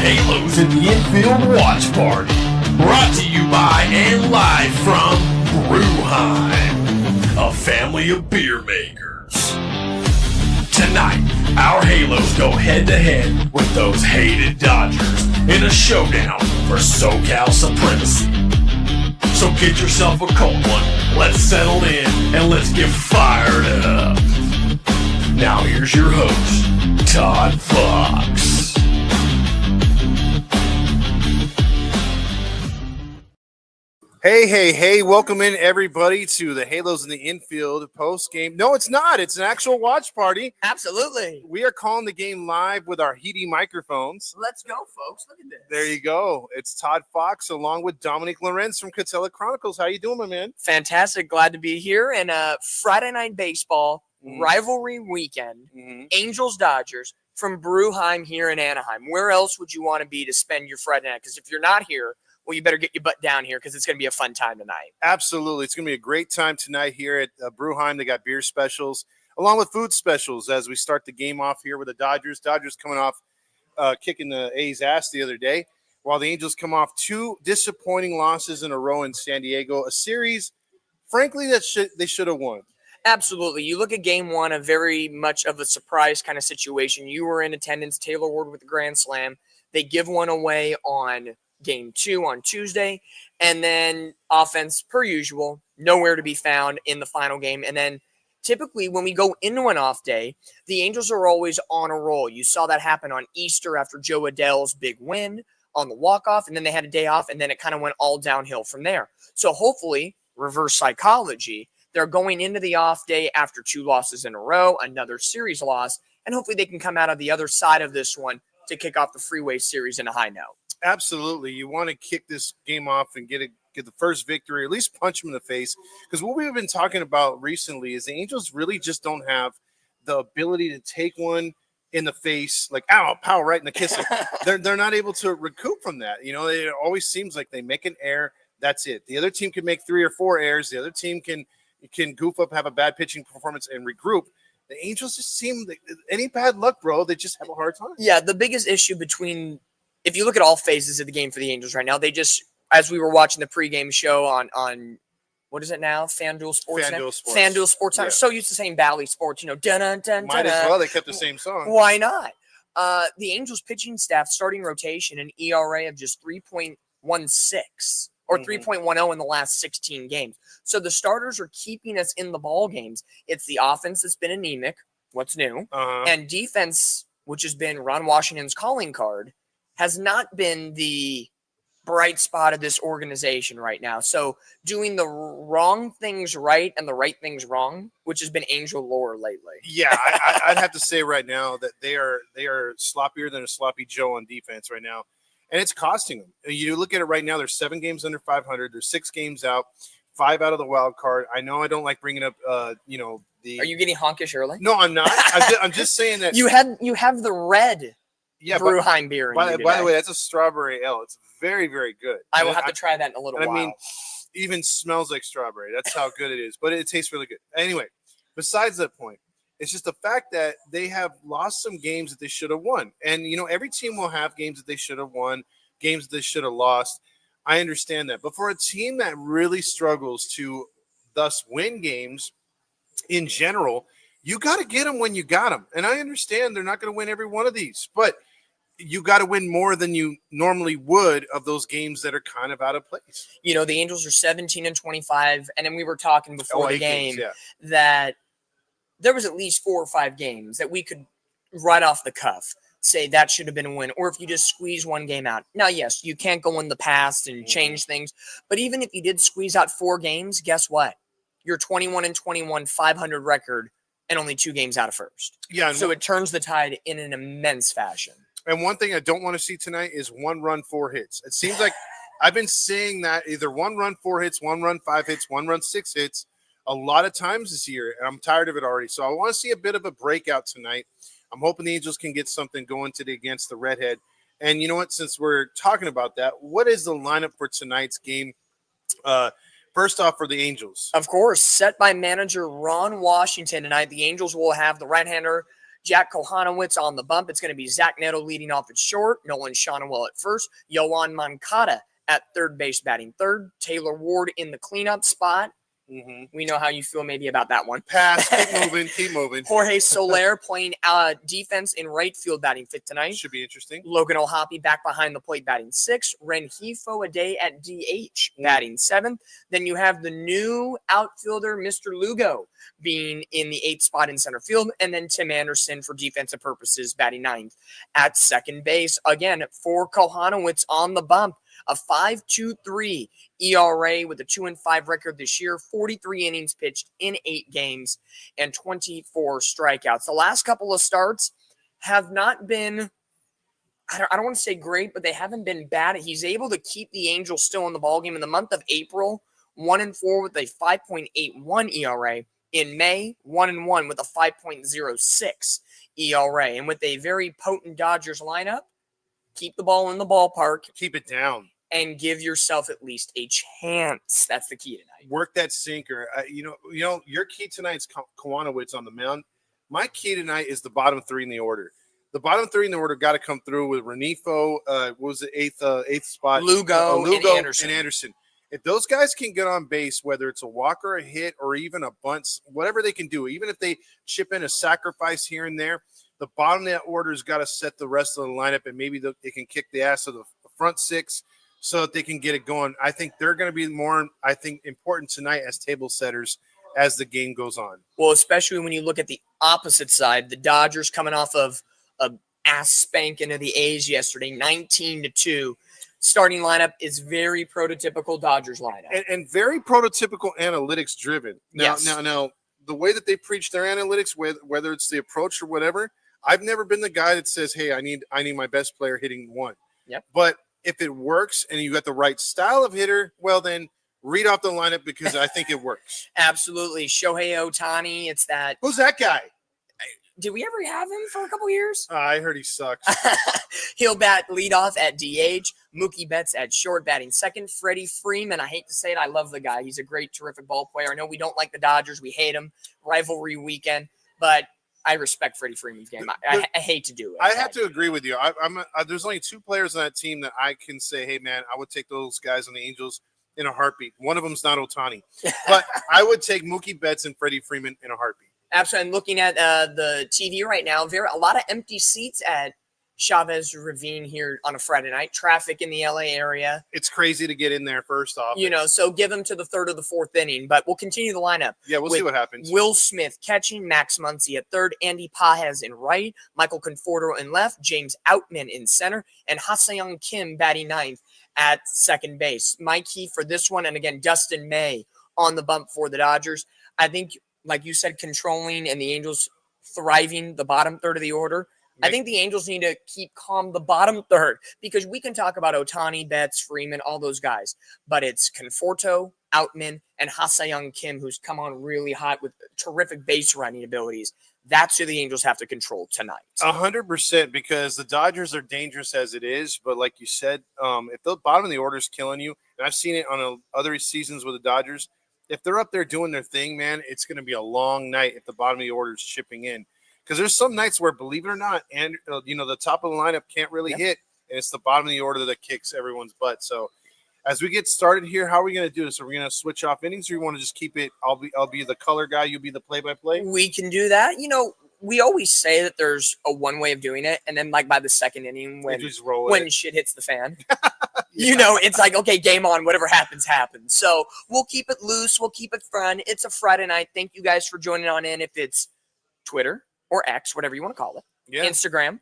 Halos in the Infield Watch Party. Brought to you by and live from Brewheim, a family of beer makers. Tonight, our Halos go head-to-head with those hated Dodgers in a showdown for SoCal supremacy. So get yourself a cold one, let's settle in, and let's get fired up. Now here's your host, Todd Fox. Hey, welcome in everybody to the Halos in the Infield post-game. No, it's not. It's an actual watch party. Absolutely. We are calling the game live with our Hiti microphones. Let's go, folks. Look at this. There you go. It's Todd Fox along with Dominic Lorenz from Catella Chronicles. How you doing, my man? Fantastic. Glad to be here. And Friday night baseball, rivalry weekend, Angels-Dodgers from Brewheim here in Anaheim. Where else would you want to be to spend your Friday night? Because if you're not here, well, you better get your butt down here because it's going to be a fun time tonight. Absolutely. It's going to be a great time tonight here at Brewheim. They got beer specials along with food specials as we start the game off here with the Dodgers. Dodgers coming off kicking the A's ass the other day, while the Angels come off two disappointing losses in a row in San Diego, a series, frankly, that they should have won. Absolutely. You look at game one, a very much of a surprise kind of situation. You were in attendance, Taylor Ward with the grand slam. They give one away on game two on Tuesday, and then offense per usual, nowhere to be found in the final game. And then typically when we go into an off day, the Angels are always on a roll. You saw that happen on Easter after Joe Adell's big win on the walk-off, and then they had a day off, and then it kind of went all downhill from there. So hopefully, reverse psychology, they're going into the off day after two losses in a row, another series loss, and hopefully they can come out of the other side of this one to kick off the freeway series in a high note. Absolutely. You want to kick this game off and get the first victory, at least punch them in the face. Because what we've been talking about recently is the Angels really just don't have the ability to take one in the face, like, ow, pow, right in the kisser. They're not able to recoup from that. You know, it always seems like they make an error. That's it. The other team can make 3 or 4 errors. The other team can goof up, have a bad pitching performance, and regroup. The Angels just seem like any bad luck, bro. They just have a hard time. Yeah, the biggest issue if you look at all phases of the game for the Angels right now, they just, as we were watching the pregame show on what is it now? FanDuel Sports. FanDuel Sports. I'm so used to saying Bally Sports, dun dun dun. Might as well. They kept the same song. Why not? The Angels pitching staff starting rotation, an ERA of just 3.16 or 3.10 in the last 16 games. So the starters are keeping us in the ball games. It's the offense that's been anemic. What's new? And defense, which has been Ron Washington's calling card, has not been the bright spot of this organization right now. So doing the wrong things right and the right things wrong, which has been Angel lore lately. Yeah, I'd have to say right now that they are sloppier than a sloppy Joe on defense right now, and it's costing them. You look at it right now; they're 7 games under 500. They're 6 games out, 5 out of the wild card. I know I don't like bringing up, Are you getting honkish early? No, I'm not. I'm just saying that you have the red. Yeah, Brewheim beer. By the way, that's a strawberry ale. It's very, very good. I will have to try that in a little while. I mean, even smells like strawberry. That's how good it is. But it tastes really good. Anyway, besides that point, it's just the fact that they have lost some games that they should have won. And, every team will have games that they should have won, games that they should have lost. I understand that. But for a team that really struggles to thus win games in general, you got to get them when you got them. And I understand they're not going to win every one of these. But you got to win more than you normally would of those games that are kind of out of place. The Angels are 17-25, and then we were talking before the game that there was at least 4 or 5 games that we could right off the cuff say that should have been a win, or if you just squeeze one game out. Now, yes, you can't go in the past and change things, but even if you did squeeze out 4 games, guess what? You're 21-21, 500 record, and only 2 games out of first. Yeah, so it turns the tide in an immense fashion. And one thing I don't want to see tonight is 1 run, 4 hits. It seems like I've been seeing that either 1 run, 4 hits, 1 run, 5 hits, 1 run, 6 hits a lot of times this year. And I'm tired of it already. So I want to see a bit of a breakout tonight. I'm hoping the Angels can get something going today against the Redhead. And you know what? Since we're talking about that, what is the lineup for tonight's game? First off, for the Angels. Of course, set by manager Ron Washington tonight, the Angels will have the right-hander Jack Kohanowitz on the bump. It's going to be Zach Neto leading off at short, Nolan Shonewell at first, Yohan Moncada at third base batting third, Taylor Ward in the cleanup spot. We know how you feel maybe about that one. Pass. Keep moving. Jorge Soler playing defense in right field batting fifth tonight. Should be interesting. Logan O'Hoppe back behind the plate batting sixth. Rengifo Ade at DH batting seventh. Then you have the new outfielder, Mr. Lugo, being in the eighth spot in center field. And then Tim Anderson for defensive purposes batting ninth at second base. Again, for Kohanowitz on the bump. A 5.23 ERA with a 2-5 record this year, 43 innings pitched in 8 games, and 24 strikeouts. The last couple of starts have not been, I don't want to say great, but they haven't been bad. He's able to keep the Angels still in the ballgame in the month of April, 1-4 with a 5.81 ERA. In May, 1-1 with a 5.06 ERA. And with a very potent Dodgers lineup, keep the ball in the ballpark. Keep it down. And give yourself at least a chance. That's the key tonight. Work that sinker. You know, your key tonight's Kohanowitz on the mound. My key tonight is the bottom three in the order. The bottom three in the order got to come through with Rengifo. What was the eighth spot? Lugo and Anderson. If those guys can get on base, whether it's a walk or a hit or even a bunt, whatever they can do, even if they chip in a sacrifice here and there, the bottom of that order's got to set the rest of the lineup, and maybe they can kick the ass of the front six so that they can get it going. I think they're going to be more, important tonight as table setters as the game goes on. Well, especially when you look at the opposite side, the Dodgers coming off of a ass spanking of the A's yesterday, 19-2. Starting lineup is very prototypical Dodgers lineup. And very prototypical analytics driven. Now, the way that they preach their analytics, whether it's the approach or whatever, I've never been the guy that says, hey, I need my best player hitting one. Yep. But if it works and you got the right style of hitter, well, then read off the lineup because I think it works. Absolutely. Shohei Ohtani, it's that. Who's that guy? Did we ever have him for a couple years? I heard he sucks. He'll bat leadoff at DH. Mookie Betts at short, batting second. Freddie Freeman, I hate to say it, I love the guy. He's a great, terrific ball player. I know we don't like the Dodgers. We hate him. Rivalry weekend. But I respect Freddie Freeman's game. I hate to do it. I have to agree with you. There's only two players on that team that I can say, hey, man, I would take those guys on the Angels in a heartbeat. One of them's not Ohtani. But I would take Mookie Betts and Freddie Freeman in a heartbeat. Absolutely. And looking at the TV right now, a lot of empty seats at Chavez Ravine here on a Friday night. Traffic in the LA area. It's crazy to get in there first off. So give them to the third or the fourth inning. But we'll continue the lineup. Yeah, we'll see what happens. Will Smith catching, Max Muncy at third, Andy Pajes in right, Michael Conforto in left, James Outman in center, and Ha-Seong Kim batting ninth at second base. My key for this one, and again, Dustin May on the bump for the Dodgers. I think, like you said, controlling and the Angels thriving the bottom third of the order. I think the Angels need to keep calm the bottom third because we can talk about Ohtani, Betts, Freeman, all those guys, but it's Conforto, Outman, and Ha-Seong Kim, who's come on really hot with terrific base running abilities. That's who the Angels have to control tonight. 100%, because the Dodgers are dangerous as it is, but like you said, if the bottom of the order is killing you, and I've seen it on other seasons with the Dodgers, if they're up there doing their thing, man, it's going to be a long night if the bottom of the order is chipping in. Because there's some nights where, believe it or not, and the top of the lineup can't really hit, and it's the bottom of the order that kicks everyone's butt. So, as we get started here, how are we going to do this? Are we going to switch off innings, or you want to just keep it? I'll be the color guy, you be the play-by-play. We can do that. We always say that there's a one way of doing it, and then by the second inning, when shit hits the fan, it's like, okay, game on. Whatever happens, happens. So we'll keep it loose. We'll keep it fun. It's a Friday night. Thank you guys for joining on in. If it's Twitter or X, whatever you want to call it, Instagram,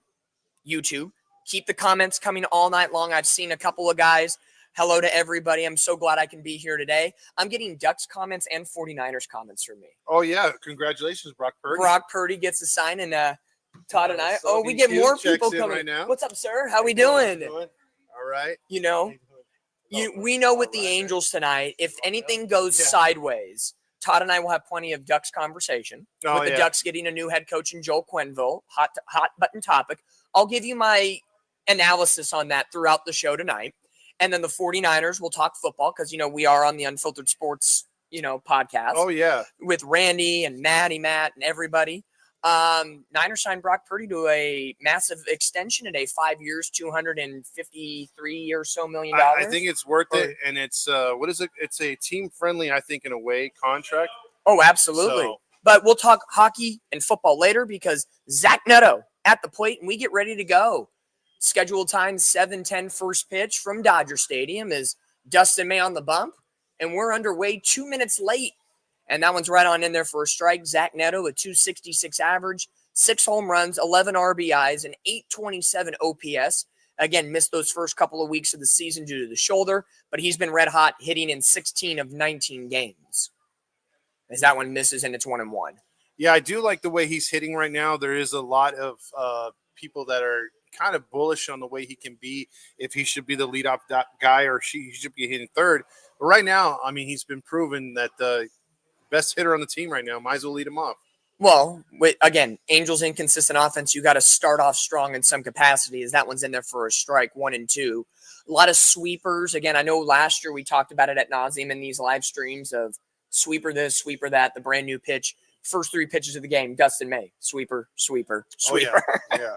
YouTube, keep the comments coming all night long. I've seen a couple of guys. Hello to everybody. I'm so glad I can be here today. I'm getting Ducks comments and 49ers comments from me. Oh, yeah. Congratulations, Brock Purdy. Brock Purdy gets a sign, and Todd and I. We get more people coming. Right now. What's up, sir? How we doing? All right. We know with the Angels tonight, if anything goes sideways, Todd and I will have plenty of Ducks conversation. With the Ducks getting a new head coach in Joel Quenneville, hot button topic. I'll give you my analysis on that throughout the show tonight. And then the 49ers, we'll talk football because, we are on the Unfiltered Sports, podcast. Oh, yeah. With Randy and Matt and everybody. Niners signed Brock Purdy to a massive extension today, 5 years, $253 or so million. I think it's worth it, and it's what is it? It's a team friendly, I think, in a way, contract. Oh, absolutely. So, but we'll talk hockey and football later because Zach Neto at the plate, and we get ready to go. Scheduled time 7:10 first pitch from Dodger Stadium is Dustin May on the bump, and we're underway 2 minutes late. And that one's right on in there for a strike. Zach Neto, a .266 average, 6 home runs, 11 RBIs, and .827 OPS. Again, missed those first couple of weeks of the season due to the shoulder, but he's been red hot, hitting in 16 of 19 games. As that one misses, and it's 1-1. Yeah, I do like the way he's hitting right now. There is a lot of people that are kind of bullish on the way he can be, if he should be the leadoff guy or he should be hitting third. But right now, I mean, he's been proven that the best hitter on the team right now. Might as well lead him off. Well, again, Angels' inconsistent offense, you got to start off strong in some capacity, as that one's in there for a strike, 1-2. A lot of sweepers. Again, I know last year we talked about it ad nauseum in these live streams of sweeper this, sweeper that, the brand new pitch. First 3 pitches of the game, Dustin May, sweeper, sweeper, sweeper. Oh, yeah.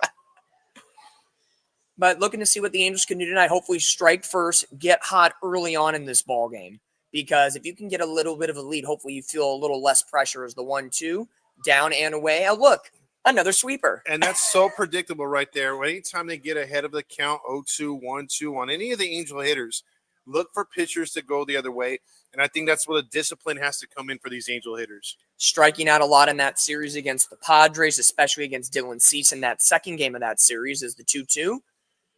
But looking to see what the Angels can do tonight. Hopefully strike first, get hot early on in this ball game. Because if you can get a little bit of a lead, hopefully you feel a little less pressure as the 1-2, down and away. Oh, look, another sweeper. And that's so predictable right there. Anytime they get ahead of the count, 0-2, 1-2, on any of the Angel hitters, look for pitchers to go the other way. And I think that's where the discipline has to come in for these Angel hitters. Striking out a lot in that series against the Padres, especially against Dylan Cease in that second game of that series is the 2-2.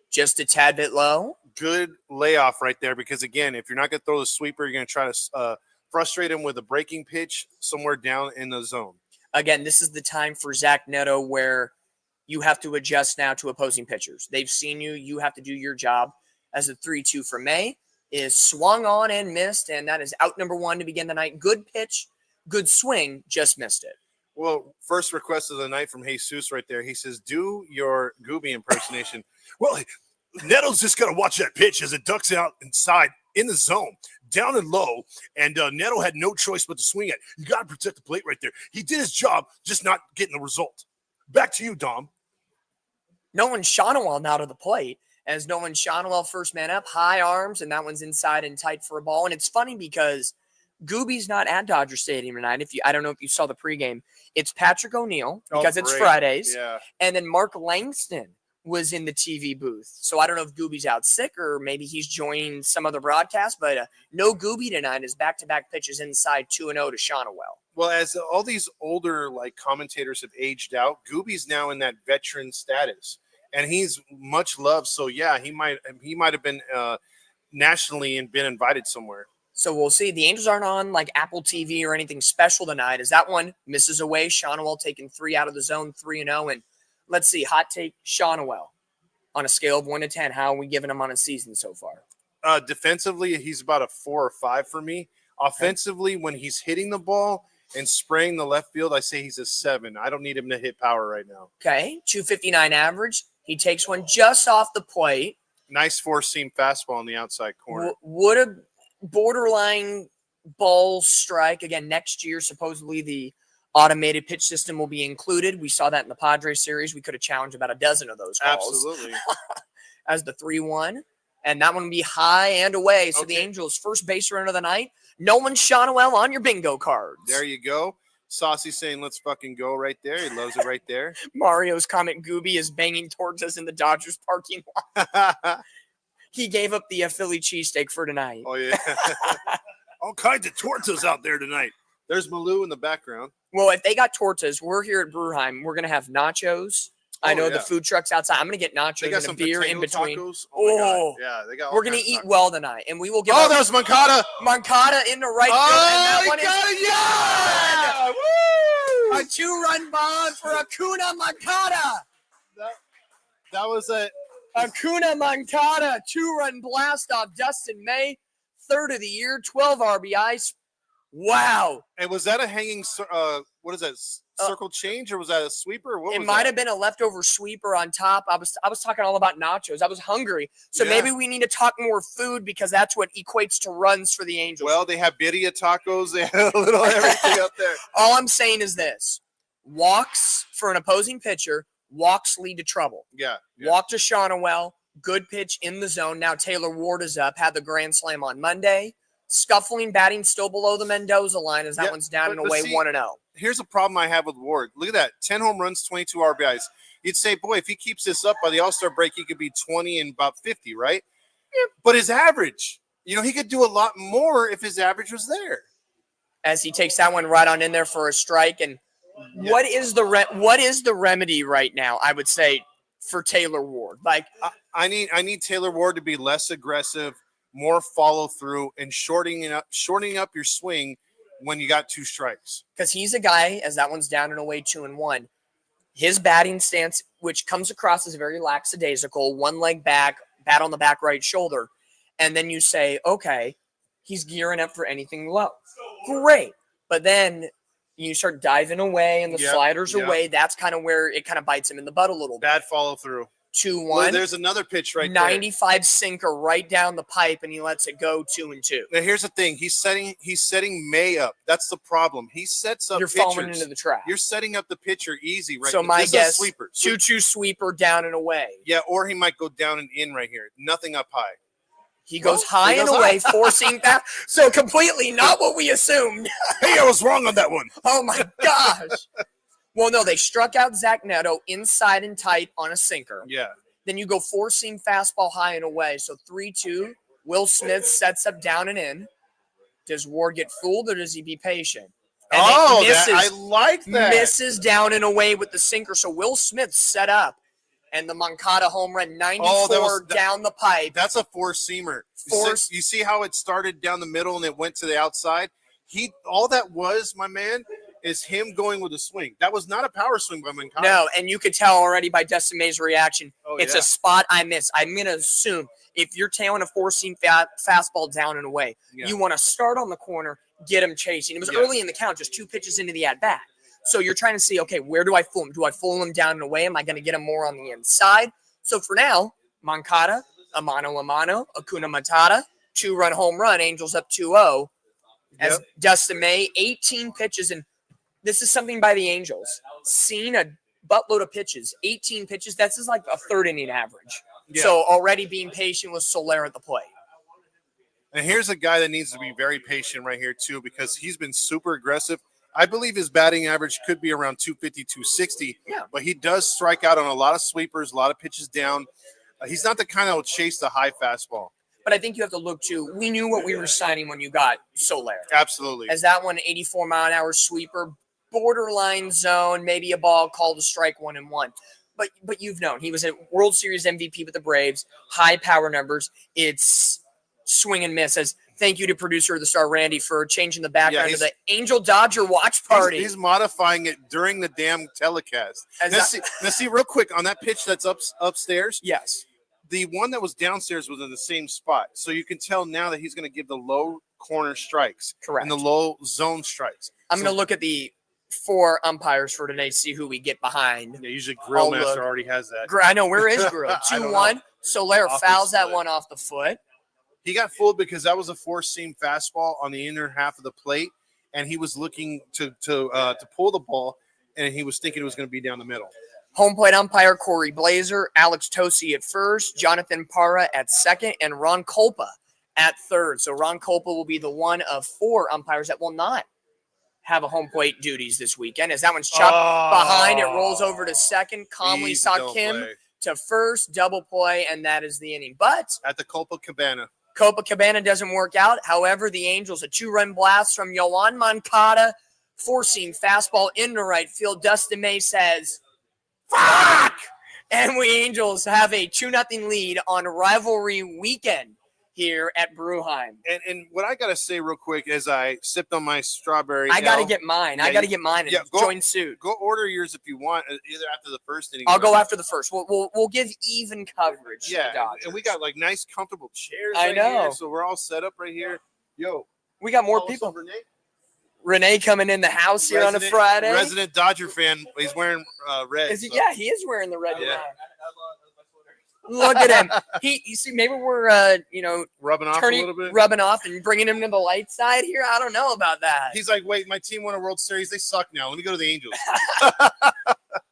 Just a tad bit low. Good layoff right there because, again, if you're not going to throw the sweeper, you're going to try to frustrate him with a breaking pitch somewhere down in the zone. Again, this is the time for Zach Neto where you have to adjust now to opposing pitchers. They've seen you. You have to do your job. As the 3-2 for May is swung on and missed, and that is out number 1 to begin the night. Good pitch, good swing, just missed it. Well, first request of the night from Jesus right there. He says, do your Gooby impersonation. Well, Neto's just got to watch that pitch as it ducks out inside in the zone, down and low, and Neto had no choice but to swing it. You got to protect the plate right there. He did his job, just not getting the result. Back to you, Dom. Nolan Shonowell now to the plate as Nolan Shonowell first man up, high arms, and that one's inside and tight for a ball. And it's funny because Gooby's not at Dodger Stadium tonight. I don't know if you saw the pregame. It's Patrick O'Neill because it's Fridays, and then Mark Langston was in the TV booth. So I don't know if Gooby's out sick or maybe he's joining some other broadcast, but no Gooby tonight as back-to-back pitches inside 2-0 to Shonowell. Well, as all these older commentators have aged out, Gooby's now in that veteran status, and he's much loved. So yeah, he might have been nationally and been invited somewhere. So we'll see. The Angels aren't on Apple TV or anything special tonight as that one misses away. Shonowell taking 3 out of the zone, 3-0. And let's see, hot take, Shonowell. On a scale of 1 to 10, how are we giving him on a season so far? Defensively, he's about a 4 or 5 for me. Offensively, when he's hitting the ball and spraying the left field, I say he's a 7. I don't need him to hit power right now. Okay, 259 average. He takes one just off the plate. Nice four-seam fastball in the outside corner. Would a borderline ball strike. Again, next year, supposedly the automated pitch system will be included. We saw that in the Padres series. We could have challenged about a dozen of those calls. Absolutely. As the 3-1. And that one will be high and away. So the Angels' first base runner of the night, Nolan Shonowell on your bingo cards. There you go. Saucy saying, let's fucking go right there. He loves it right there. Mario's comment, Gooby is banging towards us in the Dodgers parking lot. He gave up the Philly cheesesteak for tonight. Oh, yeah. All kinds of tortas out there tonight. There's Malou in the background. Well, if they got tortas, we're here at Brewheim. We're going to have nachos. I know the food truck's outside. I'm going to get nachos and a beer in between. Tacos. Oh, yeah, they got. We're going to eat well tonight, and we will give. Oh, there's Moncada. Moncada in the right field. Oh, and that one yeah! Woo! A 2-run bomb for Acuna Moncada. That was a Acuna Moncada 2-run blast off Dustin May, 3rd of the year, 12 RBIs. Wow. And was that a hanging, what is that, circle change, or was that a sweeper? What it might have been a leftover sweeper on top. I was talking all about nachos. I was hungry. So maybe we need to talk more food because that's what equates to runs for the Angels. Well, they have birria tacos. They have a little everything up there. All I'm saying is this. walks for an opposing pitcher, walks lead to trouble. Yeah. Walk to Shonawell, good pitch in the zone. Now Taylor Ward is up, had the grand slam on Monday. Scuffling, batting still below the Mendoza line as that one's down and away 1-0. Here's a problem I have with Ward. Look at that. 10 home runs, 22 RBIs. You'd say, boy, if he keeps this up by the All-Star break, he could be 20 and about 50, right? Yeah. But his average, he could do a lot more if his average was there. As he takes that one right on in there for a strike. And what is the remedy right now, I would say, for Taylor Ward? Like, I need Taylor Ward to be less aggressive, more follow through, and shortening up your swing when you got 2 strikes. Because he's a guy, as that one's down and away 2-1. His batting stance, which comes across as very lackadaisical, one leg back, bat on the back right shoulder, and then you say, okay, he's gearing up for anything low. Great. But then you start diving away and the sliders away. That's kind of where it kind of bites him in the butt a little bit. Bad follow through. 2-1. Well, there's another pitch right 95 sinker right down the pipe, and he lets it go 2-2. Now here's the thing: he's setting May up. That's the problem. He sets up. You're falling into the trap. You're setting up the pitcher easy, right? So my guess, sleeper. 2-2 sweeper down and away. Yeah, or he might go down and in right here. Nothing up high. He goes high and away, forcing that. So completely not what we assumed. Hey, I was wrong on that one. Oh my gosh. Well, no, they struck out Zach Neto inside and tight on a sinker. Yeah. Then you go 4-seam fastball high and away. So 3-2. Will Smith sets up down and in. Does Ward get fooled or does he be patient? And I like that. Misses down and away with the sinker. So Will Smith set up. And the Moncada home run, 94 down the pipe. That's a 4-seamer. You see how it started down the middle and it went to the outside? All that was, my man, is him going with a swing. That was not a power swing by Moncada. No, and you could tell already by Dustin May's reaction. It's a spot I miss. I'm going to assume if you're tailing a 4-seam fastball down and away, you want to start on the corner, get him chasing. It was early in the count, just 2 pitches into the at-bat. So you're trying to see, okay, where do I fool him? Do I fool him down and away? Am I going to get him more on the inside? So for now, Moncada, a mano, Acuna Matata, 2-run home run, Angels up 2-0. As Dustin May, 18 pitches, and this is something by the Angels. Seen a buttload of pitches, 18 pitches. That's just like a third inning average. Yeah. So already being patient with Soler at the plate. And here's a guy that needs to be very patient right here, too, because he's been super aggressive. I believe his batting average could be around 250, 260, but he does strike out on a lot of sweepers, a lot of pitches down. He's not the kind that will chase the high fastball. But I think you have to look to, we knew what we were signing when you got Soler. Absolutely. As that one, 84-mile-an-hour sweeper, borderline zone, maybe a ball called a strike 1-1. But you've known, he was a World Series MVP with the Braves, high power numbers. It's swing and miss. As thank you to producer of the Star, Randy, for changing the background of the Angel Dodger watch party. He's modifying it during the damn telecast. Now see, real quick, on that pitch that's upstairs. Yes. The one that was downstairs was in the same spot. So you can tell now that he's going to give the low corner strikes. Correct. And the low zone strikes. I'm going to look at the 4 umpires for today, see who we get behind. Yeah, usually Grill Master already has that. I know. Where is Grill? 2-1. Soler fouls that one off the foot. He got fooled because that was a 4-seam fastball on the inner half of the plate, and he was looking to pull the ball, and he was thinking it was going to be down the middle. Home plate umpire Corey Blazer, Alex Tosi at first, Jonathan Parra at second, and Ron Kolpa at third. So Ron Kolpa will be the one of 4 umpires that will not have a home plate duties this weekend. As that one's chopped behind, it rolls over to second. Calmly saw Kim to first, double play, and that is the inning. But at the Copacabana doesn't work out. However, the Angels, a 2-run blast from Yoan Moncada, 4-seam fastball into right field. Dustin May says, fuck! And we Angels have a 2-0 lead on rivalry weekend here at Bruheim. And what I got to say real quick as I sipped on my strawberry. I got to get mine. I got to get mine and join suit. Go order yours if you want, either after the first inning. I'll go after the first. We'll give even coverage to the Dodgers. And we got like nice, comfortable chairs here, so we're all set up right here. Yo. We got more people. Renee coming in the house here on a Friday. Resident Dodger fan. He's wearing red. Yeah, he is wearing the red. Yeah. Look at him. You see, maybe we're, rubbing off a little bit. rubbing off and bringing him to the light side here. I don't know about that. He's like, wait, my team won a World Series. They suck now. Let me go to the Angels.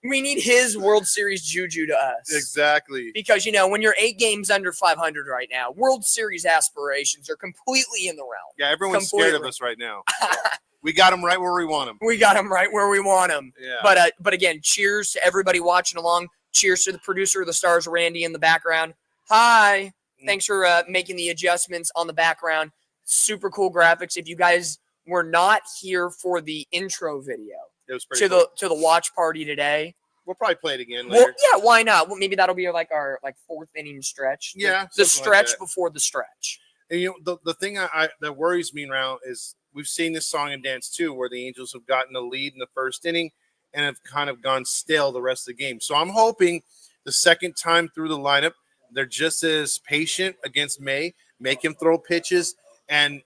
We need his World Series juju to us. Exactly. Because, when you're 8 games under 500 right now, World Series aspirations are completely in the realm. Yeah, everyone's scared of us right now. We got him right where we want him. We got him right where we want him. Yeah. But again, cheers to everybody watching along. Cheers to the producer of the Stars, Randy, in the background. Hi. Thanks for making the adjustments on the background. Super cool graphics. If you guys were not here for the intro video it was pretty cool. to the watch party today, we'll probably play it again later. Well, yeah, why not? Well, maybe that'll be our 4th inning stretch. Yeah, the stretch like before the stretch. And the thing that worries me now is we've seen this song and dance too, where the Angels have gotten a lead in the 1st inning and have kind of gone stale the rest of the game. So I'm hoping the second time through the lineup, they're just as patient against May, make him throw pitches and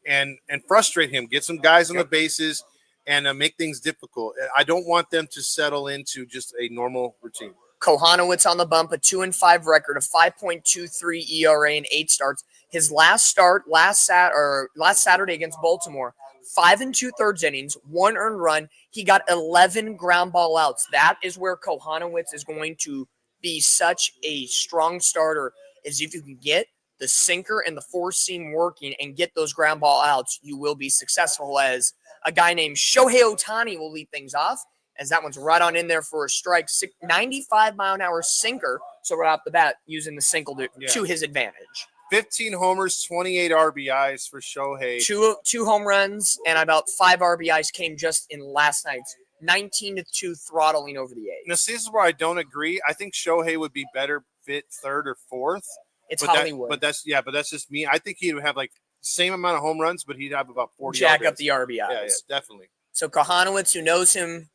frustrate him, get some guys on the bases and make things difficult. I don't want them to settle into just a normal routine. Kohanowitz on the bump, a 2-5 record, a 5.23 ERA and 8 starts. His last start last Saturday against Baltimore, 5 2/3 innings, 1 earned run. He got 11 ground ball outs. That is where Kohanowitz is going to be such a strong starter, is if you can get the sinker and the 4-seam working and get those ground ball outs, you will be successful, as a guy named Shohei Ohtani will lead things off, as that one's right on in there for a strike. 95-mile-an-hour sinker, so right off the bat, using the single to his advantage. 15 homers, 28 RBIs for Shohei. Two home runs and about 5 RBIs came just in last night's 19-2 throttling over the A's. Now, see, this is where I don't agree. I think Shohei would be better fit 3rd or 4th. It's Hollywood. But that's just me. I think he would have the same amount of home runs, but he'd have about 40. Jack up the RBIs. Yeah, definitely. So Kohanowitz, who knows him,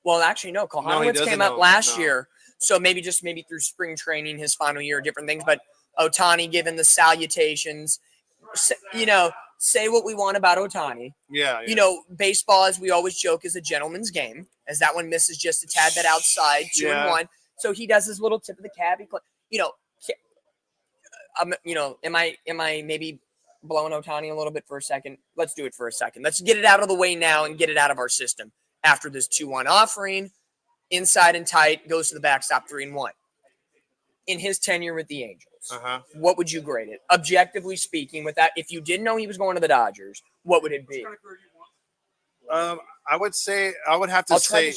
well, actually, no. Kohanowitz came up last year, so maybe through spring training, his final year, different things. But Ohtani giving the salutations, say what we want about Ohtani. Yeah. Baseball, as we always joke, is a gentleman's game, as that one misses just a tad bit outside, 2-1. So he does his little tip of the cap. Am I maybe blowing Ohtani a little bit for a second? Let's do it for a second. Let's get it out of the way now and get it out of our system. After this 2-1 offering, inside and tight, goes to the backstop, 3-1. In his tenure with the Angels, what would you grade it? Objectively speaking, with that, if you didn't know he was going to the Dodgers, what would it be? I would have to say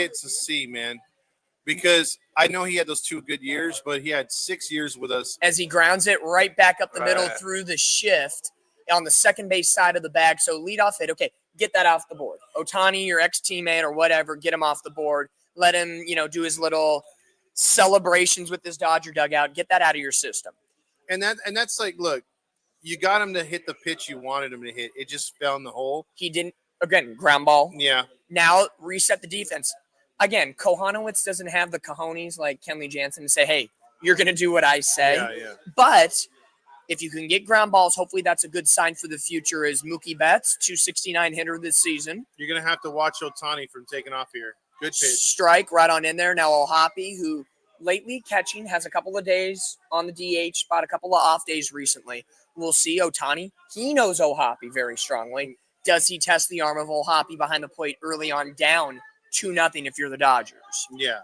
it's a C, man. Because I know he had those 2 good years, but he had 6 years with us. As he grounds it right back up the middle through the shift on the second base side of the bag. So leadoff hit. Okay, get that off the board. Ohtani, your ex-teammate or whatever, get him off the board. Let him, do his little celebrations with this Dodger dugout. Get that out of your system. And that's look, you got him to hit the pitch you wanted him to hit. It just fell in the hole. He didn't. Again, ground ball. Yeah. Now reset the defense. Again, Kohanowitz doesn't have the cojones like Kenley Jansen to say, hey, you're going to do what I say. Yeah. But if you can get ground balls, hopefully that's a good sign for the future, is Mookie Betts, 269 hitter this season. You're going to have to watch Ohtani from taking off here. Good pitch. Strike right on in there. Now Ohapi, who lately catching, has a couple of days on the DH spot, a couple of off days recently. We'll see. Ohtani, he knows Ohapi very strongly. Does he test the arm of Ohapi behind the plate early on, down 2-0 if you're the Dodgers? Yeah.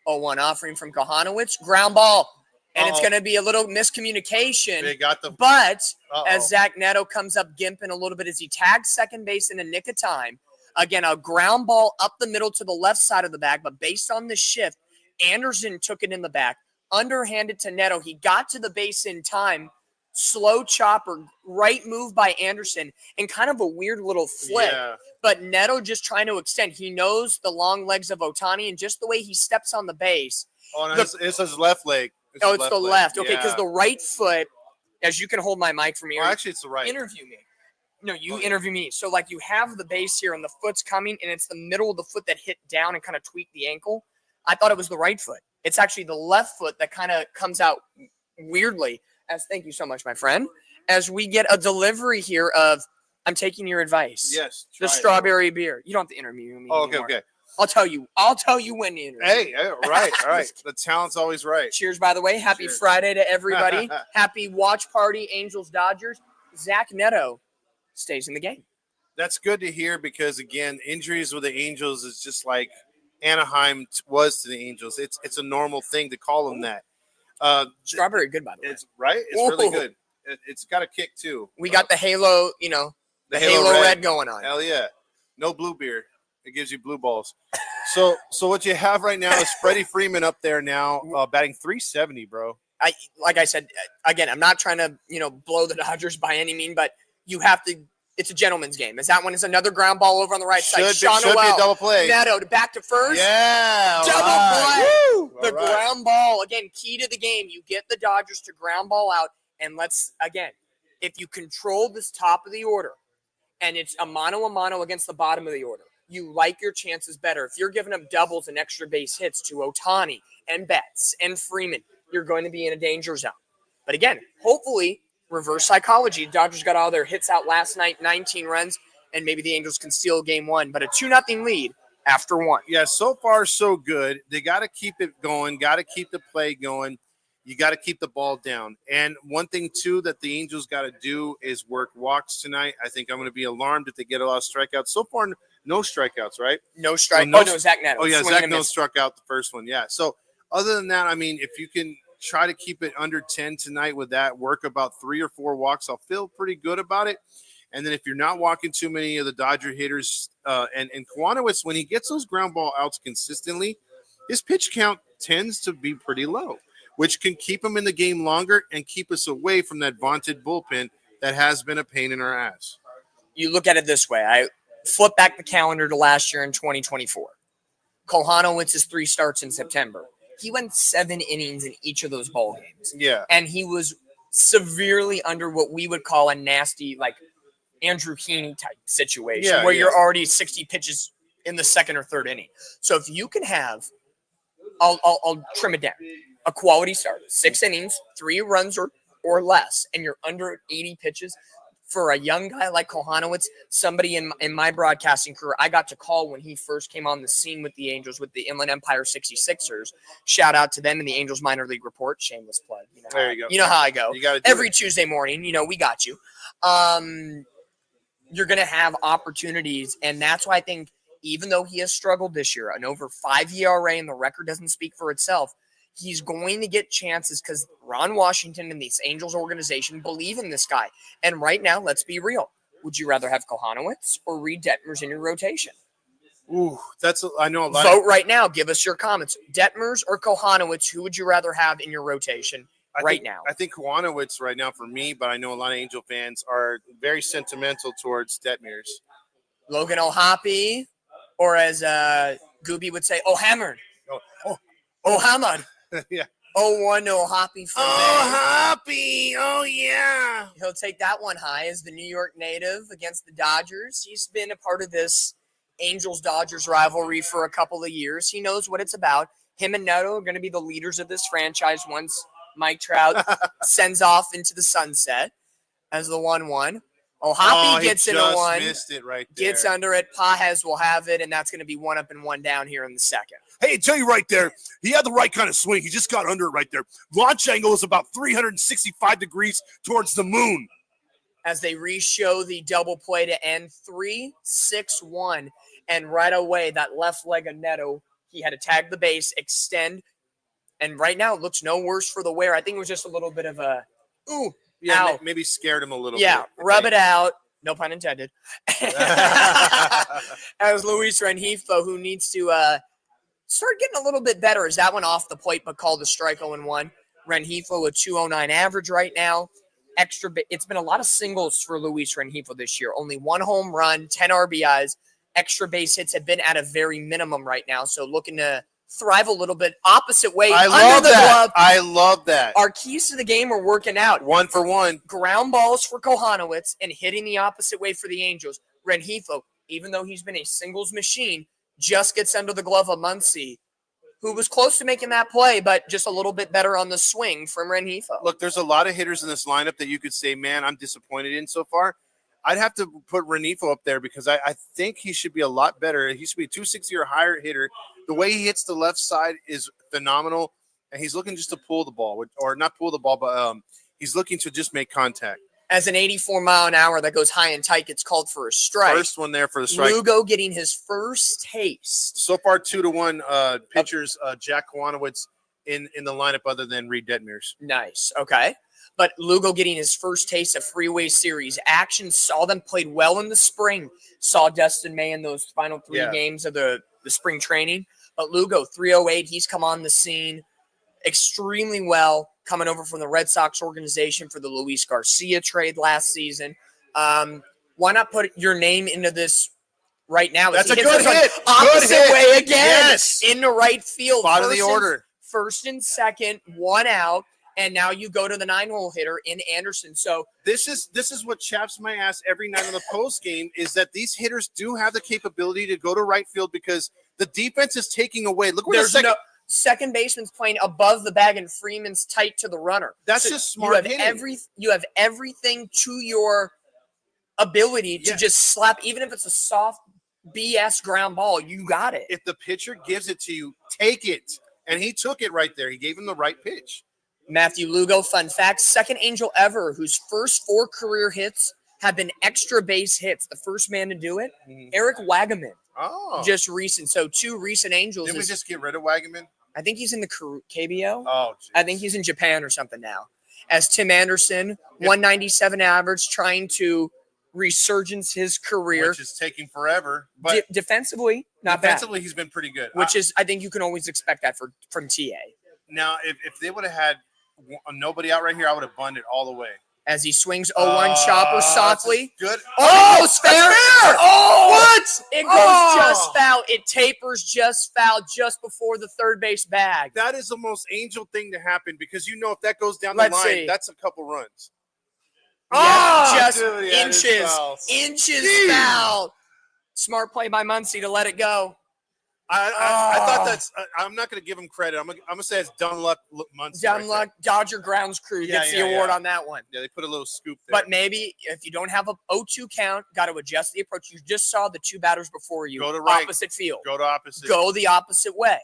0-1 offering from Kohanowitz. Ground ball. And it's going to be a little miscommunication. They got the. But as Zach Neto comes up gimping a little bit as he tags second base in a nick of time. Again, a ground ball up the middle to the left side of the bag. But based on the shift, Anderson took it in the back. Underhanded to Neto. He got to the base in time. Slow chopper, right move by Anderson, and kind of a weird little flip. Yeah. But Neto just trying to extend. He knows the long legs of Ohtani, and just the way he steps on the base. Oh, no, it's his left leg. It's the left. Okay, because the right foot, as you can hold my mic from here. Well, actually, it's the right. Interview me. No, you interview me. So, you have the base here, and the foot's coming, and it's the middle of the foot that hit down and kind of tweaked the ankle. I thought it was the right foot. It's actually the left foot that kind of comes out weirdly. Thank you so much, my friend. As we get a delivery here of, I'm taking your advice. Yes. The strawberry beer. You don't have to interview me anymore. Okay. I'll tell you when to interview. Hey, all right. The talent's always right. Cheers, by the way. Happy Cheers. Friday to everybody. Happy watch party, Angels Dodgers. Zach Neto stays in the game. That's good to hear because, again, injuries with the Angels is just like Anaheim was to the Angels. It's a normal thing to call them that. Strawberry good, by the way. It's right. It's really good. It's got a kick too. We got the Halo, the Halo red going on. Hell yeah. No blue beer. It gives you blue balls. So what you have right now is Freddie Freeman up there now, batting .370, bro. Like I said, again, I'm not trying to, blow the Dodgers by any mean, but you have to. It's a gentleman's game. Is that one? It's another ground ball over on the right side. Should be a double play. Neto back to first. Yeah. Double play. Woo! The ground ball. Again, key to the game. You get the Dodgers to ground ball out. And if you control this top of the order and it's a mano against the bottom of the order, you like your chances better. If you're giving up doubles and extra base hits to Ohtani and Betts and Freeman, you're going to be in a danger zone. But again, hopefully, reverse psychology. Dodgers got all their hits out last night, 19 runs, and maybe the Angels can steal game one. But a 2-0 lead after one. Yeah, so far so good. They got to keep it going, got to keep the play going. You got to keep the ball down. And one thing, too, that the Angels got to do is work walks tonight. I think I'm going to be alarmed if they get a lot of strikeouts. So far, no strikeouts, right? No strikeouts. Zach Neto. Oh, yeah, Zach Neto struck out the first one. Yeah. So other than that, I mean, if you can try to keep it under 10 tonight with that, work about 3 or 4 walks, I'll feel pretty good about it. And then if you're not walking too many of the Dodger hitters, and Kwanowitz, when he gets those ground ball outs consistently, his pitch count tends to be pretty low, which can keep him in the game longer and keep us away from that vaunted bullpen that has been a pain in our ass. You look at it this way. I flip back the calendar to last year in 2024. Kohanowitz's 3 starts in September. He went 7 innings in each of those ball games. Yeah. And he was severely under what we would call a nasty, like Andrew Heaney type situation where you're already 60 pitches in the second or third inning. So if you can have, I'll trim it down, a quality start, 6 innings, 3 runs or less, and you're under 80 pitches, for a young guy like Kohanowitz, somebody in my broadcasting career, I got to call when he first came on the scene with the Angels, with the Inland Empire 66ers. Shout out to them in the Angels minor league report. Shameless plug. There you go. You know how I go. You gotta do every it. Tuesday morning. We got you. You're going to have opportunities, and that's why I think even though he has struggled this year, an over 5 ERA, and the record doesn't speak for itself, he's going to get chances because Ron Washington and this Angels organization believe in this guy. And right now, let's be real. Would you rather have Kohanowitz or Reed Detmers in your rotation? Ooh, I know a lot. Vote right now. Give us your comments. Detmers or Kohanowitz, who would you rather have in your rotation now? I think Kohanowitz right now for me, but I know a lot of Angel fans are very sentimental towards Detmers. Logan O'Hoppe, or as Gooby would say, O'Hammered. O'Hammered. Yeah. 0-1 to O'Hoppe for Hoppy. Oh, yeah. He'll take that one high as the New York native against the Dodgers. He's been a part of this Angels-Dodgers rivalry for a couple of years. He knows what it's about. Him and Neto are going to be the leaders of this franchise once Mike Trout sends off into the sunset as the 1-1. O'Hoppe gets in a 1. Missed it right there. Gets under it. Pajes will have it, and that's going to be 1 up and 1 down here in the second. Hey, I tell you right there, he had the right kind of swing. He just got under it right there. Launch angle is about 365 degrees towards the moon. As they re-show the double play to end 3-6-1, and right away that left leg of Neto, he had to tag the base, extend, and right now it looks no worse for the wear. I think it was just a little bit of a Yeah, maybe scared him a little bit. Yeah, rub it out. No pun intended. As Luis Rengifo, who needs to start getting a little bit better. Is that one off the plate, but called a strike 0-1. Rengifo, a 209 average right now. It's been a lot of singles for Luis Rengifo this year. Only 1 home run, 10 RBIs. Extra base hits have been at a very minimum right now. So looking to thrive a little bit opposite way. I love that. Our keys to the game are working out. 1 for 1. Ground balls for Kohanowitz and hitting the opposite way for the Angels. Rengifo, even though he's been a singles machine, just gets under the glove of Muncy, who was close to making that play, but just a little bit better on the swing from Rengifo. Look, there's a lot of hitters in this lineup that you could say, man, I'm disappointed in so far. I'd have to put Renifo up there because I think he should be a lot better. He should be a 260 or higher hitter. The way he hits the left side is phenomenal, and he's looking just to pull the ball, or not pull the ball, but he's looking to just make contact. As an 84-mile-an-hour that goes high and tight gets called for a strike. First one there for the strike. Lugo getting his first taste. So far, 2-1 pitchers. Jack Kwanowitz in the lineup other than Reed Detmers. Nice. Okay. But Lugo getting his first taste of Freeway Series action. Saw them played well in the spring. Saw Dustin May in those final 3 games of the spring training. But Lugo, 308, he's come on the scene extremely well, coming over from the Red Sox organization for the Luis Garcia trade last season. Why not put your name into this right now? That's a good hit. Opposite way again. Yes. Into right field. Bottom of the order. First and second, 1 out. And now you go to the 9-hole hitter in Anderson. So this is what chaps my ass every night on the post game is that these hitters do have the capability to go to right field because the defense is taking away. Look where the second baseman's playing above the bag and Freeman's tight to the runner. That's just smart hitting. You have everything to your ability to just slap, even if it's a soft BS ground ball, you got it. If the pitcher gives it to you, take it. And he took it right there. He gave him the right pitch. Matthew Lugo, fun fact, second Angel ever whose first 4 career hits have been extra base hits. The first man to do it, Eric Wagaman. Oh. Just recent. So 2 recent Angels. Didn't we just get rid of Wagaman? I think he's in the KBO. Oh, geez. I think he's in Japan or something now. As Tim Anderson, 197 average, trying to resurgence his career. Which is taking forever. But defensively, not defensively, bad. he's been pretty good. Which is, I think you can always expect that from TA. Now, if they would have had nobody out right here, I would have bunned it all the way. As he swings 0-1 chopper softly. Good. Oh, it's fair. Oh, what? It goes just foul. It tapers just foul just before the third base bag. That is the most Angel thing to happen because you know if that goes down the line, that's a couple runs. Just dude, inches foul. Smart play by Muncy to let it go. I thought that's. I'm not going to give him credit. I'm going to say it's dumb luck. Muncy dumb luck. Dodger grounds crew gets the award on that one. Yeah, they put a little scoop there. But maybe if you don't have a 0-2 count, got to adjust the approach. You just saw the 2 batters before you. Go to right. Opposite field. Go to opposite. Go the opposite way.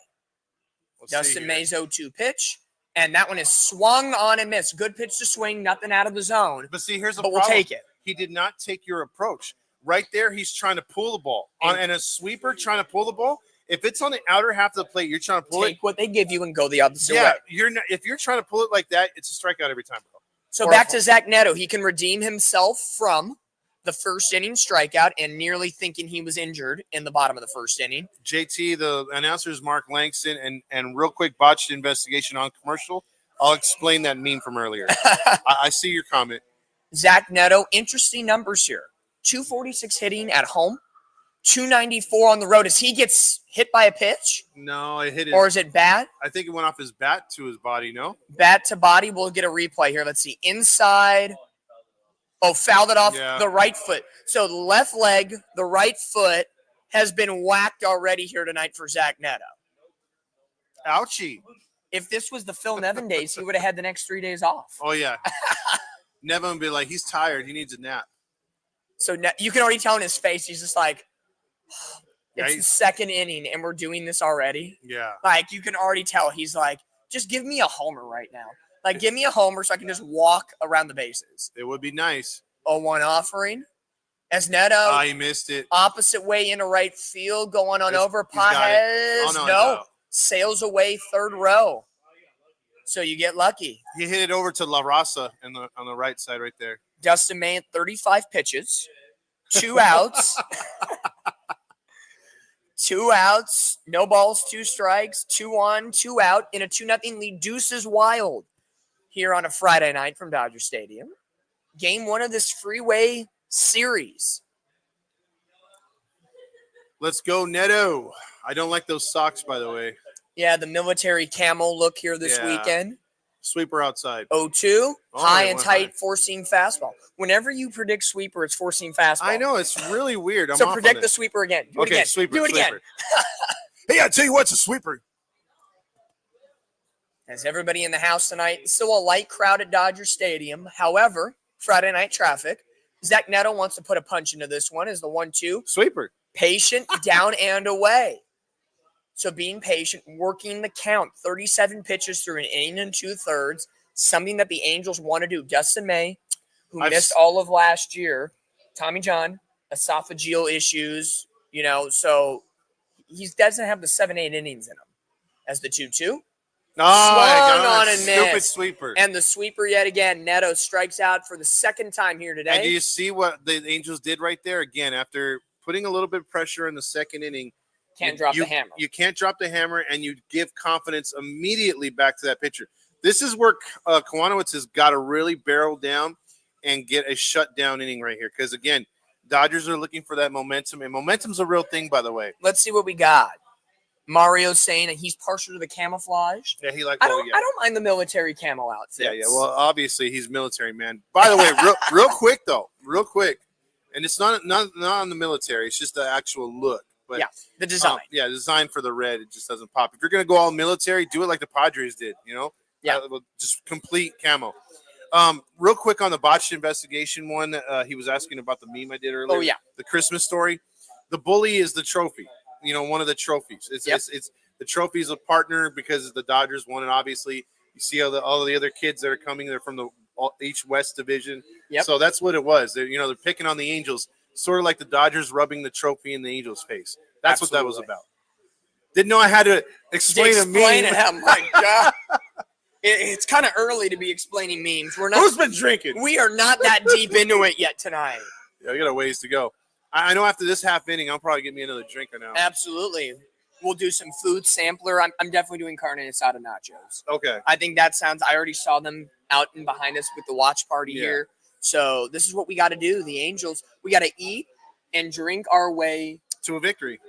Let's Dustin May's 0-2 pitch. And that one is swung on and missed. Good pitch to swing. Nothing out of the zone. But see, here's the problem. We'll take it. He did not take your approach. Right there, he's trying to pull the ball. And a sweeper trying to pull the ball. If it's on the outer half of the plate, you're trying to pull Take what they give you and go the opposite way. You're not. If you're trying to pull it like that, it's a strikeout every time, bro. So back to Zach Neto. He can redeem himself from the first inning strikeout and nearly thinking he was injured in the bottom of the first inning. JT, the announcer is Mark Langston, and real quick botched investigation on commercial. I'll explain that meme from earlier. I see your comment. Zach Neto, interesting numbers here. 246 hitting at home. 294 on the road. As he gets hit by a pitch? No, it hit his. Or is it bat? I think it went off his bat to his body, no? Bat to body. We'll get a replay here. Let's see. Inside. Oh, fouled it off the right foot. So the left leg, the right foot has been whacked already here tonight for Zach Neto. Ouchie. If this was the Phil Nevin days, he would have had the next 3 days off. Oh, yeah. Nevin would be like, he's tired. He needs a nap. So you can already tell in his face, he's just like, it's the second inning and we're doing this already. Yeah. Like you can already tell he's like, just give me a homer right now. Like give me a homer so I can just walk around the bases. It would be nice. 0-1 offering. As Neto. He missed it. Opposite way into right field going on over. Pajes. No. Sails away third row. So you get lucky. He hit it over to La Raza on the right side right there. Dustin May 35 pitches. 2 outs. 2 outs, no balls, 2 strikes, 2 on, 2 out in a 2-0 lead. Deuces wild here on a Friday night from Dodger Stadium. Game 1 of this Freeway Series. Let's go, Neto. I don't like those socks, by the way. Yeah, the military camo look here this weekend. Sweeper outside. 0-2, high and tight, four-seam fastball. Whenever you predict sweeper, it's four-seam fastball. I know, it's really weird. So predict the sweeper again. Do it again. Sweeper. Do it again. Hey, I tell you what's a sweeper. As everybody in the house tonight, still a light crowd at Dodger Stadium. However, Friday night traffic, Zach Neto wants to put a punch into this one is the 1-2. Sweeper. Patient, down and away. So being patient, working the count, 37 pitches through an inning and 2/3, something that the Angels want to do. Dustin May, who missed all of last year, Tommy John, esophageal issues, so he doesn't have the 7-8 innings in him. As the 2-2, swung on and stupid missed. Sweeper. And the sweeper yet again, Neto strikes out for the second time here today. And do you see what the Angels did right there? Again, after putting a little bit of pressure in the second inning, Can't drop the hammer. You can't drop the hammer, and you give confidence immediately back to that pitcher. This is where Kwanowitz has got to really barrel down and get a shutdown inning right here. Because, again, Dodgers are looking for that momentum, and momentum's a real thing, by the way. Let's see what we got. Mario's saying that he's partial to the camouflage. Yeah, he likes. I don't mind the military camo outfits. Yeah. Well, obviously he's military man. By the way, real quick, and it's not on the military. It's just the actual look. But yeah, the design. Design for the red. It just doesn't pop. If you're gonna go all military, do it like the Padres did. Yeah, just complete camo. Real quick on the botched investigation one. He was asking about the meme I did earlier. Oh yeah, the Christmas story. The bully is the trophy. One of the trophies. It's the trophy's a partner because the Dodgers won it. Obviously, you see all the other kids that are coming. They're from the East West Division. Yep. So that's what it was. They're picking on the Angels, sort of like the Dodgers rubbing the trophy in the Angels' face. That's what that was about. Didn't know I had to explain a meme. It. Oh my god. It's kind of early to be explaining memes. We're not. Who's been drinking? We are not that deep into it yet tonight. Yeah, we got a ways to go. I know after this half inning, I'll probably get me another drink now. Absolutely. We'll do some food sampler. I'm definitely doing carne asada nachos. Okay. I think that sounds – I already saw them out and behind us with the watch party here. So this is what we got to do. The Angels, we got to eat and drink our way – to a victory.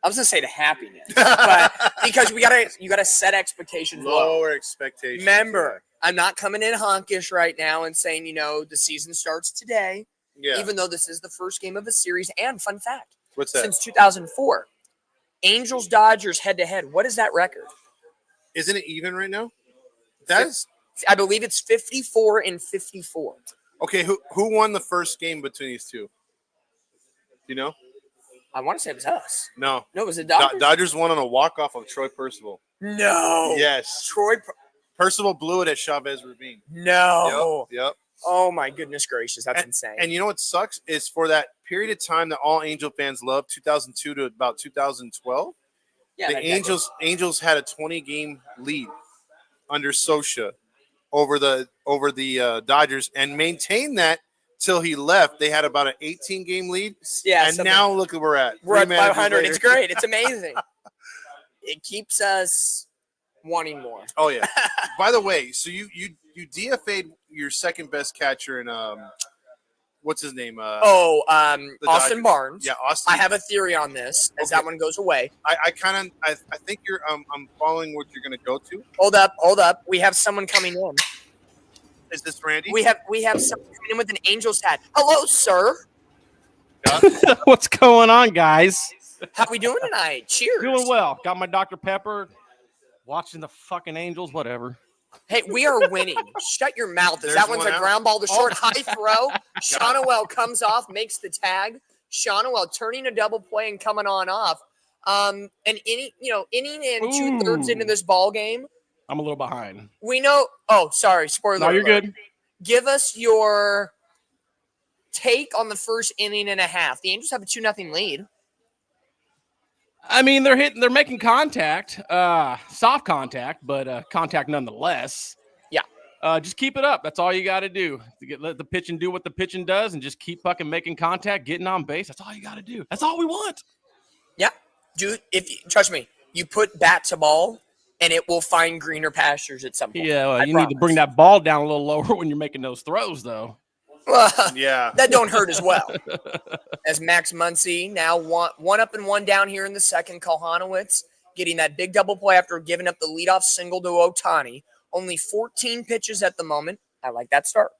I was going to say to happiness. But because you got to set expectations low. Lower expectations. Remember, I'm not coming in honkish right now and saying, the season starts today. Yeah. Even though this is the first game of a series. And fun fact. What's that? Since 2004. Angels-Dodgers head-to-head. What is that record? Isn't it even right now? I believe it's 54-54. Okay, who won the first game between these two? Do you know? I want to say it was us. No. No, it was the Dodgers? Dodgers won on a walk-off of Troy Percival. No. Yes. Percival blew it at Chavez Ravine. No. Yep. Oh, my goodness gracious. That's insane. And you know what sucks is for that period of time that all Angel fans loved, 2002 to about 2012, the Angels had a 20-game lead under Socha over the Dodgers and maintained that till he left. They had about an 18-game lead. Yeah. And now look at where we're at. We're at 500. It's great. It's amazing. It keeps us wanting more. Oh, yeah. By the way, so you DFA'd your second best catcher in what's his name? Austin Barnes. Yeah, Austin. I have a theory on this as that one goes away. I think you're I'm following what you're gonna go to. Hold up. We have someone coming in. Is this Randy? We have someone coming in with an Angels hat. Hello, sir. What's going on, guys? How we doing tonight? Cheers. Doing well. Got my Dr. Pepper. Watching the fucking Angels, whatever. Hey, we are winning. Shut your mouth. That one's a ground ball to short, high throw. Shawnuel comes off, makes the tag. Shawnuel turning a double play and coming on off. An inning and 2/3 into this ball game. I'm a little behind. We know. Oh, sorry. Spoiler alert. No, you're good. Give us your take on the first inning and a half. The Angels have a 2-0 lead. I mean, they're making contact, soft contact, but contact nonetheless. Yeah. Just keep it up. That's all you got to do. Let the pitching do what the pitching does and just keep fucking making contact, getting on base. That's all you got to do. That's all we want. Yeah. Dude, trust me, you put bat to ball and it will find greener pastures at some point. Yeah, well, you need to bring that ball down a little lower when you're making those throws, though. Yeah. That don't hurt as well. As Max Muncy now one up and one down here in the second. Kohanowitz getting that big double play after giving up the leadoff single to Ohtani. Only 14 pitches at the moment. I like that start.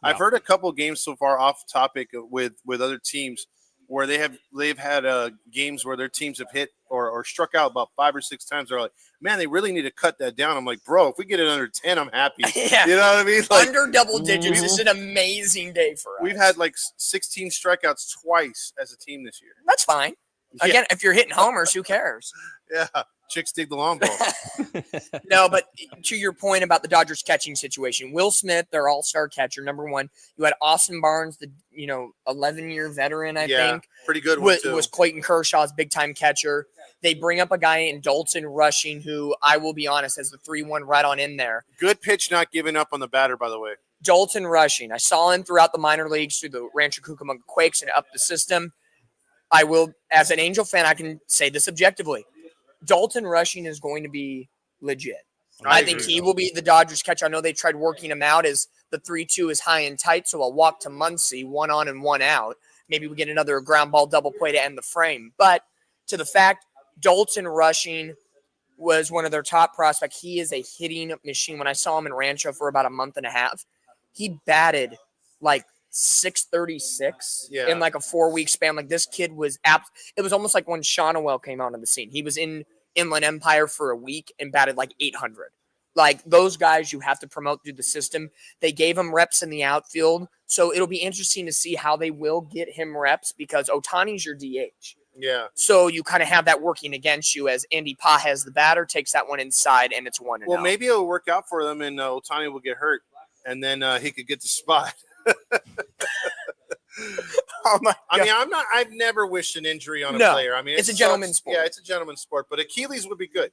I've heard a couple of games so far off topic with other teams where they've had games where their teams have hit or or struck out about 5 or 6 times. They're like, man, they really need to cut that down. I'm like, bro, if we get it under 10, I'm happy. Yeah. You know what I mean? Like, Under double digits is an amazing day for us. we've had like 16 strikeouts twice as a team this year. That's fine. Again, if you're hitting homers, who cares? Yeah. Chicks dig the long ball. No, but to your point about the Dodgers catching situation, Will Smith, their all-star catcher, number one. You had Austin Barnes, the 11-year veteran, I think. Pretty good one, too. Was Clayton Kershaw's big-time catcher. They bring up a guy in Dalton Rushing, who I will be honest, has the 3-1 right on in there. Good pitch, not giving up on the batter, by the way. Dalton Rushing. I saw him throughout the minor leagues through the Rancho Cucamonga Quakes and up the system. I will, as an Angel fan, I can say this objectively. Dalton Rushing is going to be legit. I think he will be the Dodgers catcher. I know they tried working him out as the 3-2 is high and tight, so I'll walk to Muncy, 1 on and 1 out. Maybe we get another ground ball double play to end the frame. But to the fact, Dalton Rushing was one of their top prospects. He is a hitting machine. When I saw him in Rancho for about a month and a half, he batted like 636 in like a 4-week span. Like this kid was it was almost like when Shonowell came onto the scene. He was in Inland Empire for a week and batted like 800. Like those guys you have to promote through the system. They gave him reps in the outfield. So it'll be interesting to see how they will get him reps because Ohtani's your DH. Yeah. So you kind of have that working against you as Andy Pages, the batter, takes that one inside and it's 1-0. Well, maybe it'll work out for them and Ohtani will get hurt and then he could get the spot. Oh my God. I mean, I've never wished an injury on a player. I mean, it's a gentleman's sport. Yeah, it's a gentleman's sport, but Achilles would be good.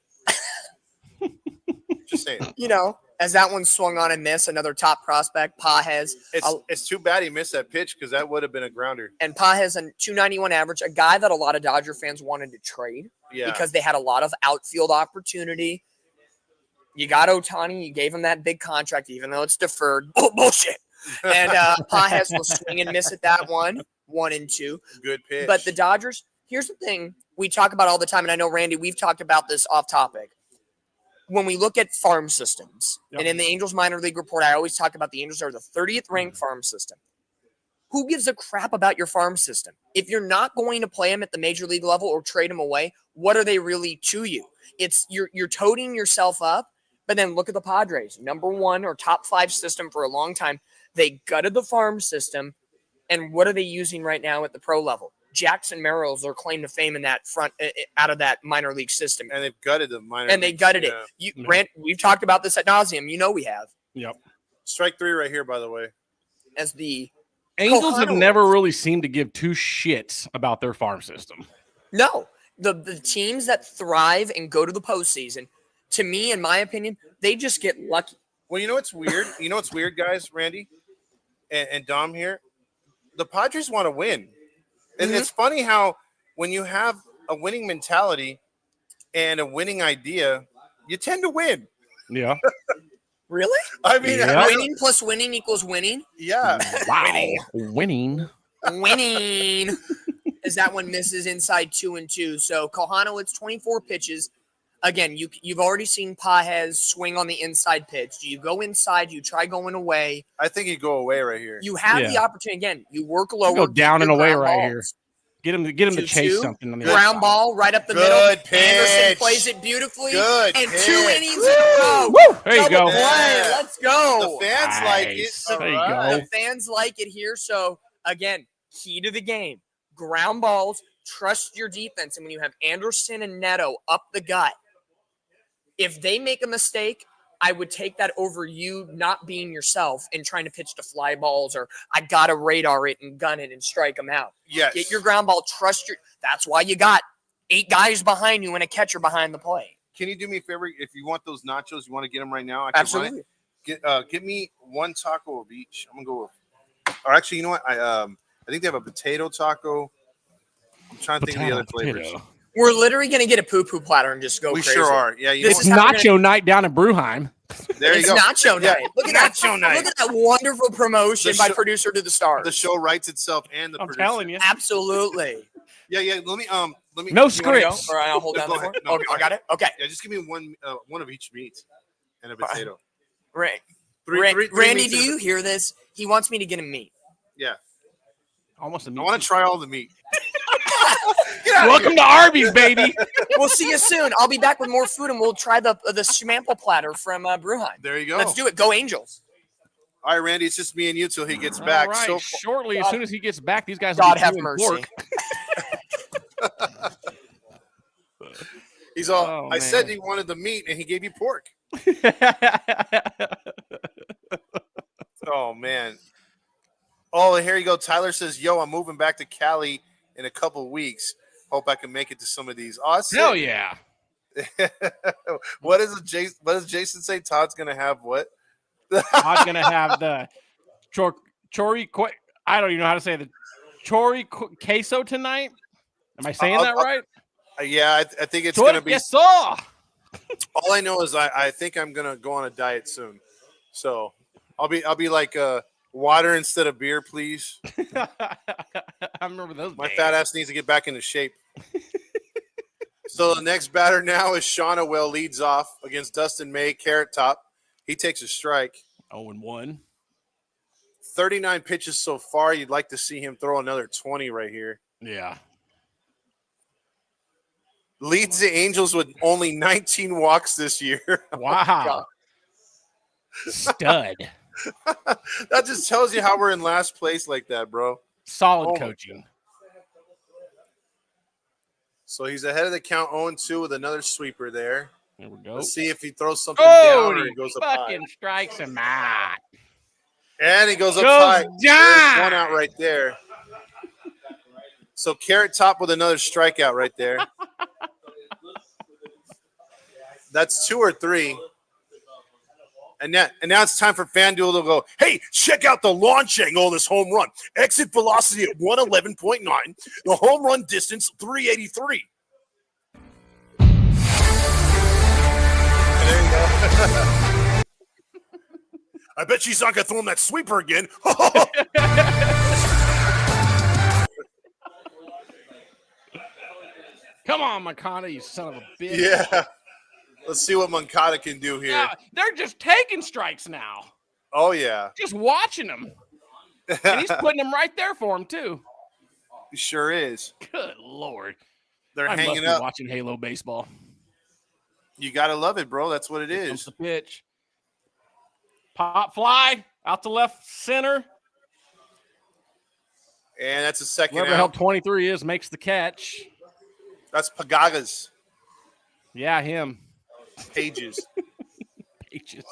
Just saying. As that one swung on and missed, another top prospect, Pages. It's too bad he missed that pitch because that would have been a grounder. And Pages, a 291 average, a guy that a lot of Dodger fans wanted to trade because they had a lot of outfield opportunity. You got Ohtani, you gave him that big contract, even though it's deferred. Bullshit. And Pages will swing and miss at that 1-2. Good pitch. But the Dodgers, here's the thing we talk about all the time, and I know, Randy, we've talked about this off topic. When we look at farm systems, and in the Angels minor league report, I always talk about the Angels are the 30th ranked farm system. Who gives a crap about your farm system? If you're not going to play them at the major league level or trade them away, what are they really to you? It's you're toting yourself up, but then look at the Padres, number 1 or top 5 system for a long time. They gutted the farm system, and what are they using right now at the pro level? Jackson Merrill's their claim to fame in that front out of that minor league system. And they've gutted the minor and they gutted it. We've talked about this ad nauseum. We have. Yep. Strike 3 right here, by the way. As the Angels have never really seemed to give 2 shits about their farm system. No. The teams that thrive and go to the postseason, to me, in my opinion, they just get lucky. Well, you know what's weird? Guys, Randy and Dom here? The Padres want to win. And it's funny how when you have a winning mentality and a winning idea, you tend to win. Yeah. Really? I mean, winning plus winning equals winning? Yeah. Wow. Winning. As that one misses inside 2-2. So Kohano, it's 24 pitches. Again, you've already seen Pages swing on the inside pitch. Do you go inside? Do you try going away? I think you go away right here. You have the opportunity. Again, you work lower. You go down and away right here. Get him to chase something on the ground ball right up the middle. Good pitch. Anderson plays it beautifully. Good and pitch. 2 innings in a row. Woo! There you go. Play. Let's go. The fans like it. There you go. The fans like it here. So again, key to the game: ground balls. Trust your defense, and when you have Anderson and Neto up the gut. If they make a mistake, I would take that over you not being yourself and trying to pitch to fly balls or I got to radar it and gun it and strike them out. Yes. Get your ground ball. That's why you got 8 guys behind you and a catcher behind the plate. Can you do me a favor? If you want those nachos, you want to get them right now? Absolutely. Get me 1 taco of each. I'm going to go with, or actually, you know what? I think they have a potato taco. I'm trying to think of the other flavors. We're literally going to get a poo-poo platter and just go crazy. We sure are. Yeah, it's Nacho Night down in Bruheim. There you go. It's Nacho Night. Yeah. Look at Nacho Night. Look at that wonderful promotion by producer to the stars. The show writes itself and the producer. I'm telling you. Absolutely. Yeah. Let me. No scripts. All right, I'll hold down the phone. No, okay, I got it. Okay. Yeah, just give me one of each meat and a potato. Right. Three Randy, do you hear this? He wants me to get him meat. Yeah. Almost a meat. I want to try all the meat. Welcome to Arby's, baby. We'll see you soon. I'll be back with more food, and we'll try the schmample platter from Bruheim. There you go. Let's do it. Go Angels. All right, Randy, it's just me and you till he gets All back. right. So Shortly, as soon as he gets back, these guys God will be have doing mercy. pork. he's all. Oh, I said man. he wanted the meat, and he gave you pork. Oh man. Oh, here you go. Tyler says, "Yo, I'm moving back to Cali in a couple weeks. Hope I can make it to some of these." Oh, Hell yeah. What does Jason say? Todd's gonna have what? I'm going to have the chori. I don't even know how to say the chori queso tonight. Am I saying that right? Yeah, I think it's gonna be. Queso. All I know is I think I'm gonna go on a diet soon, so I'll be like water instead of beer, please. I remember those. My days. fat ass needs to get back into shape. So the next batter now is Shauna Will leads off against Dustin May, Carrot Top. He takes a strike. 0-1. 39 pitches so far. You'd like to see him throw another 20 right here. Yeah. Leads the Angels with only 19 walks this year. Wow. Stud. That just tells you how we're in last place like that, bro. Solid Oh, coaching. So he's ahead of the count 0-2 with another sweeper there. There we go. Let's see if he throws something down or Oh, he he goes up high. fucking strikes him out. And he goes up Goes high. down. There's one out right there. So Carrot Top with another strikeout right there. That's 2 or 3. And now it's time for FanDuel to go, Hey, check out the launch angle of this home run. Exit velocity at 111.9. The home run distance, 383. there you go. I bet she's not going to throw him that sweeper again. Come on, Makana, you son of a bitch. Yeah. Let's see what Moncada can do here. Yeah, they're just taking strikes now. Oh, yeah. Just watching them. And he's putting them right there for him, too. He sure is. Good Lord. They're I must hanging be up. watching Halo baseball. You got to love it, bro. That's what it Here comes is. the pitch. Pop fly out to left center. And that's a second Whoever held out. 23 is makes the catch. That's Pagagas. Yeah, him. Pages. Pages.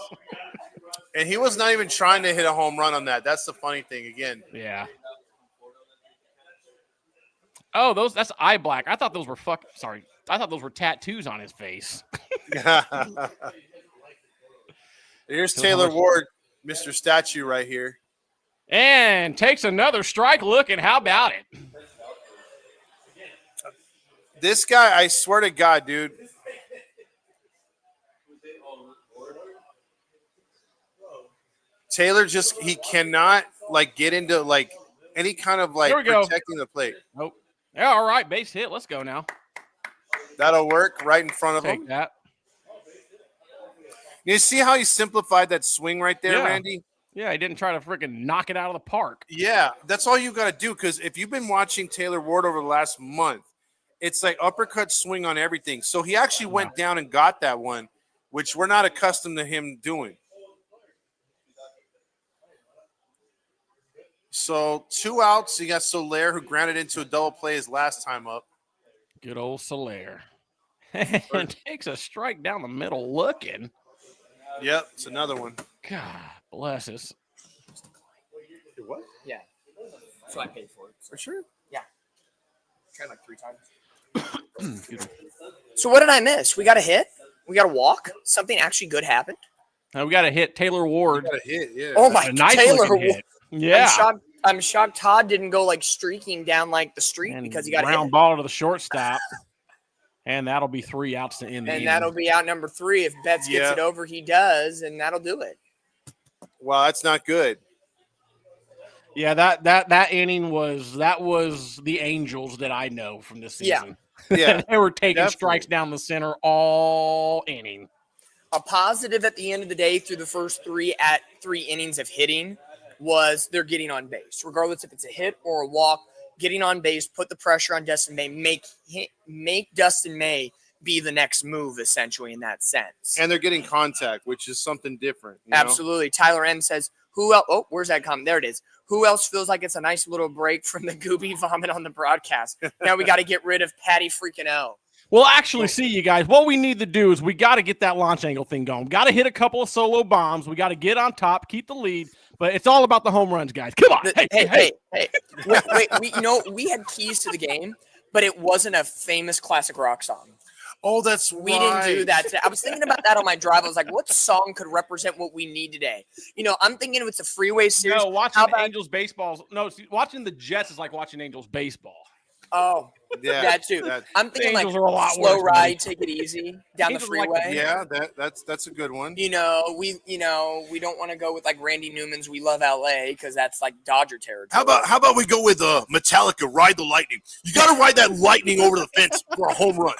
And he was not even trying to hit a home run on that. That's the funny thing again. Yeah. Oh, that's eye black. I thought those were I thought those were tattoos on his face. Here's Taylor Ward, Mr. Statue right here. And takes another strike look, and how about it? This guy, I swear to God, dude. Taylor he cannot get into any kind of Here we go. protecting the plate. Nope. Yeah, all right, base hit. Let's go now. That'll work right in front of him. Take that. You see how he simplified that swing right there, Yeah. Randy? Yeah, he didn't try to freaking knock it out of the park. Yeah, that's all you got to do. Because if you've been watching Taylor Ward over the last month, it's like uppercut swing on everything. So he actually went down and got that one, which we're not accustomed to him doing. So 2 outs. You got Soler, who grounded into a double play his last time up. Good old Soler. And takes a strike down the middle looking. Yep, it's another one. God bless us. What? Yeah. So I paid for it. For sure. Tried like 3 times. Excuse me. So what did I miss? We got a hit? We got a walk? Something actually good happened? Now we got to hit Taylor Ward. Got a hit, yeah. Oh my A nice Taylor looking Ward. hit. Yeah. I'm shocked Todd didn't go streaking down the street And because he got ground hit. ball to the shortstop. And that'll be 3 outs to end the And inning. that'll be out number 3. If Betts gets Yeah. it over, he does, and that'll do it. Wow, that's not good. Yeah, that inning was the Angels that I know from this season. Yeah. They were taking definitely. strikes down the center all inning. A positive at the end of the day through the first 3 innings of hitting was they're getting on base. Regardless if it's a hit or a walk, getting on base, put the pressure on Dustin May, make Dustin May be the next move, essentially, in that sense. And they're getting contact, which is something different. You know? Absolutely. Tyler N says, who else? Oh, where's that comment? There it is. Who else feels like it's a nice little break from the Gooby vomit on the broadcast? Now we got to get rid of Patty freaking O. Well, actually, see, you guys, what we need to do is we got to get that launch angle thing going. Got to hit a couple of solo bombs. We got to get on top, keep the lead. But it's all about the home runs, guys. Come on. Hey. Wait, we had keys to the game, but it wasn't a famous classic rock song. Oh, that's We didn't do that today. I was thinking about that on my drive. I was like, what song could represent what we need today? I'm thinking it's a freeway series. No, watching Angels baseball. No, see, watching the Jets is like watching Angels baseball. Oh, Yeah, that too. I'm thinking like Angels are a lot slow worse, ride, man. take it easy down Angels the are like freeway. Yeah, that's a good one. We don't want to go with like Randy Newman's "We Love LA" because that's like Dodger territory. How about we go with Metallica, Ride the Lightning? You got to ride that lightning over the fence for a home run.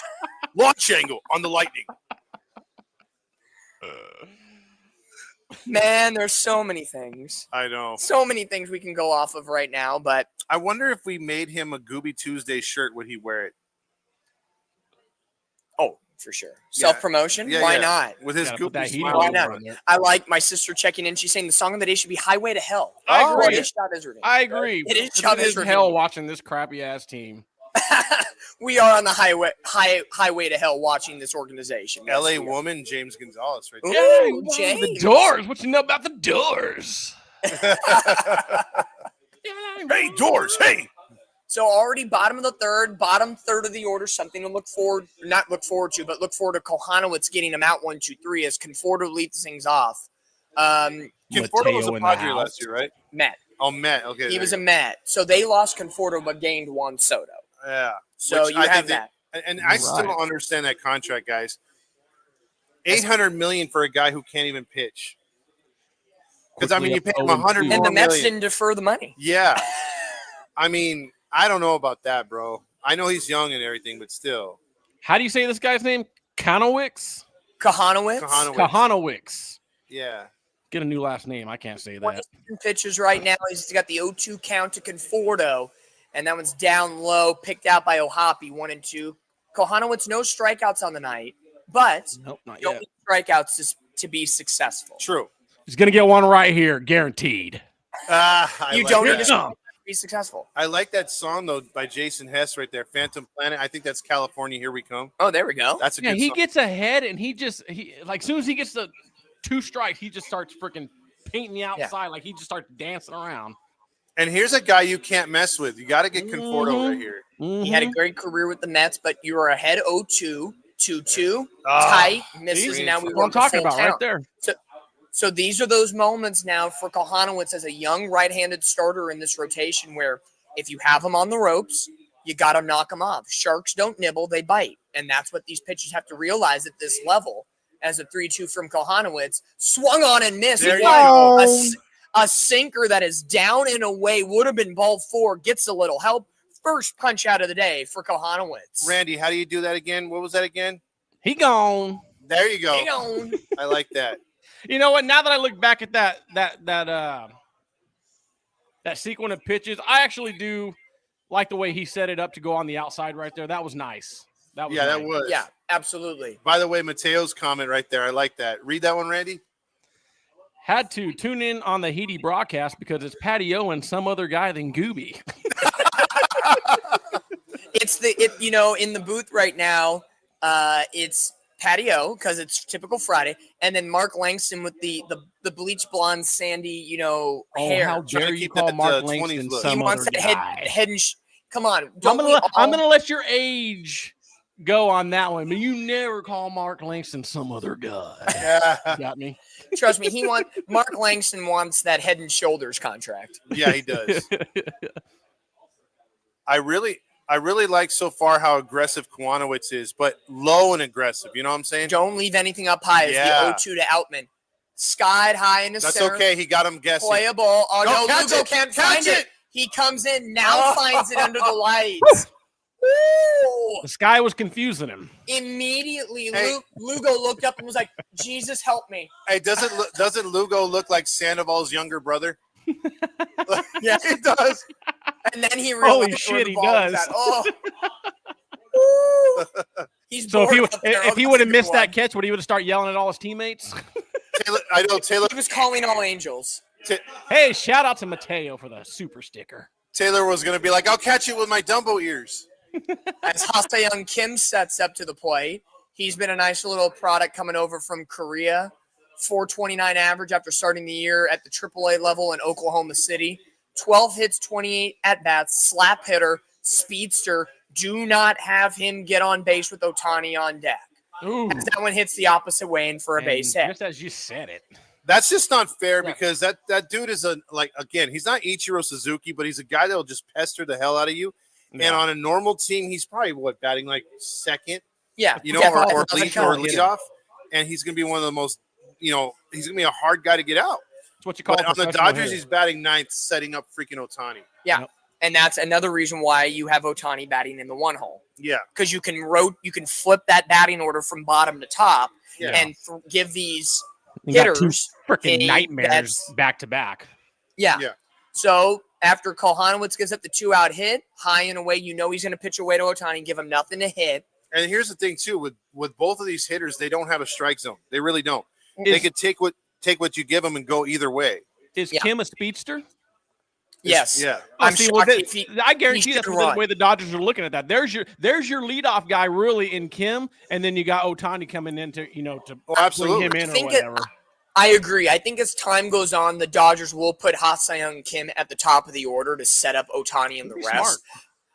Launch angle on the lightning. Man, there's so many things. I know. So many things we can go off of right now, but I wonder if we made him a Gooby Tuesday shirt, would he wear it? for sure. Yeah. Self-promotion? Yeah, Why yeah. not? With his Gotta put Gooby that heat smile. Why on not? there. I like my sister checking in. She's saying the song of the day should be Highway to Hell. I Oh, agree. it is Shot Israel. I agree. It is It Shot is Israel. hell watching this crappy ass team. We are on the highway to hell watching this organization. Yes, LA we are. woman, James Gonzalez, right Ooh, there. Ooh, the James. Doors. What you know about the Doors? Hey, Doors, hey. So already bottom of the third, bottom third of the order, something to look forward to Kohanowitz getting him out 1-2-3 as Conforto leads things off. Conforto was a Mateo in the Padre house. last year, right? Met. Oh, Matt. Okay. He there was you a Met. So they lost Conforto but gained Juan Soto. go. Yeah. So Which you I have think that. And I still don't understand that contract, guys. $800 million for a guy who can't even pitch. Because I mean, you pay him $100 And more the Mets million. didn't defer the money. Yeah. I mean, I don't know about that, bro. I know he's young and everything, but still. How do you say this guy's name? Kanowicz? Kohanowitz. Kahanowicz. Yeah. Get a new last name. I can't say that. 27 pitches right now. He's got the 0-2 count to Conforto, and that one's down low, picked out by Ohapi, 1-2. Kohanowitz, no strikeouts on the night, but Nope, not you don't yet. need strikeouts to be successful. True. He's going to get one right here, guaranteed. You don't need to that. be successul. I like that song, though, by Jason Hess right there, Phantom Planet. I think that's California, Here We Come. Oh, there we go. That's a Yeah, good he song. gets ahead, and he like, as soon as he gets the 2 strikes, he just starts freaking painting the outside. Like, he just starts dancing around. And here's a guy you can't mess with. You got to get Conforto right here. He had a great career with the Mets, but you are ahead 0-2, 2-2, Ah, tight, misses, see? and now we That's what I'm work a talking full about count. right there. So these are those moments now for Kohanowitz as a young right-handed starter in this rotation where if you have him on the ropes, you got to knock him off. Sharks don't nibble, they bite. And that's what these pitchers have to realize at this level as a 3-2 from Kohanowitz. Swung on and missed. There you Wow. go. A sinker that is down and away, would have been ball 4, gets a little help. First punch out of the day for Kohanowitz. Randy, how do you do that again? What was that again? He gone. There you go. Hang on. I like that. You know what? Now that I look back at that sequence of pitches, I actually do like the way he set it up to go on the outside right there. That was nice. That was That nice. was. Yeah, absolutely. By the way, Mateo's comment right there. I like that. Read that one, Randy. Had to tune in on the Hiti broadcast because it's Patty O and some other guy than Gooby. In the booth right now, it's Patio because it's typical Friday, and then Mark Langston with the bleach blonde sandy, hair. How Trying to dare you keep that call Mark 20s Langston look. He some wants other that guy? head and come on. I'm Don't we all- gonna let your age go on that one, but you never call Mark Langston some other guy. Yeah. Got me? trust me. Mark Langston wants that Head and Shoulders contract. Yeah, he does. I really like so far how aggressive Kohanowitz is, but low and aggressive. You know what I'm saying? Don't leave anything up high. As Yeah. the 0-2 to Outman, skied high in the That's center. okay. He got him guessing. Play a ball. Oh No, no, catch Lugo it. can't Catch find it. it. He comes in now, Oh. finds it under the lights. Woo! The sky was confusing him. Immediately, Hey. Lugo looked up and was like, "Jesus, help me!" Hey, doesn't Lugo look like Sandoval's younger brother? Yeah. He does. And then he Holy realized shit, where the he ball was does. at. Oh. Woo. He's So bored up there. if he Oh, would have that's a missed good that one. catch, would he would have started yelling at all his teammates? Taylor. He was calling all angels. Hey, shout out to Mateo for the super sticker. Taylor was going to be like, I'll catch it with my Dumbo ears. As Ha-Seong Kim sets up to the plate, he's been a nice little product coming over from Korea. 429 average after starting the year at the AAA level in Oklahoma City. 12 hits, 28 at-bats, slap hitter, speedster. Do not have him get on base with Ohtani on deck. Ooh. As that one hits the opposite way in for a base hit. Just as you said it. That's just not fair Yeah. because that dude is he's not Ichiro Suzuki, but he's a guy that will just pester the hell out of you. Yeah. And on a normal team, he's probably batting like second, Yeah. or lead or lead off. And he's going to be one of the most, he's going to be a hard guy to get out. That's what you call But on the professional Dodgers, hitter. he's batting ninth, setting up freaking Ohtani. Yeah. Yep. And that's another reason why you have Ohtani batting in the one hole. Yeah. Because you can flip that batting order from bottom to top Yeah. and give these You got two hitters freaking a- nightmares that's- back to back. Yeah. Yeah. So after Kohanowitz gives up the 2-out hit, high and away, he's going to pitch away to Ohtani, give him nothing to hit. And here's the thing, too, with both of these hitters, they don't have a strike zone. They really don't. They could take what you give them and go either way. Is Yeah. Kim a speedster? Yes. Yeah. I'm see, shocked well, if he- I guarantee he that's should the run. way the Dodgers are looking at that. There's your leadoff guy really in Kim, and then you got Ohtani coming in to Oh, absolutely. bring him in I or think whatever. I agree. I think as time goes on, the Dodgers will put Ha-Seong Kim at the top of the order to set up Ohtani and the Be rest. smart.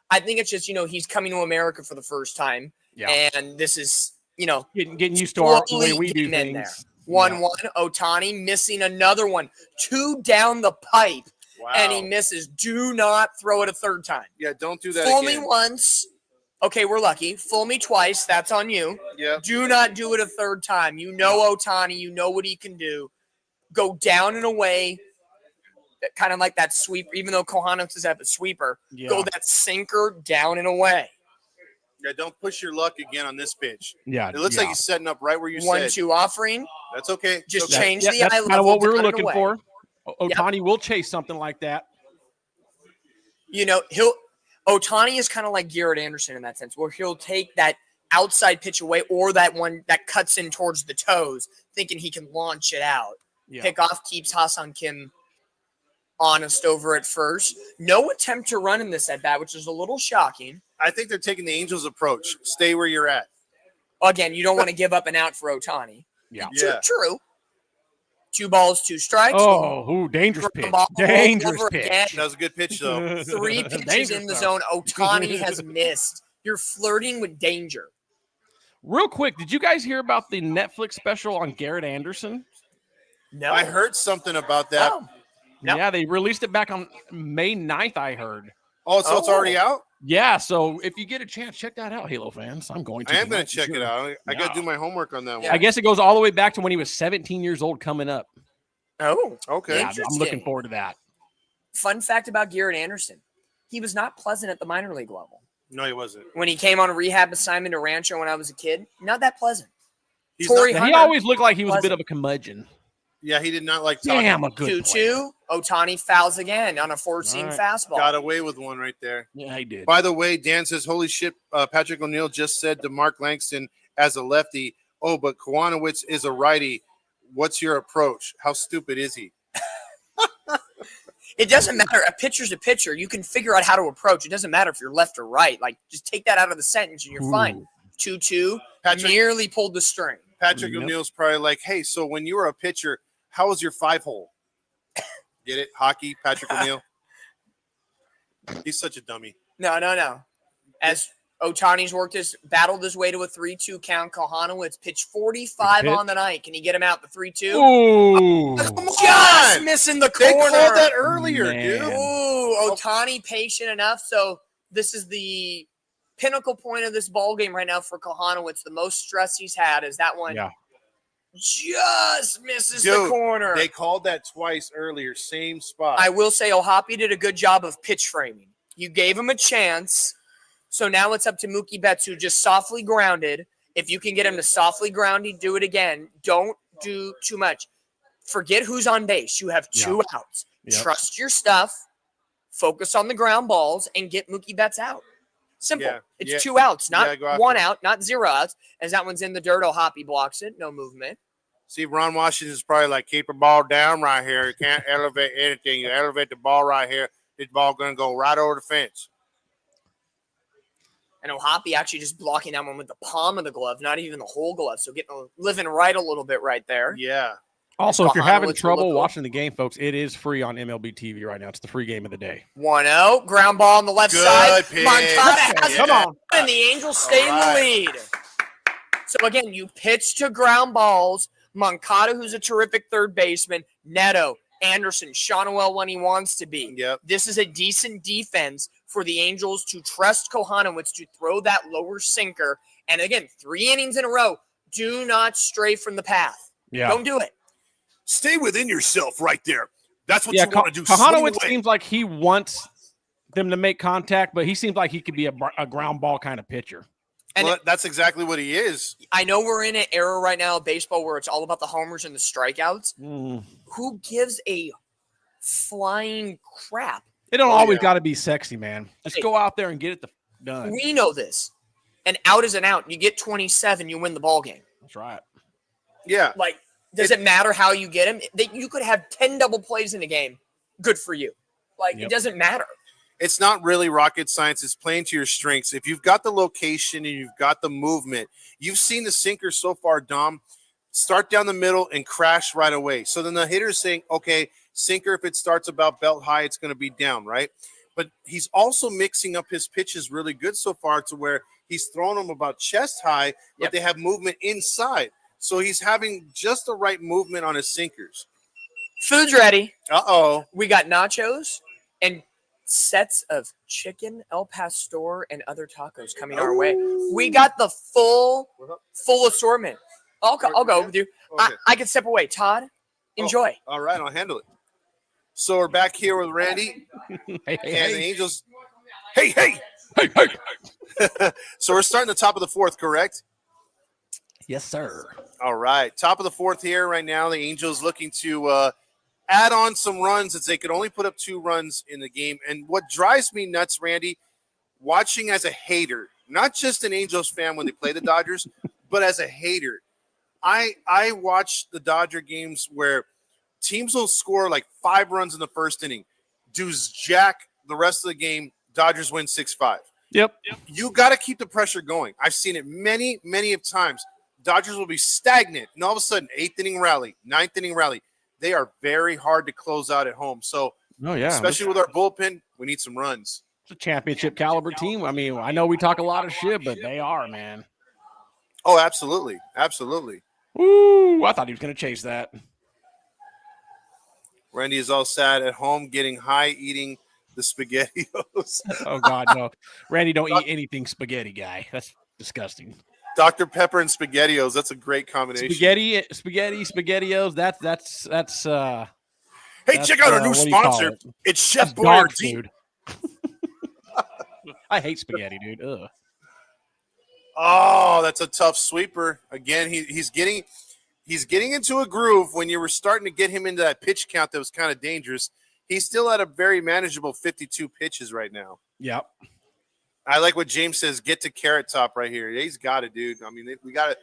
I think it's just, he's coming to America for the first time. Yeah. And this is, Getting used to the way slowly we do getting in there. things. 1-1, Ohtani missing another one. 2 down the pipe, Wow. and he misses. Do not throw it a third time. Yeah, don't do that Fool again. me once. Okay, we're lucky. Fool me twice. That's on you. Yeah. Do not do it a third time. You know Ohtani. You know what he can do. Go down and away, kind of like that sweep. Even though Kohanowitz is at the sweeper, Yeah. go that sinker down and away. Yeah, don't push your luck again on this pitch. Yeah. It looks like he's setting up right where you said. 1-2 offering. That's okay. It's Just okay. change Yeah, the that's eye kind level. of what we were down and looking away. for. Ohtani will chase something like that. Ohtani is kind of like Garrett Anderson in that sense, where he'll take that outside pitch away or that one that cuts in towards the toes, thinking he can launch it out. Yeah. Pickoff keeps Ha-Seong Kim honest over at first. No attempt to run in this at bat, which is a little shocking. I think they're taking the Angels approach. Stay where you're at. Again, you don't want to give up an out for Ohtani. Yeah. Yeah. True. 2 balls, 2 strikes. Dangerous pitch. Ball Dangerous over pitch. again. That was a good pitch, though. 3 pitches Dangerous in the stuff. zone. Ohtani has missed. You're flirting with danger. Real quick, did you guys hear about the Netflix special on Garrett Anderson? No. I heard something about that. Oh, No. Yeah, they released it back on May 9th, I heard. Oh, so it's already out? Yeah, so if you get a chance, check that out, Halo fans. I'm going to. I am going tonight to for check it sure. out. I got to do my homework on that one. I guess it goes all the way back to when he was 17 years old coming up. Oh. Okay. Yeah, I'm looking Interesting. forward to that. Fun fact about Garrett Anderson. He was not pleasant at the minor league level. No, he wasn't. When he came on a rehab assignment to Rancho when I was a kid, not that pleasant. He's Torrey not- Now, he Hunter always looked like he was a bit wasn't. of a curmudgeon. yeah, he did not like talking. Damn, a good player. 2-2. Ohtani fouls again on a 4-seam All right. fastball. Got away with one right there. Yeah, he did. By the way, Dan says, holy shit, Patrick O'Neill just said to Mark Langston as a lefty, oh, but Kohanowitz is a righty. What's your approach? How stupid is he? It doesn't matter. A pitcher's a pitcher. You can figure out how to approach. It doesn't matter if you're left or right. Like, just take that out of the sentence and you're fine. Ooh. 2-2. Patrick- Nearly pulled the string. Patrick Yep. O'Neill's probably like, hey, so when you were a pitcher, how was your 5-hole? Get it? Hockey, Patrick O'Neill. He's such a dummy. No. As Ohtani's battled his way to a 3-2 count, Kohanowitz pitched 45 Good pitch. on the night. Can he get him out the 3-2? Ooh. Just missing the They corner. called that earlier, Man. dude. Ooh, Ohtani patient enough. So this is the pinnacle point of this ball game right now for Kohanowitz. The most stress he's had is that one. Yeah. Just misses the Dude, corner. They called that twice earlier, same spot. I will say Ohapi did a good job of pitch framing. You gave him a chance. So now it's up to Mookie Betts, who just softly grounded. If you can get him to softly ground, he'd do it again. Don't do too much. Forget who's on base. You have 2 outs. Yep. Trust your stuff. focus on the ground balls, and get Mookie Betts out. Simple. Yeah, It's yeah. 2 outs, not Go after 1 him. out, not 0 outs. As that one's in the dirt, Hoppy blocks it. No movement. See, Ron Washington's probably like, keep the ball down right here. You can't elevate anything. You elevate the ball right here. This ball going to go right over the fence. And Hoppy actually just blocking that one with the palm of the glove, not even the whole glove. So living right a little bit right there. Yeah. Also, if you're having Kahanowicz trouble will look watching the game, folks, it is free on MLB TV right now. It's the free game of the day. 1-0, ground ball on the left Good side. pitch. Moncada has Yeah. come on. And the Angels stay All in the right. lead. So again, you pitch to ground balls. Moncada, who's a terrific third baseman. Neto, Anderson, Shawnuel when he wants to be. Yep. This is a decent defense for the Angels to trust Kahanowicz to throw that lower sinker. And again, 3 innings in a row. Do not stray from the path. Yeah. Don't do it. Stay within yourself right there. That's what Yeah, you want to do. Swing Kahanowicz away. seems like he wants them to make contact, but he seems like he could be a ground ball kind of pitcher. And Well, that's exactly what he is. I know we're in an era right now of baseball where it's all about the homers and the strikeouts. Who gives a flying crap? It don't Oh, always yeah. got to be sexy, man. Just Hey. go out there and get it done. We know this. An out is an out. You get 27, you win the ball game. That's right. Yeah. Like, does it matter how you get him? You could have 10 double plays in a game. Good for you. Like, Yep. it doesn't matter. It's not really rocket science. It's playing to your strengths. If you've got the location and you've got the movement, you've seen the sinker so far, Dom, start down the middle and crash right away. So then the hitter's saying, okay, sinker, if it starts about belt high, it's going to be down, right? But he's also mixing up his pitches really good so far to where he's throwing them about chest high, but Yep. they have movement inside. So he's having just the right movement on his sinkers. Food's ready. Uh-oh. We got nachos and sets of chicken, El Pastor, and other tacos coming our way. We got the full assortment. I'll go with you. Okay. I can step away. Todd, enjoy. All right, I'll handle it. So we're back here with Randy Hey, and the hey. Angels. Hey, hey. So we're starting the top of the 4th, correct? Yes, sir. All right. Top of the 4th here right now. The Angels looking to add on some runs as they could only put up 2 runs in the game. And what drives me nuts, Randy, watching as a hater, not just an Angels fan when they play the Dodgers, but as a hater. I watch the Dodger games where teams will score like 5 runs in the first inning. Does jack the rest of the game. Dodgers win 6-5. Yep. You got to keep the pressure going. I've seen it many, many of times. Dodgers will be stagnant, and all of a sudden, 8th inning rally, 9th inning rally. They are very hard to close out at home. So, Oh, yeah. especially with our bullpen, we need some runs. It's a championship caliber team. I mean, I know we talk a lot of shit, but they are, man. Oh, absolutely. Absolutely. Woo! I thought he was going to chase that. Randy is all sad at home, getting high, eating the SpaghettiOs. Oh, God, no. Randy, don't eat anything spaghetti, guy. That's disgusting. Dr. Pepper and SpaghettiOs. That's a great combination. SpaghettiOs. That's Hey, That's, check out our new what do you call sponsor. it? It's Chef That's dog Boyardee. food. I hate spaghetti, dude. Ugh. Oh, that's a tough sweeper. Again, he's getting into a groove when you were starting to get him into that pitch count that was kind of dangerous. He's still at a very manageable 52 pitches right now. Yep. I like what James says, get to Carrot Top right here. Yeah, he's got it, dude. I mean, we got it.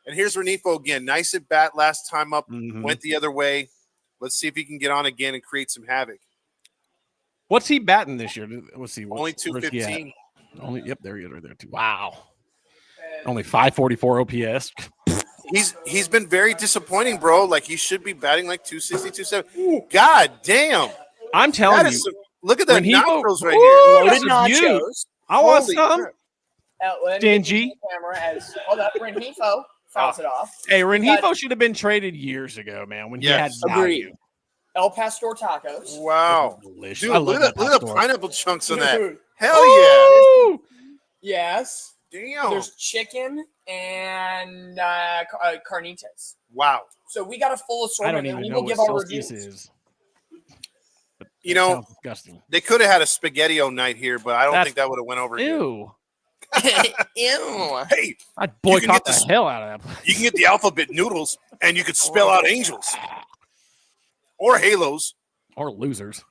And here's Renifo again. Nice at bat last time up, Mhm. went the other way. Let's see if he can get on again and create some havoc. What's he batting this year? Let's see. Only where's he at? 215. Yep, there he is right there too. Wow. Only 544 OPS. He's been very disappointing, bro. Like, he should be batting like 260, 270. God damn. I'm telling That you. is some, look at that Renifo- nachos right Ooh, here. Loaded that's huge. nachos. I want Holy some. crap. Stingy. Camera as hold up, Renifo fouls it off. Hey, Renifo should have been traded years ago, man, when Yes. he had Agreed. value. El Pastor tacos. Wow. Delicious. Dude, I love look at that the store. pineapple chunks on that. Dude. Hell yeah. Woo! Yes. Damn. There's chicken and carnitas. Wow. So we got a full I assortment. don't even and we know will give what our Celsius reviews. is. But You that know, sounds disgusting. They could have had a SpaghettiO night here, but I don't That's- think that would have went over here. Ew. Ew. Hey, I'd can get boycott the this- hell out of that. you can get the alphabet noodles and you could spell out angels or halos. Or losers.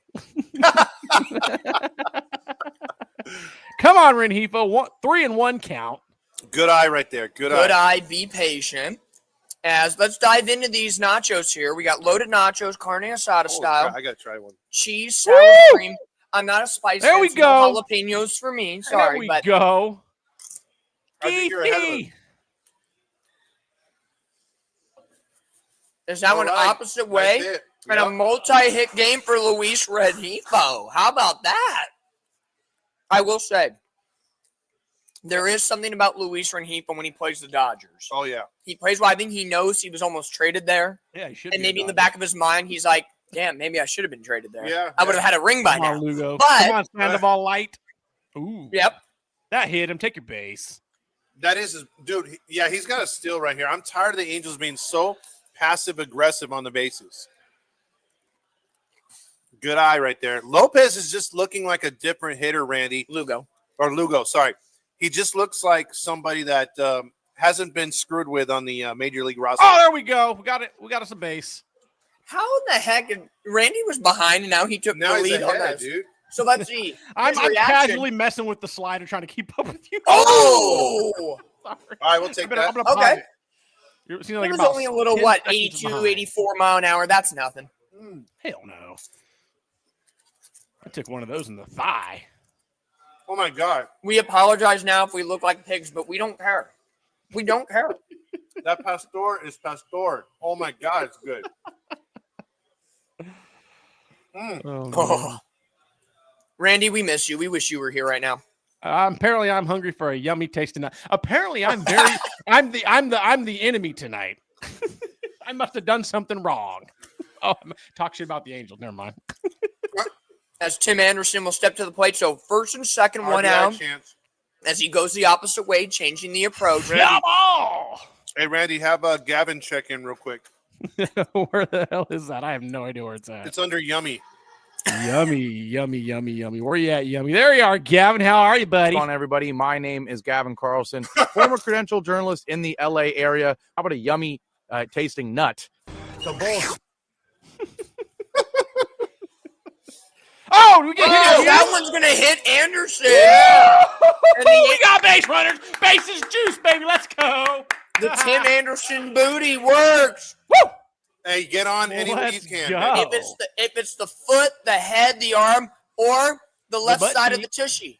Come on, Rengifo. 3-1 count. Good eye right there. Good eye. Be patient. As let's dive into these nachos here. We got loaded nachos, carne asada style. I gotta try one. Cheese, sour cream. I'm not a spice There fan, we so go. no jalapenos for me. There Sorry, we but go. I think you're ahead of us. is that All one right. opposite way? That's it. And a Yep. multi-hit game for Luis Rengifo. How about that? I will say, there is something about Luis Rengifo when he plays the Dodgers. Oh yeah. He plays well. I think he knows he was almost traded there. Yeah, he should. And be a maybe in the Dodger. back of his mind, he's like, damn, maybe I should have been traded there. Yeah, I would have had a ring by Come on, now. Lugo. But- Come on, Sandoval Light. Ooh. Yep. That hit him. Take your base. That is, dude. Yeah, he's got a steal right here. I'm tired of the Angels being so passive aggressive on the bases. Good eye right there. Lopez is just looking like a different hitter, Randy. Lugo. Or Lugo, sorry. He just looks like somebody that hasn't been screwed with on the Major League roster. Oh, there we go. We got it. We got us a base. How in the heck? Randy was behind, and now he took Now the he's lead on ahead, this. dude. So let's see. I'm His reaction. casually messing with the slider, trying to keep up with you. Oh! Sorry. All right, we'll take that. I'm gonna Okay. pause it. You're seeing like It was about only a little, 10 what, seconds 82, behind. 84 mile an hour. That's nothing. Hell no. I took one of those in the thigh. Oh, my God. We apologize now if we look like pigs, but we don't care. We don't care. That Pastor is Pastor. Oh, my God, it's good. Oh, Randy, we miss you. We wish you were here right now. apparently, I'm hungry for a yummy tasting. Apparently, I'm very. I'm the enemy tonight. I must have done something wrong. Oh, talk shit about the Angels. Never mind. As Tim Anderson will step to the plate. So first and second, one RBI out. chance. As he goes the opposite way, changing the approach. Come on! Hey, Randy, have Gavin check in real quick. Where the hell is that? I have no idea where it's at. It's under Yummy. Yummy, yummy, yummy, yummy. Where you at, Yummy? There you are, Gavin. How are you, buddy? What's on, everybody? My name is Gavin Carlson, former credentialed journalist in the LA area. How about a yummy tasting nut? The ball. Oh, we get Oh, hit. that one's going to hit Anderson. And we got base runners. Base is juice, baby. Let's go. The Tim Anderson booty works. Woo! Hey, get on any way you Let's can. go. baby. If it's the foot, the head, the arm, or the left butt side of cheek. the tushy.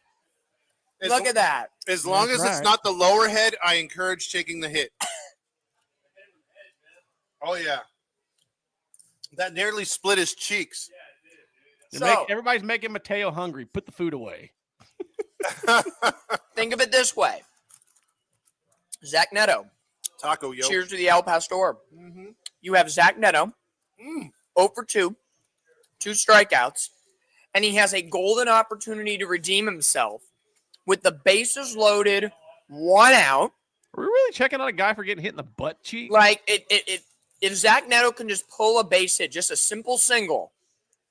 As, Look at that. as long That's as it's right. not the lower head, I encourage taking the hit. Oh, yeah. That nearly split his cheeks. Everybody's making Mateo hungry. Put the food away. Think of it this way. Zach Neto. Taco, yo. Cheers to the El Pastor. You have Zach Neto, 0 for 2, 2 strikeouts, and he has a golden opportunity to redeem himself with the bases loaded, 1 out. Are we really checking on a guy for getting hit in the butt cheek? Like, if Zach Neto can just pull a base hit, just a simple single,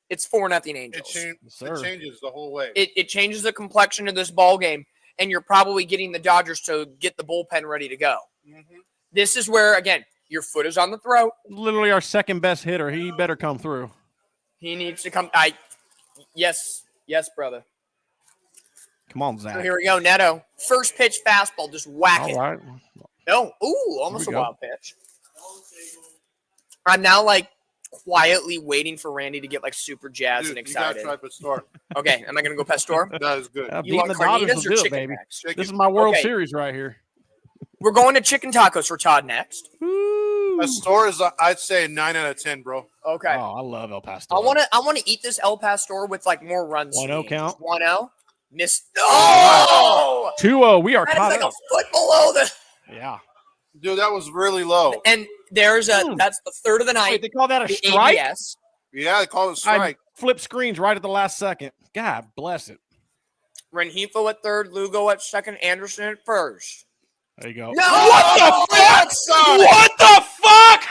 it's 4-0 Angels. It changes the whole way. It changes the complexion of this ball game, and you're probably getting the Dodgers to get the bullpen ready to go. This is where, again, your foot is on the throat. Literally our second best hitter. He better come through. He needs to come. Yes, brother. Come on, So Zach. here we go, Neto. First pitch fastball, just whack All it. right. No, almost a we go. wild pitch. I'm now quietly waiting for Randy to get super jazzed Dude, and you gotta excited. try Pastor. Okay, am I gonna go Pastor? That is good. You Beating want the Dodgers carnitas will or do it, chicken baby. necks? This is my World Okay. Series right here. We're going to chicken tacos for Todd next. Woo. Pastor is, I'd say, a 9 out of 10, bro. Okay. Oh, I love El Pastor. I want to eat this El Pastor with more runs. 1-0 count. 1-0. Missed. Oh! 2-0. We are That caught is up. a foot below the. Yeah. Dude, that was really low. And there's that's the third of the night. Wait, they call that a The strike? ABS. Yeah, they call it a strike. I flip screens right at the last second. God bless it. Rengifo at third, Lugo at second, Anderson at first. There you go. No! What the fuck? Sonic. What the fuck?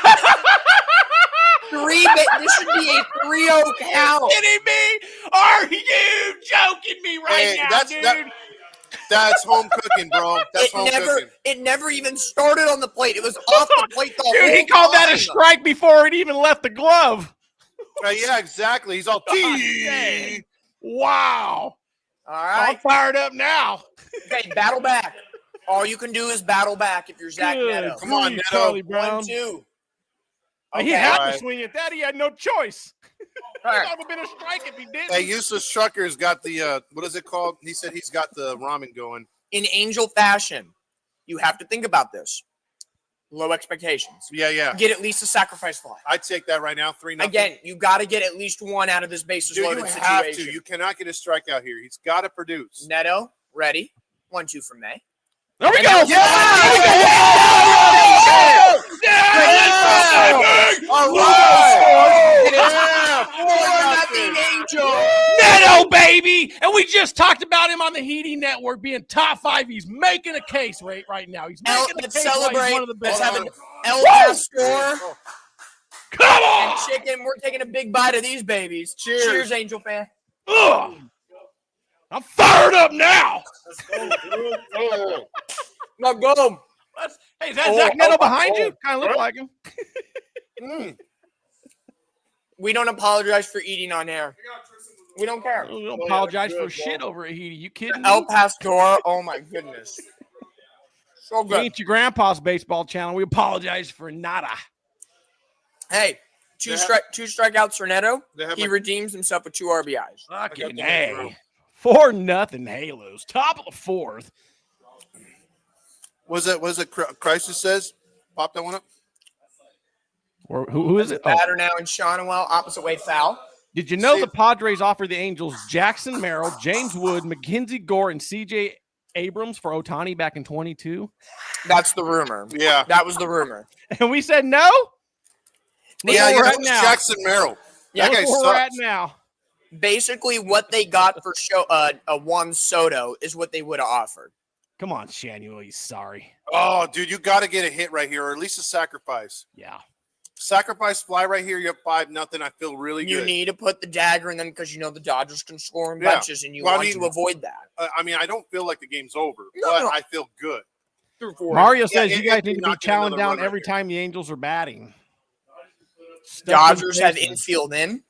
This should be a 3-0 count. Kidding me? Are you joking me right Hey, now, that's- dude? That's home cooking, bro. That's home cooking. It never even started on the plate. It was off the plate the Dude, whole he called that a time. strike before it even left the glove. Yeah, exactly. He's all dang. Wow. All I'm right. fired up now. Okay, battle back. All you can do is battle back if you're Zach Good Neto. Come on, grief, Neto. Charlie Brown. 1-2. He Okay. had All to right. swing at that. He had no choice. All That right. would have been a strike if he didn't. Hey, Useless Trucker's got the what is it called? He said he's got the ramen going. In Angel fashion, you have to think about this. Low expectations. Yeah. Get at least a sacrifice fly. I'd take that right now. 3-0. Again, you got to get at least one out of this bases Dude, you loaded have situation. to. You cannot get a strikeout here. He's got to produce. Neto, ready. 1-2 from May. There we And go. now- All right. Nothing Angel. Neto, baby. And we just talked about him on the Hiti Network being top 5. He's making a case right now. He's making a Let's case why he's celebrate. one of the Let's best. have an El Pastor Come and on. chicken. We're taking a big bite of these babies. Cheers, Angel fan. Ugh. I'm fired up now. Now go. Hey, is that Zach Neto behind you? Kind of look like him. We don't apologize for eating on air. We don't care. We don't apologize for shit over at Hiti. You kidding me? El Pastor. Oh my goodness. So We good. ain't your grandpa's baseball channel. We apologize for nada. Hey, two strikeouts for Neto. They have He my- redeems himself with 2 RBIs. Fucking that A. through. 4-0 Halos. Top of the 4th. Was it Crisis says? Pop that one up. Or who is it? Oh. Batter now in Shonwell, opposite way foul. Did you know the Padres offered the Angels Jackson Merrill, James Wood, Mackenzie Gore, and CJ Abrams for Ohtani back in 22? That's the rumor. Yeah. That was the rumor. And we said no? Yeah, Look where you we're know, at now. Jackson Merrill. Yeah, That guy Look where we're at sucks. now. Basically, what they got for a Juan Soto is what they would have offered. Come on, Shanuel, you sorry. Oh, dude, you got to get a hit right here, or at least a sacrifice. Yeah. Sacrifice fly right here. You're up 5-0. I feel really You good. need to put the dagger in them because you know the Dodgers can score in Yeah. bunches, and you Well, I want mean- to avoid that. I mean, I don't feel like the game's over, No, but no. I feel good. Through 4. Mario says yeah, you guys if need you to be knock in another chowing down run right every here. time the Angels are batting. Dodgers have Stuff in infield in.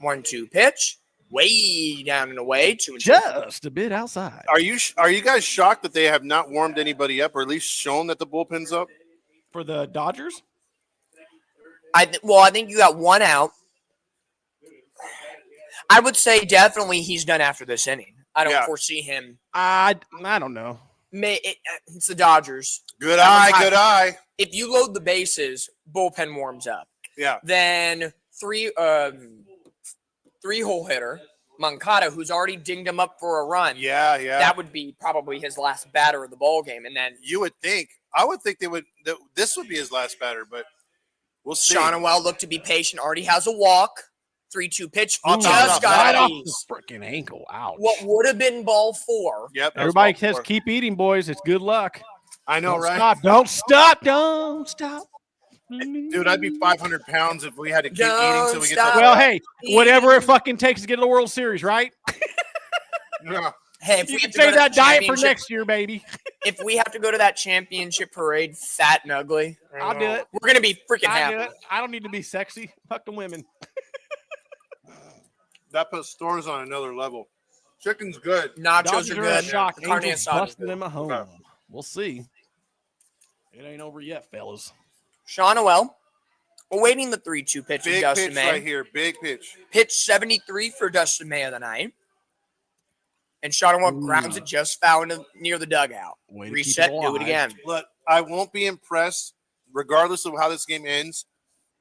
1-2 pitch. Way down and away. 2-2. just a bit outside. Are you guys shocked that they have not warmed anybody up, or at least shown that the bullpen's up? For the Dodgers? I think you got one out. I would say definitely he's done after this inning. I don't Yeah. foresee him. I don't know. It's the Dodgers. Good That eye, one's hot. good eye. If you load the bases, bullpen warms up. Yeah. Then three-hole hitter Moncada, who's already dinged him up for a run. Yeah. That would be probably his last batter of the ball game, and then You would think. I would think this would be his last batter, but we'll see. Shonwell looked to be patient. Already has a walk. 3-2 pitch. I'll Just top it up. got Right a off piece. the freaking ankle. Ouch. What would have been ball 4? Yep. Everybody that's says all for. keep eating, boys. It's good luck. I know, Don't right? stop. Don't stop. Don't stop. Dude, I'd be 500 pounds if we had to keep Don't eating till we get stop. to Well, hey, whatever it fucking takes to get to the World Series, right? Yeah. Hey, if You we can have to go save to that diet for championship- next year, baby. If we have to go to that championship parade, fat and ugly, I'll do it. we're gonna be freaking I do happy. it. I don't need to be sexy. Fuck the women. That puts stores on another level. Chicken's good. Nachos Dodgers are are in good. shock. The carne Angels asada is busting good. them at home. Okay. We'll see. It ain't over yet, fellas. Shonwell awaiting the 3-2 pitch of Big Dustin pitch May. right here. Big pitch. Pitch 73 for Dustin May of the night. And Shonwell grounds it just foul near the dugout. Way to keep Reset, it do it alive. again. Look, I won't be impressed, regardless of how this game ends,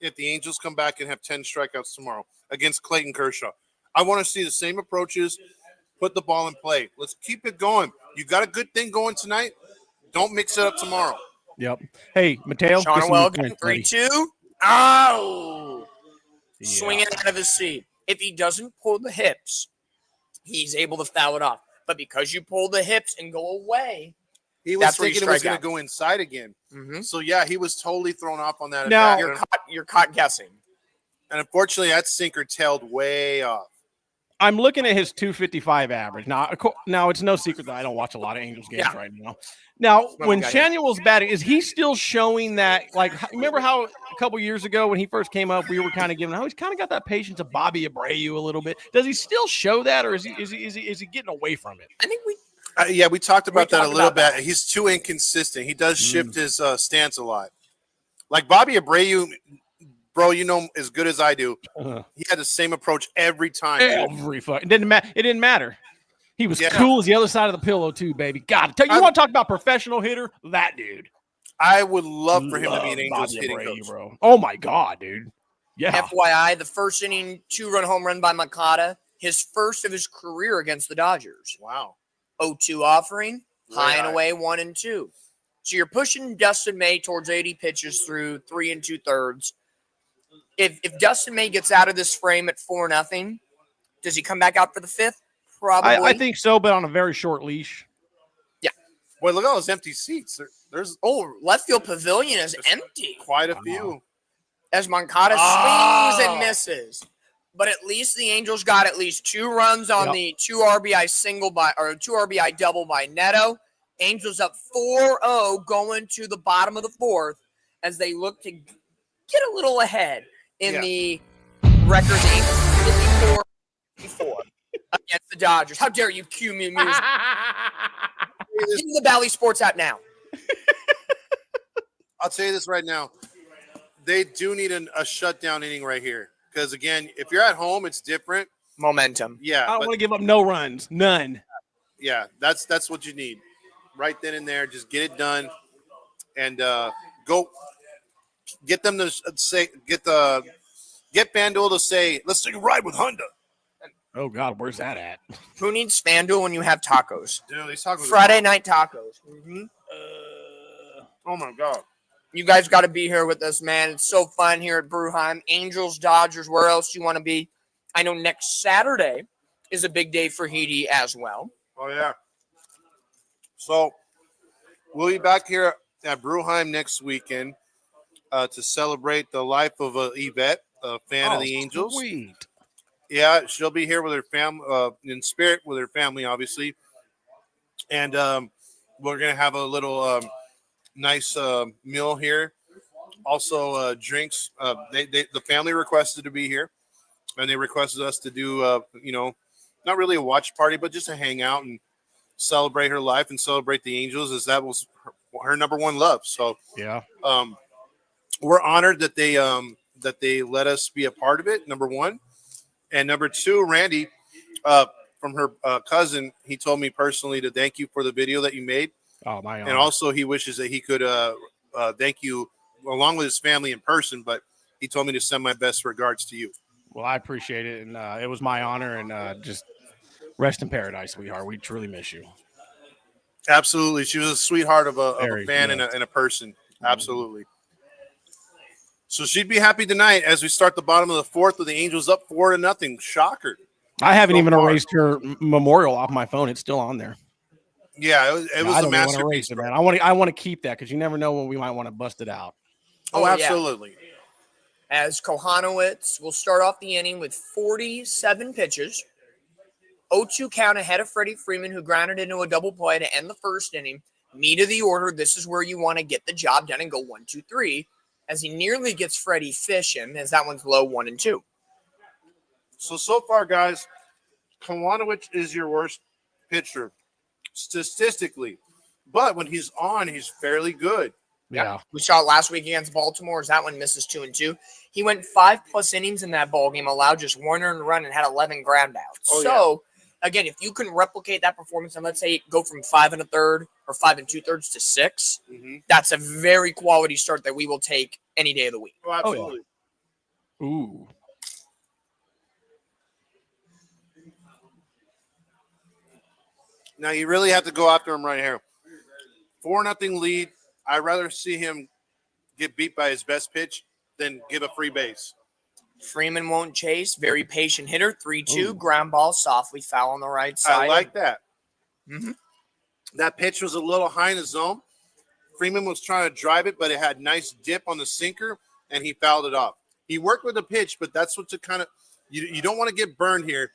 if the Angels come back and have 10 strikeouts tomorrow against Clayton Kershaw. I want to see the same approaches, put the ball in play. Let's keep it going. You got a good thing going tonight. Don't mix it up tomorrow. Yep. Hey, Mateo. get some Shonwell points, again, buddy. 3-2. Oh! Yeah. Swinging out of his seat. If he doesn't pull the hips, he's able to foul it off. But because you pull the hips and go away, He was That's where you thinking it was strike going out. to go inside again. So, yeah, he was totally thrown off on that. Now- at bat. you're caught guessing. And unfortunately, that sinker tailed way off. I'm looking at his 255 average. Now it's no secret that I don't watch a lot of Angels games Yeah. right now. Now, Well, when we got it. Shanuel's batting, is he still showing that? Like, remember how a couple years ago when he first came up, we were kind of giving, he's kind of got that patience of Bobby Abreu a little bit. Does he still show that, or is he getting away from it? I think we we talked about that a little bit. that. He's too inconsistent. He does shift his stance a lot. Like Bobby Abreu, bro, you know as good as I do. He had the same approach every time. It didn't matter. He was cool as the other side of the pillow too, baby. God, you want to talk about professional hitter? That dude. I would love for him to be an Angels hitting coach, bro. Oh my God, dude. Yeah. FYI, the first inning 2-run home run by Makata, his first of his career against the Dodgers. Wow. 0-2 offering, high and away 1-2. So you're pushing Dustin May towards 80 pitches through 3 2/3. If Dustin May gets out of this frame at 4-0, does he come back out for the fifth? Probably. I think so, but on a very short leash. Yeah. Boy, look at all those empty seats. There's left field pavilion is empty. quite a few. As Moncada swings and misses. But at least the Angels got at least 2 runs on the 2 RBI single or 2 RBI double by Neto. Angels up 4-0 going to the bottom of the fourth as they look to get a little ahead in the record 54 against the Dodgers. How dare you cue me music? Get in the Bally Sports app now. I'll tell you this right now. They do need a shutdown inning right here. Because, again, if you're at home, it's different. Momentum. Yeah. I don't want to give up no runs. None. Yeah, that's what you need. Right then and there, just get it done. And go get them to say, get FanDuel to say, let's take a ride with Honda. Oh, God, where's that at? Who needs FanDuel when you have tacos? Dude, these tacos Friday night tacos. Mm-hmm. Oh, my God. You guys got to be here with us, man. It's so fun here at Bruheim. Angels, Dodgers, where else you want to be? I know next Saturday is a big day for Hiti as well. Oh, yeah. So we'll be back here at Bruheim next weekend to celebrate the life of Yvette, a fan of the Angels. Sweet. Yeah, she'll be here with her family, in spirit with her family, obviously. And we're going to have a little nice meal here. Also, drinks. The family requested to be here, and they requested us to do, not really a watch party, but just to hang out and celebrate her life and celebrate the Angels, as that was her number one love. So, yeah, we're honored that they let us be a part of it. Number one. And number two, Randy, from her cousin, he told me personally to thank you for the video that you made. Oh, my honor. And also he wishes that he could thank you along with his family in person, but he told me to send my best regards to you. Well, I appreciate it, and it was my honor, and just rest in paradise, sweetheart. We truly miss you. Absolutely. She was a sweetheart of a fan yeah. and a person. Absolutely. So she'd be happy tonight as we start the bottom of the fourth with the Angels up 4-0. Shocker. I haven't even erased her memorial off my phone. It's still on there. Yeah, it was a masterpiece, it, man. I want to keep that because you never know when we might want to bust it out. Oh, absolutely. Yeah. As Kohanowitz will start off the inning with 47 pitches. 0-2 count ahead of Freddie Freeman, who grounded into a double play to end the first inning. Meat of the order. This is where you want to get the job done and go 1-2-3. As he nearly gets Freddie fishing, as that one's low 1-2. So far, guys, Kohanowitz is your worst pitcher statistically. But when he's on, he's fairly good. Yeah. We saw it last week against Baltimore as that one misses 2-2. He went 5+ innings in that ball game, allowed just 1 earned run and had 11 ground outs. Again, if you can replicate that performance and let's say go from 5 1/3 or 5 2/3 to 6, that's a very quality start that we will take any day of the week. Oh, absolutely. Oh, yeah. Ooh. Now you really have to go after him right here. 4-0 lead. I'd rather see him get beat by his best pitch than give a free base. Freeman won't chase. Very patient hitter. 3-2. Ground ball softly foul on the right side. I like that. Mm-hmm. That pitch was a little high in the zone. Freeman was trying to drive it, but it had nice dip on the sinker, and he fouled it off. He worked with the pitch, but that's what to kind of you don't want to get burned here,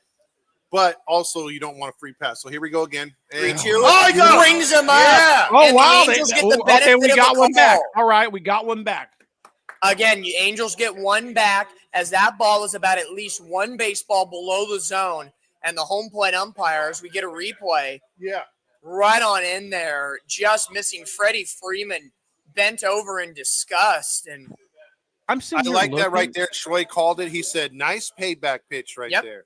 but also you don't want a free pass. So here we go again. 3-2. Oh, brings him up. Yeah. Oh, wow. The Angels get the benefit we of got a one back. call. All right, we got one back. Again, the Angels get one back as that ball is about at least one baseball below the zone. And the home plate umpires, we get a replay. Yeah. Right on in there, just missing. Freddie Freeman bent over in disgust. And I'm sitting I here like that looking. right there. Troy called it. He said, nice payback pitch right Yep. there.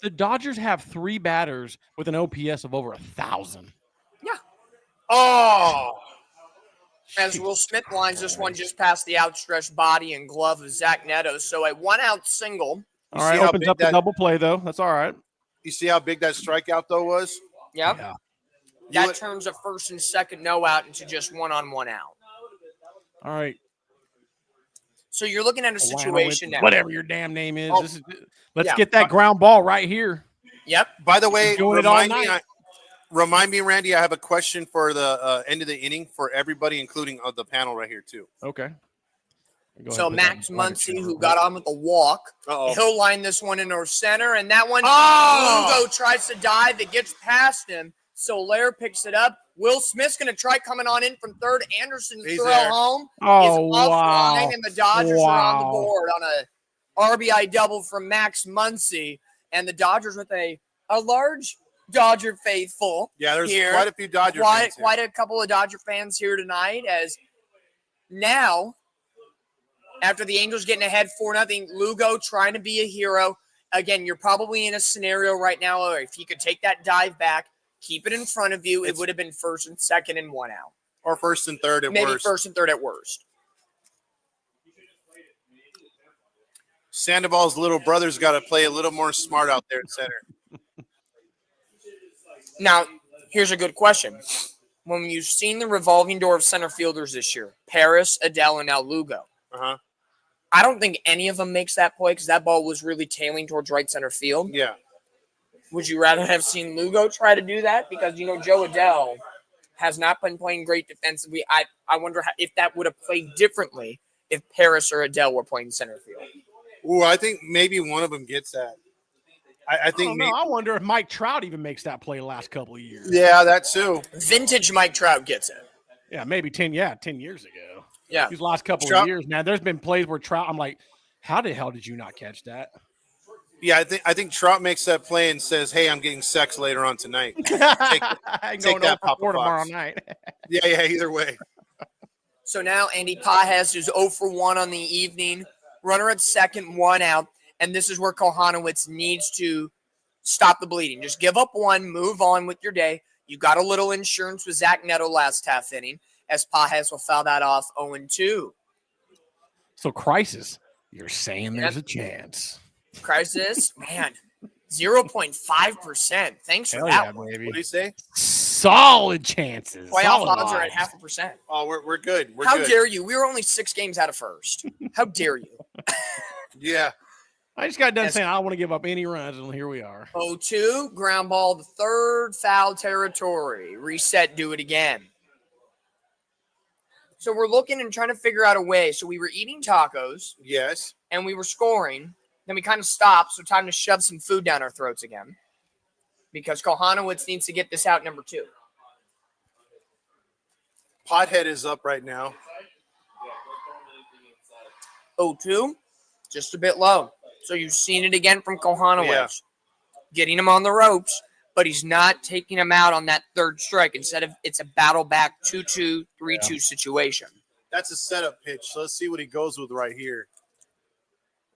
The Dodgers have 3 batters with an OPS of over 1,000. yeah, Oh, as Will Smith lines this one just past the outstretched body and glove of Zach Neto. So a 1-out single. All right, see how opens big up the that- double play, though. That's all right. you see how big that strikeout, though, was? Yep. Yeah. That would- turns a first and second no out into just 1-on-1 out. All right. So you're looking at a situation now. Whatever your damn name is. Oh. Let's Yeah. get that ground ball right here. Yep. By the way, He's doing it all remind me, Randy, I have a question for the end of the inning for everybody, including the panel right here, too. Okay. Go So ahead and put Max that on the Muncy, channel who real got on with the walk, Uh-oh. he'll line this one into center, and that one, Oh! Lugo tries to dive. It gets past him. Soler picks it up. Will Smith's going to try coming on in from third. Anderson's He's throw there. home Oh, is offline, wow. and the Dodgers are on the Wow. board on a RBI double from Max Muncy. And the Dodgers with a large Dodger faithful. Yeah, there's Here. quite a few Dodger fans here. Quite a couple of Dodger fans here tonight, as now, after the Angels getting ahead 4-0, Lugo trying to be a hero. Again, you're probably in a scenario right now where if you could take that dive back, keep it in front of you, it would have been first and second and 1 out. Or first and third at Maybe worst. first and third at worst. Sandoval's little brother's got to play a little more smart out there in center. Now, here's a good question. When you've seen the revolving door of center fielders this year, Paris, Adele, and now Lugo, Uh-huh. I don't think any of them makes that play because that ball was really tailing towards right center field. Yeah. Would you rather have seen Lugo try to do that? Because, Joe Adele has not been playing great defensively. I wonder if that would have played differently if Paris or Adele were playing center field. Ooh, I think maybe one of them gets that. I think maybe. I wonder if Mike Trout even makes that play the last couple of years. Yeah, that too. Vintage Mike Trout gets it. Yeah, maybe 10 years ago. Yeah. These last couple Trout- of years, man, there's been plays where Trout, I'm like, how the hell did you not catch that? Yeah, I think Trout makes that play and says, "Hey, I'm getting sex later on tonight." Take that, Papa tomorrow Fox. night. Yeah, either way. So now Andy Pajes is 0 for 1 on the evening. Runner at second, 1 out. And this is where Kohanowitz needs to stop the bleeding. Just give up one, move on with your day. You got a little insurance with Zach Neto last half inning, as Pajes will foul that off 0-2. So crisis, you're saying there's a chance. Crisis, man, 0.5%. Thanks for Hell that yeah, one. baby. What do you say? Solid chances. Playoff Solid odds are at odds. 0.5%. Oh, we're good. We're How good. dare you? We were only 6 games out of first. How dare you? Yeah. I just got done Yes. saying I don't want to give up any runs, and here we are. 0-2, ground ball to third, foul territory. Reset, do it again. So we're looking and trying to figure out a way. So we were eating tacos Yes. and we were scoring. Then we kind of stopped. So time to shove some food down our throats again. Because Kohanowitz needs to get this out number 2. Pothead is up right now. 0-2, just a bit low. So you've seen it again from Kohanowitz. Yeah. Getting him on the ropes, but he's not taking him out on that third strike. Instead of it's a battle back 2-2, 3-2 situation. That's a setup pitch. So let's see what he goes with right here.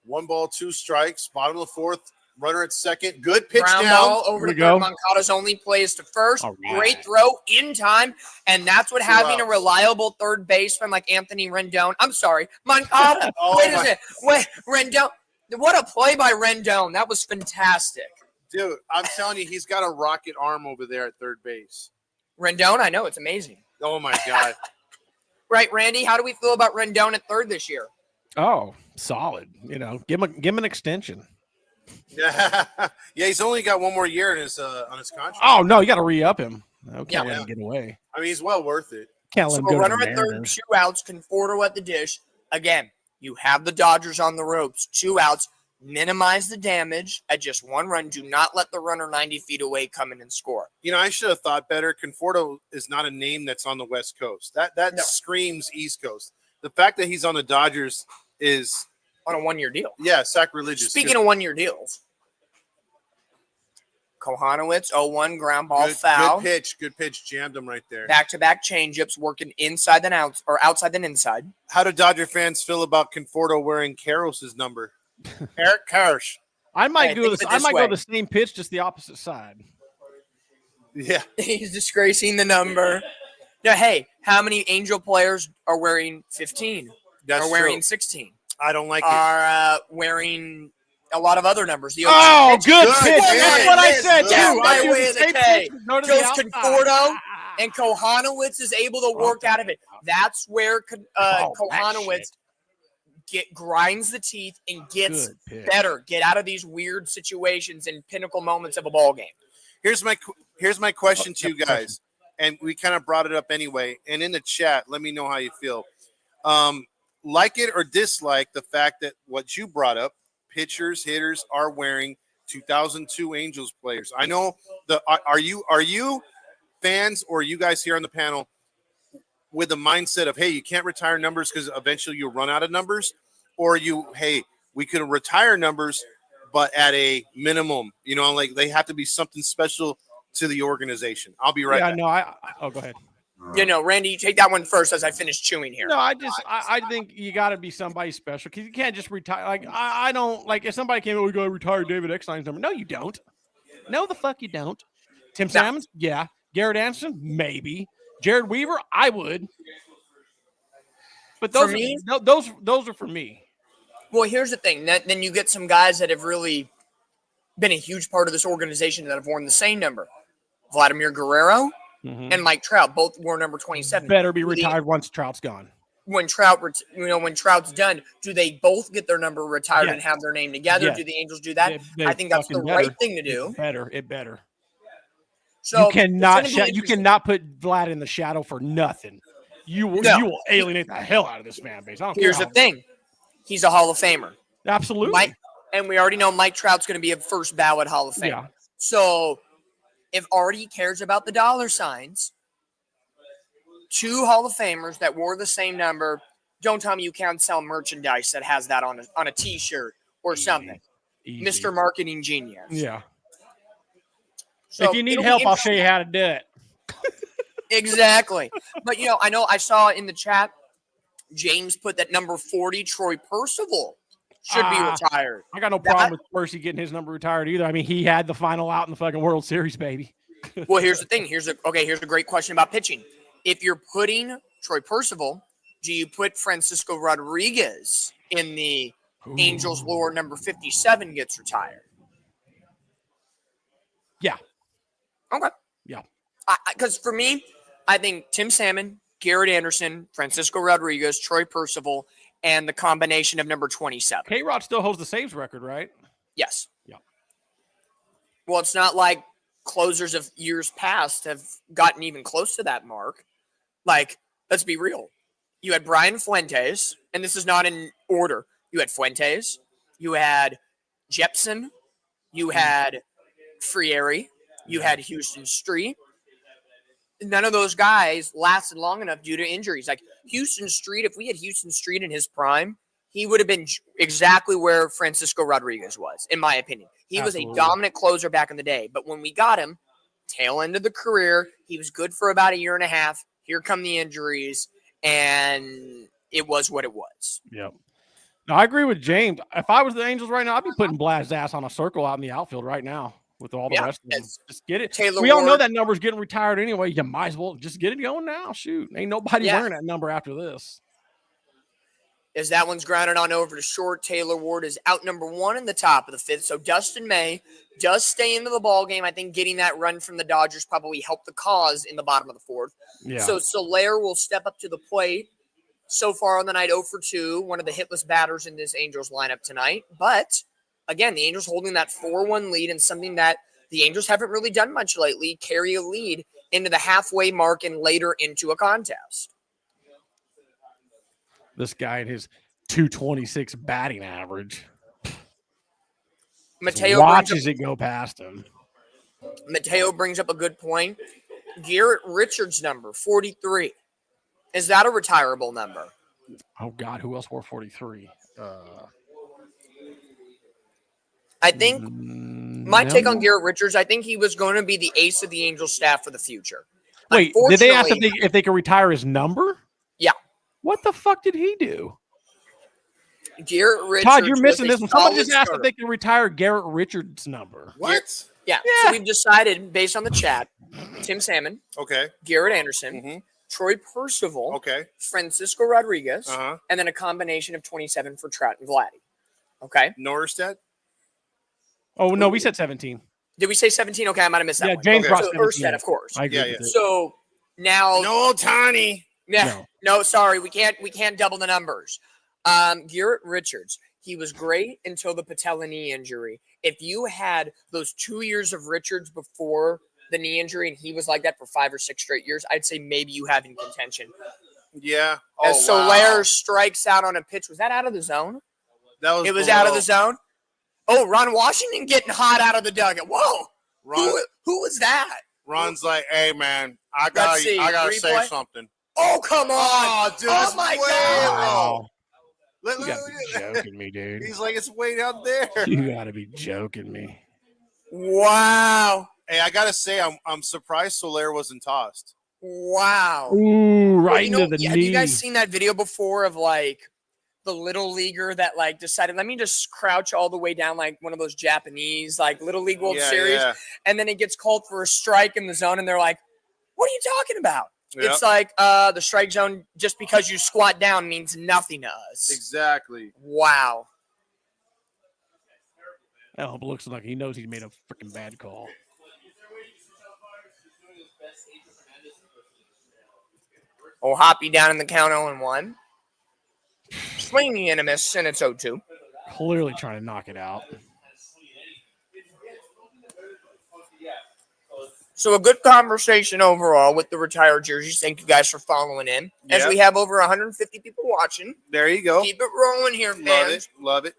1 ball, 2 strikes. Bottom of the 4th. Runner at second. Good pitch Ground down. ball over Here to we go. third. Moncada's only plays to first. All right. Great throw in time. And that's what 2 having a outs. reliable third baseman like Anthony Rendon. I'm sorry, Moncada. Oh, Wait a my- minute. Wait, Rendon. What a play by Rendon. That was fantastic. Dude, I'm telling you, he's got a rocket arm over there at third base. Rendon, I know. It's amazing. Oh, my God. Right, Randy? How do we feel about Rendon at third this year? Oh, solid. Give him an extension. Yeah, he's only got 1 more year in his on his contract. Oh no, you got to re-up him. No, can't let Yeah. him get away. I mean, he's well worth it. Can't let So him a go to runner the at third, Mariners. 2 outs, Conforto at the dish. Again, you have the Dodgers on the ropes. 2 outs. Minimize the damage at just 1 run. Do not let the runner 90 feet away come in and score. You know, I should have thought better. Conforto is not a name that's on the West Coast. That No. screams East Coast. the fact that he's on the Dodgers is On a 1-year deal. sacrilegious. Speaking of 1-year deals, Kohanowitz, 0-1 ground ball foul. Good pitch, jammed him right there. Back-to-back changeups working inside than out or outside than inside. How do Dodger fans feel about Conforto wearing Karros' number? Eric Karros. I might Hey, go think the of it I this might way. go the same pitch, just the opposite side. Yeah. He's disgracing the number. Yeah, hey, how many Angel players are wearing 15? That's are wearing true. 16? I don't like it. Are wearing a lot of other numbers. The Oh, pitch- good Good pitch. pitch. That's what I Yes, said, down too. by I do way the of the same K. pitch, go to Goes the outside. Conforto, and Kohanowitz is able to work out of it. That's where that Kohanowitz grinds the teeth and gets Good pitch. better. Get out of these weird situations and pinnacle moments of a ball game. Here's my question to you guys, and we kind of brought it up anyway. And in the chat, let me know how you feel. Like it or dislike the fact that what you brought up, pitchers, hitters are wearing 2002 Angels players. I know are you fans or you guys here on the panel with the mindset of, hey, you can't retire numbers because eventually you'll run out of numbers, or we could retire numbers but at a minimum, like they have to be something special to the organization. I'll be right back. No, go ahead. Randy, you take that one first as I finish chewing here. No, I think you got to be somebody special because you can't just retire. Like I don't like if somebody came in, we go retire David Eckstein's number. No, you don't. No, the fuck you don't. Tim Salmons, yeah. Garrett Anderson, maybe. Jared Weaver, I would. But those For me? those are for me. Well, here's the thing. Then you get some guys that have really been a huge part of this organization that have worn the same number. Vladimir Guerrero and Mike Trout both wore number 27. Better be retired once Trout's gone. When Trout's done, do they both get their number retired and Yes. have their name together? Yes. Do the Angels do that? They I think that's the fucking right better. thing to do. It better. So You cannot it's gonna be you interesting. cannot put Vlad in the shadow for nothing. You will alienate the hell out of this fan base. I don't Here's care the thing. He's a Hall of Famer. Absolutely. And we already know Mike Trout's going to be a first ballot Hall of Famer. Yeah. So if Artie cares about the dollar signs, 2 Hall of Famers that wore the same number, don't tell me you can't sell merchandise that has that on a T-shirt or something. Easy. Mr. Marketing Genius. Yeah. So if you need it'll be help, I'll show interesting. you how to do it. Exactly. But, I know I saw in the chat, James put that number 40, Troy Percival, should be retired. I got no problem with Percy getting his number retired either. I mean, he had the final out in the fucking World Series, baby. Well, here's the thing. Here's a great question about pitching. If you're putting Troy Percival, do you put Francisco Rodriguez in the Angels lore number 57 gets retired? Yeah. Okay. Yeah. Because for me, I think Tim Salmon, Garrett Anderson, Francisco Rodriguez, Troy Percival, and the combination of number 27. K-Rod still holds the saves record, right? Yes. Yeah. Well, it's not like closers of years past have gotten even close to that mark. Like, let's be real. You had Brian Fuentes, and this is not in order. You had Fuentes, you had Jepson, you had Frieri, you had Houston Street. None of those guys lasted long enough due to injuries. Like Houston Street, if we had Houston Street in his prime, he would have been exactly where Francisco Rodriguez was, in my opinion. He Absolutely. was a dominant closer back in the day. But when we got him, tail end of the career, he was good for about a year and a half. Here come the injuries, and it was what it was. Yep. No, I agree with James. If I was the Angels right now, I'd be putting Blad's ass on a circle out in the outfield right now with all the rest of them. Just get it. Taylor We all know Ward. that number's getting retired anyway. You might as well just get it going now. Shoot. Ain't nobody Yeah. wearing that number after this. As that one's grounded on over to short, Taylor Ward is out number 1 in the top of the 5th. So Dustin May does stay into the ball game. I think getting that run from the Dodgers probably helped the cause in the bottom of the 4th. Yeah. So Soler will step up to the plate. So far on the night, 0 for 2, one of the hitless batters in this Angels lineup tonight. But again, the Angels holding that 4-1 lead and something that the Angels haven't really done much lately, carry a lead into the halfway mark and later into a contest. This guy and his 226 batting average. Watches it go past him. Mateo brings up a good point. Garrett Richards' number, 43. Is that a retirable number? Oh God, who else wore 43? I think my take on No. Garrett Richards, I think he was going to be the ace of the Angels staff for the future. Wait, did they ask Unfortunately- if they could retire his number? Yeah. What the fuck did he do? Garrett Richards. Todd, you're was missing a this one. Somebody just solid asked starter. if they can retire Garrett Richards' number. What? Yeah. Yeah. So we've decided based on the chat, Tim Salmon, Okay. Garrett Anderson, Mhm. Troy Percival, Okay. Francisco Rodriguez, Uh-huh. and then a combination of 27 for Trout and Vladdy. Okay. Norstead? Oh no, we said 17. Did we say 17? Okay, I might have missed that Yeah, one. James Okay. brought So 17. Erstad, of course. I agree Yeah, with yeah. it. So now, No, Tani. yeah, no, sorry, we can't double the numbers. Garrett Richards, he was great until the patella knee injury. If you had those 2 years of Richards before the knee injury and he was like that for 5 or 6 straight years, I'd say maybe you have in contention. Yeah. As wow. Soler strikes out on a pitch, was that out of the zone? That was It was out of below. the zone. Oh, Ron Washington getting hot out of the dugout. Whoa, Ron, who was that? Ron's like, hey man, I gotta say replay. something. Oh, come on! Oh, dude, Oh it's my way God. low. Look, You look, gotta be look. joking me, dude. He's like, it's way down there. You gotta be joking me. Wow! Hey, I gotta say, I'm surprised Soler wasn't tossed. Wow! Ooh, right You know, into the have knee. you guys seen that video before of like the little leaguer that like decided, let me just crouch all the way down like one of those Japanese like Little League World Series, Yeah. and then it gets called for a strike in the zone, and they're like, "What are you talking about?" Yep. It's like the strike zone just because you squat down means nothing to us. Exactly. Wow. Oh, but looks like he knows he made a freaking bad call. Oh, Hoppy down in the count 0-1. Swinging and a miss, and it's 0-2. Clearly trying to knock it out. So a good conversation overall with the retired jerseys. Thank you guys for following in. As Yep. we have over 150 people watching. There you go. Keep it rolling here, Love fans. it. Love it.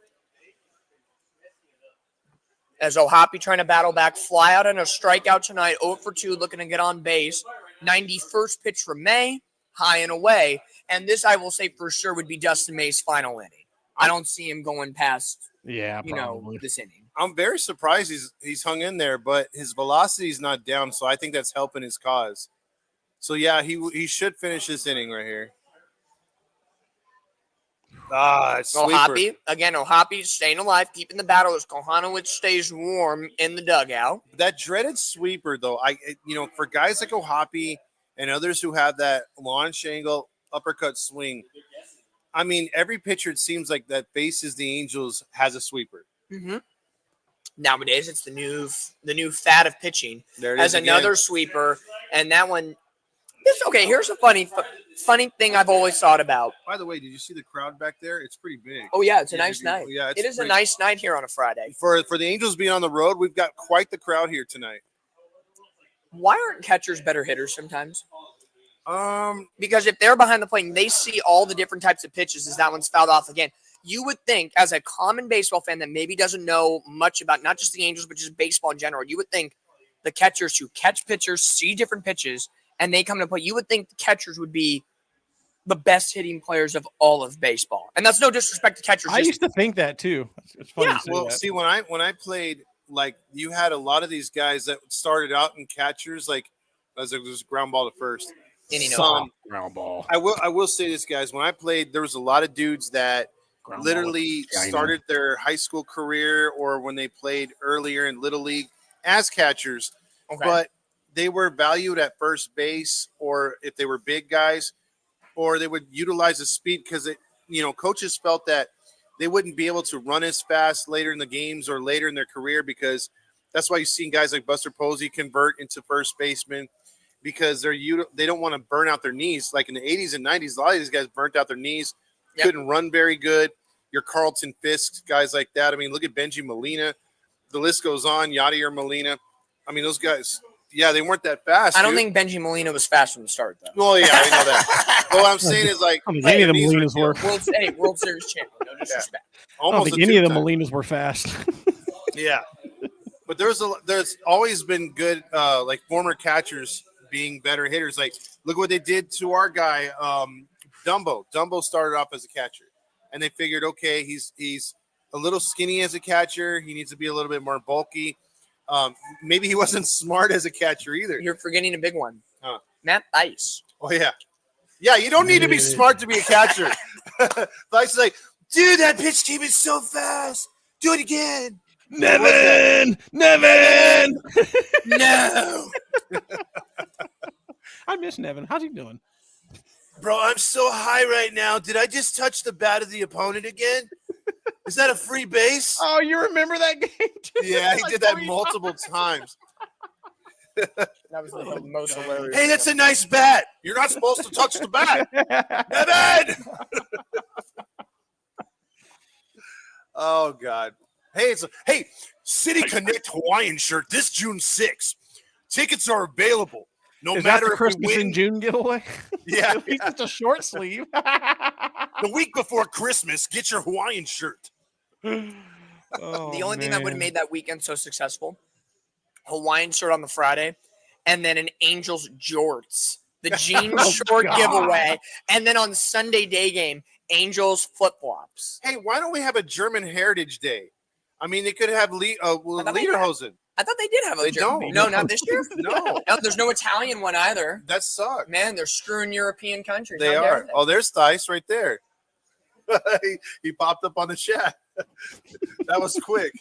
As O'Hoppy trying to battle back, fly out on a strikeout tonight, 0 for 2, looking to get on base. 91st pitch from May, high and away. And this, I will say for sure, would be Dustin May's final inning. I don't see him going past, Yeah, you know, probably. this inning. I'm very surprised he's hung in there, but his velocity's not down, so I think that's helping his cause. So yeah, he should finish this inning right here. It's O'Hoppy, again, O'Hoppy staying alive, keeping the battle as Kohanowicz stays warm in the dugout. That dreaded sweeper, though, for guys like O'Hoppy and others who have that launch angle uppercut swing, I mean, every pitcher, it seems like that faces the Angels has a sweeper. Mm-hmm. Nowadays, it's the new fad of pitching. There it As is another again. sweeper, and that one. Okay, here's a funny thing I've always thought about. By the way, did you see the crowd back there? It's pretty big. Oh yeah, it's a Yeah, nice night. yeah, it's It is a pretty- nice night here on a Friday. For the Angels being on the road, we've got quite the crowd here tonight. Why aren't catchers better hitters sometimes? Um, Because if they're behind the plate and they see all the different types of pitches as that one's fouled off again, you would think as a common baseball fan that maybe doesn't know much about not just the Angels, but just baseball in general, you would think the catchers who catch pitchers see different pitches and they come to play. You would think the catchers would be the best hitting players of all of baseball. And that's no disrespect to catchers. I used to think that too. It's funny. Yeah, you say well, that. see, when I played, like, you had a lot of these guys that started out in catchers, like as it was ground ball to first. Ground ball. I will say this, guys. When I played, there was a lot of dudes that Ground ball. literally Yeah, I know. started their high school career or when they played earlier in Little League as catchers, Okay. but they were valued at first base, or if they were big guys, or they would utilize the speed because coaches felt that they wouldn't be able to run as fast later in the games or later in their career, because that's why you've seen guys like Buster Posey convert into first baseman, because they don't want to burn out their knees. Like in the 80s and 90s, a lot of these guys burnt out their knees, Yep. couldn't run very good. Your Carlton Fisk, guys like that. I mean, look at Benji Molina. The list goes on. Yadier Molina. I mean, those guys, yeah, they weren't that fast. I don't dude. think Benji Molina was fast from the start, though. Well, yeah, I know that. But what I'm saying is, like, I don't think any of the these are- Molinas were. World Series champion. No disrespect. I don't almost think a any of the two-time. Molinas were fast. Yeah, but there's always been good like former catchers being better hitters. Like, look what they did to our guy Dumbo. Dumbo started off as a catcher, and they figured, okay, he's a little skinny as a catcher. He needs to be a little bit more bulky. Maybe he wasn't smart as a catcher either. You're forgetting a big one. Huh. Matt Ice. Oh, yeah. Yeah, you don't need to be smart to be a catcher. Ice is like, dude, that pitch came in so fast. Do it again. Nevin. No. I miss Nevin. How's he doing? Bro, I'm so high right now. Did I just touch the bat of the opponent again? Is that a free base? Oh, you remember that game? Too? Yeah, he did that multiple times. That was the most hilarious. Hey, that's a nice bat. You're not supposed to touch the bat. Nevin! Oh, God. Hey, City Connect Hawaiian shirt this June 6th. Tickets are available. No Is matter that the if Christmas we win. in June giveaway? Yeah. At least it's a short sleeve. The week before Christmas, get your Hawaiian shirt. Oh, The only thing that would have man. made that weekend so successful, Hawaiian shirt on the Friday, and then an Angels jorts, the jeans Oh, short God. giveaway, and then on the Sunday day game, Angels flip flops. Hey, why don't we have a German Heritage Day? I mean, they could have thought they Lederhosen. I thought they did have a They German- don't. No, not this year. No, No, there's no Italian one either. that sucks. Man, they're screwing European countries. They How dare are. they? Oh, there's Theis right there. he popped up on the chat. That was quick.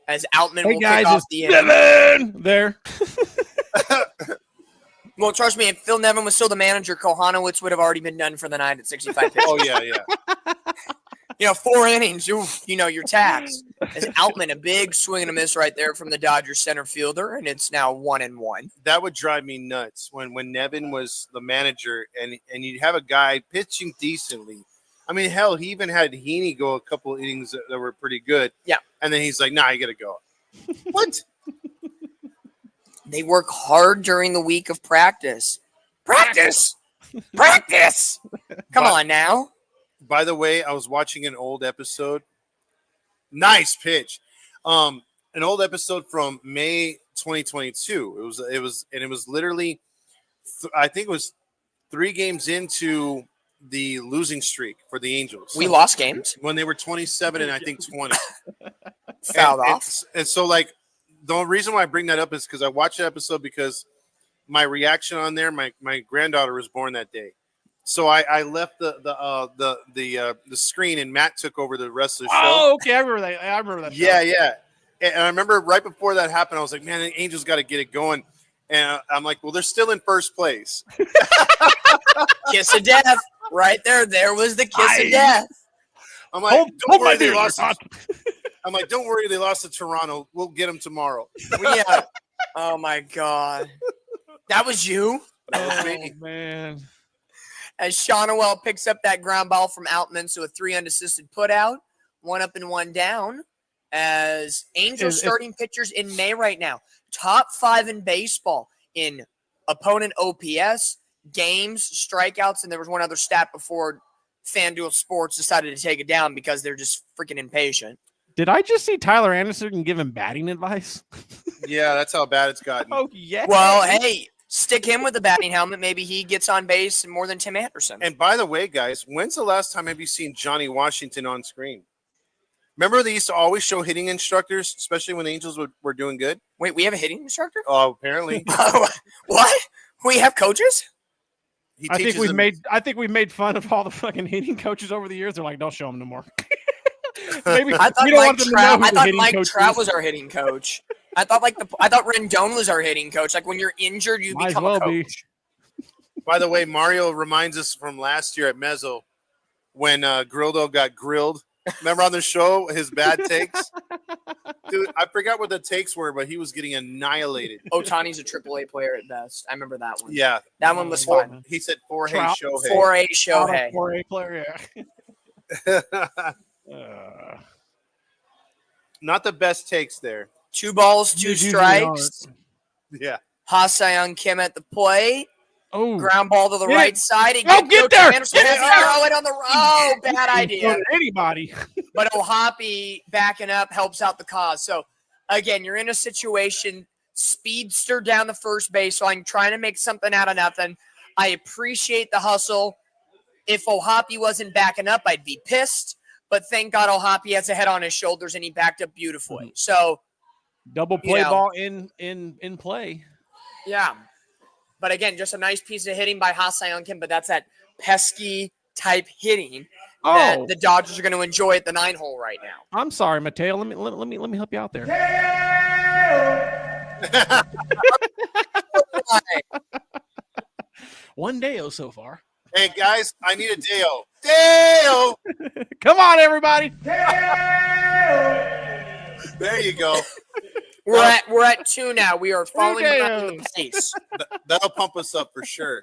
As Outman Hey will guys, kick off it's the inning. Nevin there. Well, trust me, if Phil Nevin was still the manager, Kohanowitz would have already been done for the night at 65 pitches. Oh, yeah. 4 innings, you're taxed. As Outman, a big swing and a miss right there from the Dodgers center fielder, and it's now 1-1. That would drive me nuts when Nevin was the manager and you'd have a guy pitching decently. I mean, hell, he even had Hiti go a couple innings that were pretty good. Yeah. And then he's like, nah, you got to go. What? They work hard during the week of practice. Practice! Come on now. By the way, I was watching an old episode. Nice pitch. An old episode from May 2022. It was literally, I think it was 3 games into the losing streak for the Angels. We lost games. When they were 27 and I think 20. Fouled off. And so, like, the reason why I bring that up is because I watched the episode because my reaction on there, my granddaughter was born that day. So I left the screen and Matt took over the rest of the show. Oh, okay. I remember that. Yeah, yeah. And I remember right before that happened, I was like, man, the Angels got to get it going. And I'm like, well, they're still in first place. Kiss of death. Right there. There was the kiss of death. I'm like, don't worry, they lost. Todd. I'm like, don't worry, they lost to Toronto. We'll get them tomorrow. Yeah. Oh, my God. That was you? Oh, man. As Shonowell picks up that ground ball from Outman, so a 3 unassisted putout, 1 up and 1 down. As Angels starting pitchers in May right now, top 5 in baseball in opponent OPS, games, strikeouts, and there was one other stat before FanDuel Sports decided to take it down because they're just freaking impatient. Did I just see Tyler Anderson give him batting advice? Yeah, that's how bad it's gotten. Oh, yeah. Well, hey, stick him with the batting helmet. Maybe he gets on base more than Tim Anderson. And by the way, guys, when's the last time have you seen Johnny Washington on screen? Remember they used to always show hitting instructors, especially when the Angels were doing good? Wait, we have a hitting instructor? Oh, apparently. What? We have coaches? He I think teaches we've them- made fun of all the fucking hitting coaches over the years. They're like, don't show them no more. Maybe I thought we don't Mike want them to know who the hitting Mike coach Trout is. was our hitting coach. I thought Rendon was our hitting coach. Like when you're injured, you Might as become well a be. coach. By the way, Mario reminds us from last year at Mezzo when Grildo got grilled. Remember on the show, his bad takes? Dude, I forgot what the takes were, but he was getting annihilated. Otani's a AAA player at best. I remember that one. Yeah. That one was Oh, fun. He said, "For hey, Trout, Shohei." 4A Shohei. 4A player, yeah. Not the best takes there. 2 balls, 2 Usually strikes. Yeah. Ha-Seong Kim at the plate. Oh, Ground ball to the Get right it. side. It Oh, gets get Coach there. Anderson. Get Throw there. it on the oh, bad idea. Anybody. But Ohapi backing up helps out the cause. So, again, you're in a situation, speedster down the first base line, trying to make something out of nothing. I appreciate the hustle. If O'Hoppe wasn't backing up, I'd be pissed. But thank God O'Hoppe has a head on his shoulders, and he backed up beautifully. So double play ball in play. Yeah. But again, just a nice piece of hitting by Ha-Seong Kim, but that's that pesky type hitting that the Dodgers are going to enjoy at the 9-hole right now. I'm sorry, Mateo. Let me help you out there. One Deo so far. Hey guys, I need a Deo. Deo. Come on, everybody. There you go. We're at 2 now. We are falling behind the pace. That'll pump us up for sure.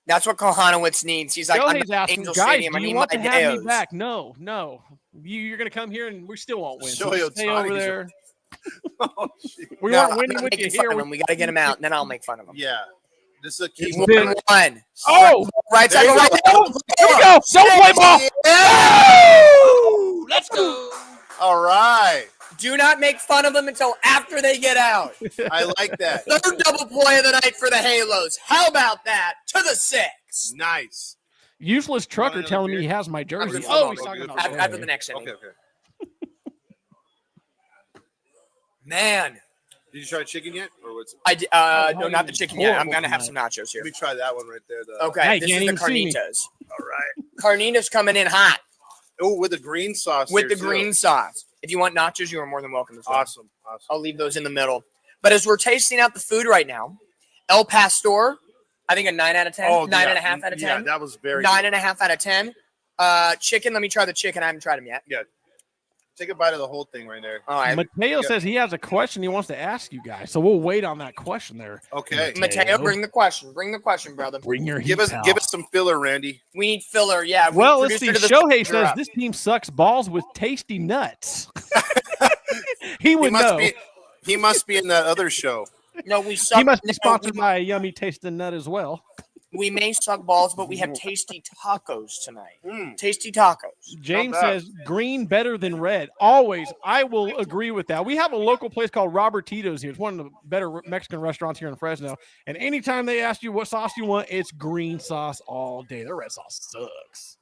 That's what Kohanowitz needs. He's like, I'm at Angel Stadium. I need my have me back. No. You're going to come here and we still won't win. So stay over there. We aren't winning with you here. We got to get him out, and then I'll make fun of him. Yeah. This is a key. One. Oh! Right side. Here we go. Don't play ball. Yeah. Let's go. All right. Do not make fun of them until after they get out. I like that. Third double play of the night for the Halos. How about that? To the 6. Nice. Useless trucker telling me he has my jersey. Oh, he's talking about after the next inning. Okay. Man. Did you try chicken yet? Or what's no, not the chicken yet. I'm going to have some nachos here. Let me try that one right there, though. Okay, this is the carnitas. All right. Carnitas coming in hot. Oh, with the green sauce. With the green sauce. If you want nachos, you are more than welcome as well. Awesome. I'll leave those in the middle. But as we're tasting out the food right now, El Pastor, I think a 9 out of 10. 9.5 out of 10. Yeah, that was very 9.5 out of 10. Chicken, let me try the chicken. I haven't tried them yet. Yeah. Take a bite of the whole thing right there. All right. Mateo says he has a question he wants to ask you guys, so we'll wait on that question there. Okay. Mateo, bring the question. Bring the question, brother. Bring your give us some filler, Randy. We need filler, yeah. Well, let's see. Shohei says this team sucks balls with tasty nuts. He must be in that other show. No, we suck. He must be sponsored by a yummy tasting nut as well. We may suck balls, but we have tasty tacos tonight. Tasty tacos. James says green better than red. Always. I will agree with that. We have a local place called Robert Tito's here. It's one of the better Mexican restaurants here in Fresno. And anytime they ask you what sauce you want, it's green sauce all day. The red sauce sucks.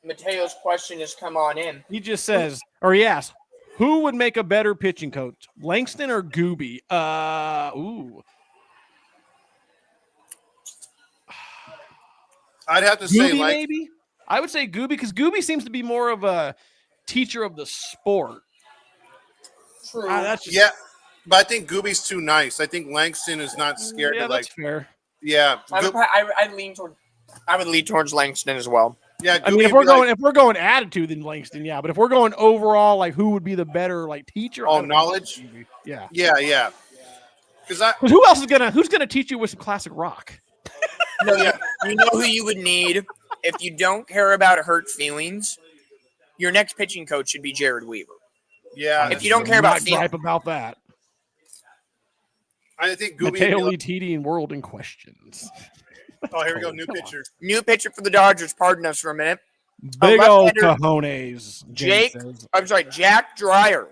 Mateo's question has come on in. He just says, or he asks, who would make a better pitching coach, Langston or Gooby? I'd have to Gooby, say, maybe. I would say Gooby because Gooby seems to be more of a teacher of the sport. True. Yeah, but I think Gooby's too nice. I think Langston is not scared to that's fair. Yeah, I would lean towards Langston as well. Yeah, I mean, if we're going attitude, then Langston, yeah. But if we're going overall, like who would be the better teacher? Oh, knowledge. Yeah. Because who's gonna teach you with some classic rock? No, you know who you would need if you don't care about hurt feelings. Your next pitching coach should be Jared Weaver. Yeah, if you don't care about gripe about that. I think Gooby Mateo leads Hiti in world in questions. Oh, here we go. New pitcher. New pitcher for the Dodgers. Pardon us for a minute. Big old cojones. Jack Dreyer.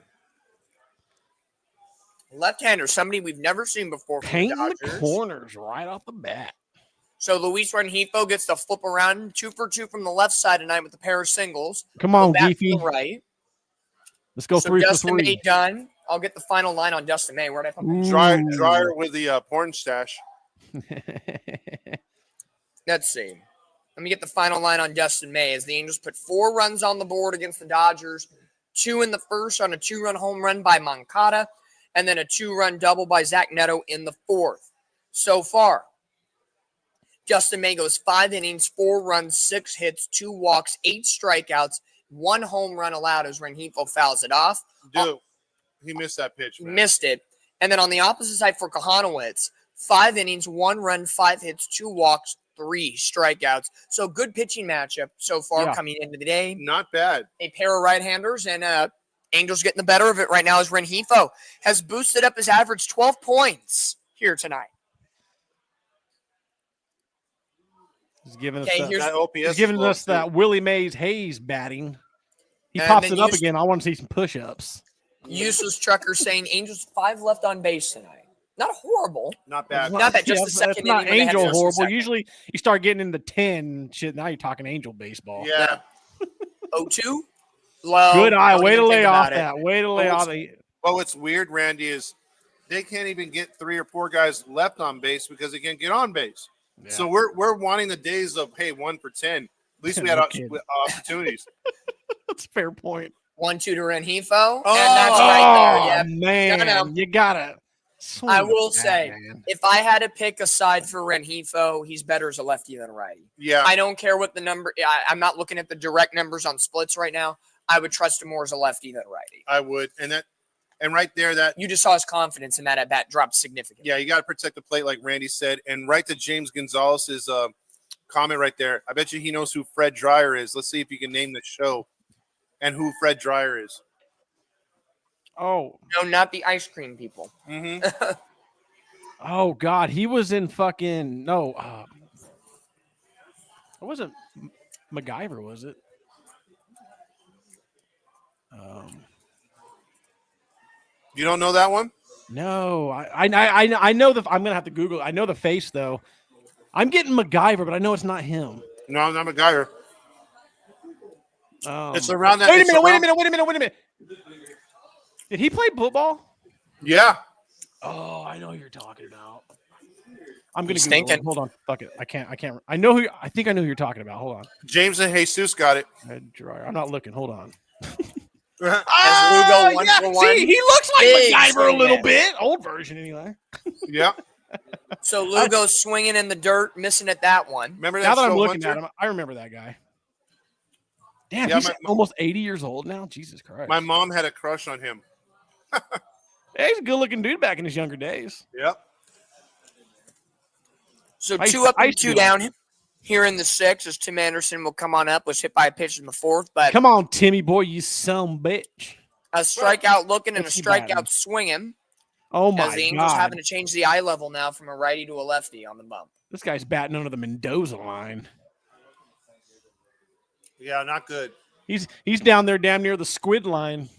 Left-hander, somebody we've never seen before. Painting the corners right off the bat. So Luis Rengifo gets to flip around 2 for 2 from the left side tonight with a pair of singles. Come on, Geefy. Right. Let's go 3 for 3. Dustin May done. I'll get the final line on Dustin May. Where'd I put Dryer with the porn stash. Let's see. Let me get the final line on Dustin May as the Angels put 4 runs on the board against the Dodgers. 2 in the first on a 2-run home run by Moncada, and then a 2-run double by Zach Neto in the 4th. So far, Dustin May goes 5 innings, 4 runs, 6 hits, 2 walks, 8 strikeouts, 1 home run allowed as Rengifo fouls it off. Dude, he missed that pitch, man. Missed it. And then on the opposite side for Kohanowitz, 5 innings, 1 run, 5 hits, 2 walks, 3 strikeouts. So good pitching matchup so far coming into the day. Not bad. A pair of right-handers and Angels getting the better of it right now as Rengifo has boosted up his average 12 points here tonight. He's giving us that Willie Mays Hayes batting. He pops it up again. I want to see some push-ups. Useless Trucker saying Angels 5 left on base tonight. Not horrible. Not bad. Not that just the that's second not inning when they had angel just a horrible. second. Usually you start getting into 10 shit. Now you're talking angel baseball. Yeah. 0-2. Low. Good eye. Don't Way even to lay think off about it. that. Way to lay off the. Well, what's weird, Randy, is they can't even get 3 or 4 guys left on base because they can't get on base. Yeah. So we're wanting the days of, hey, 1 for 10. At least we had No kidding. opportunities. That's a fair point. 1-2 to Renhefo. And that's right there. Yep. Man, No. you gotta. swing I the will bat, say, man. if I had to pick a side for Renhefo, he's better as a lefty than a righty. Yeah. I don't care what the number. I'm not looking at the direct numbers on splits right now. I would trust him more as a lefty than a righty. I would. And right there, that You just saw his confidence in that at bat drop significantly. yeah, you got to protect the plate, like Randy said. And right to James Gonzalez's comment right there. I bet you he knows who Fred Dreyer is. Let's see if you can name the show and who Fred Dreyer is. Oh, No, not the ice cream people. Mm-hmm. oh God, he was in fucking no. It wasn't MacGyver, was it? You don't know that one? No, I know the. I'm gonna have to Google. I know the face though. I'm getting MacGyver, but I know it's not him. No, not MacGyver. It's around that. Wait a it's minute. Did he play football? Yeah. Oh, I know who you're talking about. I'm gonna He's Google it. thinking. Hold on. Fuck it. I can't. I know who. I think I know who you're talking about. Hold on. James and Jesus got it. Red Dryer. I'm not looking. Hold on. As Lugo 1 for 1. See, he looks like Big MacGyver a little swingman. bit. Old version, anyway. Yeah. So Lugo's swinging in the dirt, missing at that one. Remember that Now that show, I'm looking Hunter? at him, I remember that guy. Damn, Yeah, he's my- almost 80 years old now. Jesus Christ. My mom had a crush on him. Hey, he's a good-looking dude back in his younger days. Yep. So Ice- 2 up ice and 2 cube. down here in the 6th as Tim Anderson will come on up. Was hit by a pitch in the 4th, but Come on, Timmy boy, you son of a bitch. a strikeout looking and a What's he batting? strikeout swinging. Oh As my the Angels God. having to change the eye level now from a righty to a lefty on the bump. This guy's batting under the Mendoza line. Yeah, not good. He's down there damn near the squid line.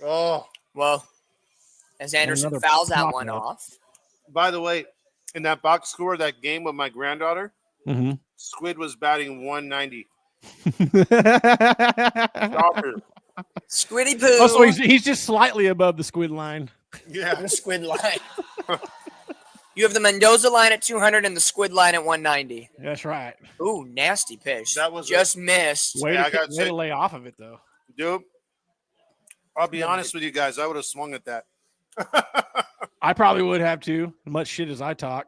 Oh, Well, as Anderson another fouls that pop one up. off. by the way, in that box score, that game with my granddaughter, Mm-hmm. Squid was batting 190. oh, Shocker. Squiddy poo. so he's just slightly above the squid line. Yeah. the squid line. You have the Mendoza line at 200 and the squid line at 190. That's right. Ooh, nasty pitch. That was just missed. Way, Yeah, I to, gotta way say- to lay off of it, though. Dude, I'll be honest with you guys. I would have swung at that. I probably would have too. Much shit as I talk.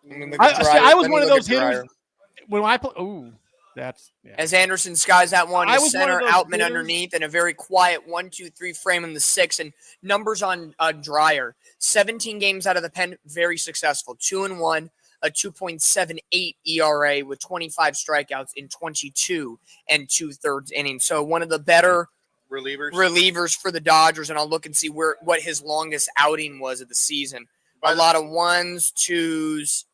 Mm, I was one of those hitters when I play. Ooh, that's yeah. As Anderson skies that one I to was one of center, those Outman hitters- underneath, and a very quiet 1-2-3 frame in the 6. And numbers on Dreyer: 17 games out of the pen, very successful. 2-1, a 2.78 ERA with 25 strikeouts in 22 2/3 innings. So one of the better relievers for the Dodgers, and I'll look and see what his longest outing was of the season. A lot of 1s, 2s.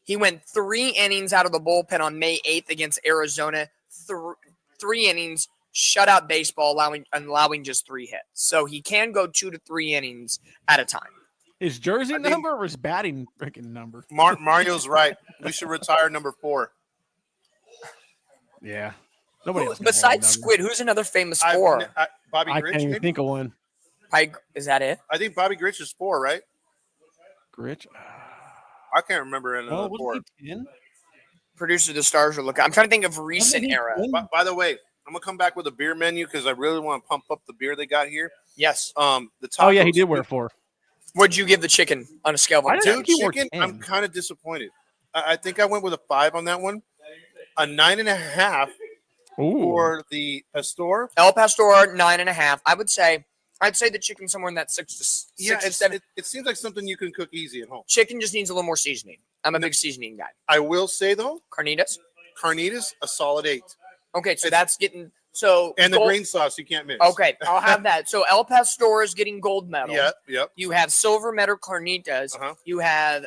He went 3 innings out of the bullpen on May 8th against Arizona. 3 innings, shutout baseball, allowing just 3 hits. So he can go 2 to 3 innings at a time. His jersey I think- number or his batting freaking number? Mario's right. We should retire number 4. Yeah. Nobody else. Besides Squid, who's another famous scorer? Bobby I Grich. can't even maybe? think of one. Is that it? I think Bobby Grich is 4, right? Gritch. I can't remember Oh, another 4. wasn't he 10? Producer of the Stars are looking. I'm trying to think of recent era. By the way, I'm gonna come back with a beer menu because I really want to pump up the beer they got here. Yes. The tacos. Oh yeah, he did wear 4. What'd you give the chicken on a scale of 1 to 10? Dude, he wore chicken. 10. I'm kind of disappointed. I think I went with a 5 on that one. A 9.5 Ooh. for the Pastor. El Pastor 9.5. I'd say the chicken somewhere in that 6 to 7. It seems like something you can cook easy at home. Chicken just needs a little more seasoning. I'm a big seasoning guy. I will say though, Carnitas. carnitas a solid 8, Okay, so that's getting and the gold- green sauce you can't miss. Okay, I'll have that. So El Pastor is getting gold medal. Yep. You have silver medal carnitas. Uh-huh. You have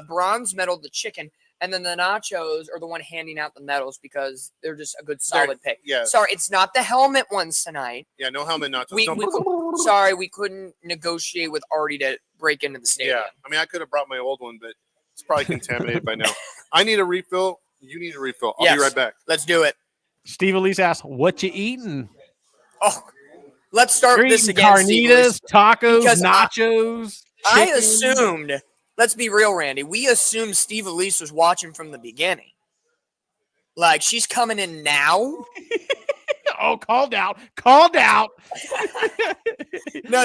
bronze medal the chicken, and then the nachos are the one handing out the medals because they're just a good solid pick. Yeah. Sorry, it's not the helmet ones tonight. Yeah. No helmet nachos. We couldn't negotiate with Artie to break into the stadium. Yeah, I mean, I could have brought my old one, but it's probably contaminated by now. I need a refill. You need a refill. I'll be right back. Let's do it. Steve Elise asks, "What you eating?" Oh, let's start You're this eating again. Steve Elise. carnitas, tacos, Because nachos. I chicken. assumed. Let's be real, Randy. We assumed Steve Elise was watching from the beginning. Like, she's coming in now. Oh, called out. Called out. No.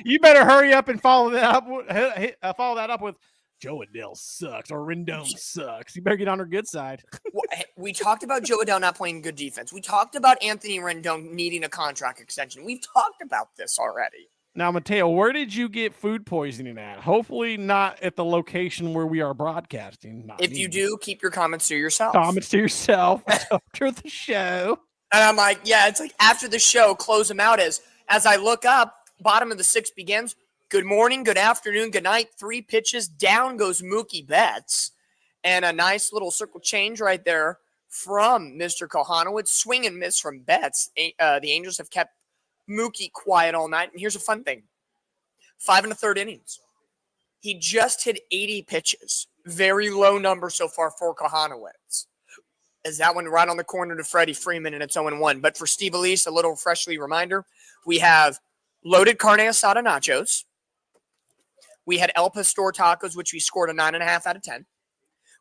You better hurry up and follow that up with Joe Adele sucks or Rendon sucks. You better get on her good side. We talked about Joe Adele not playing good defense. We talked about Anthony Rendon needing a contract extension. We've talked about this already. Now, Mateo, where did you get food poisoning at? Hopefully not at the location where we are broadcasting. If you do, keep your comments to yourself. Comments to yourself after the show. And I'm like, yeah, it's like after the show, close them out as I look up, bottom of the sixth begins. Good morning, good afternoon, good night. 3 pitches. Down goes Mookie Betts. And a nice little circle change right there from Mr. Kohanowitz. Swing and miss from Betts. The Angels have kept Mookie quiet all night. And here's a fun thing. 5 1/3 innings. He just hit 80 pitches. Very low number so far for Kohanowitz. Is that one right on the corner to Freddie Freeman, and it's 0-1. But for Steve Elise, a little freshly reminder, we have loaded carne asada nachos. We had El Pastor tacos, which we scored a 9.5 out of 10.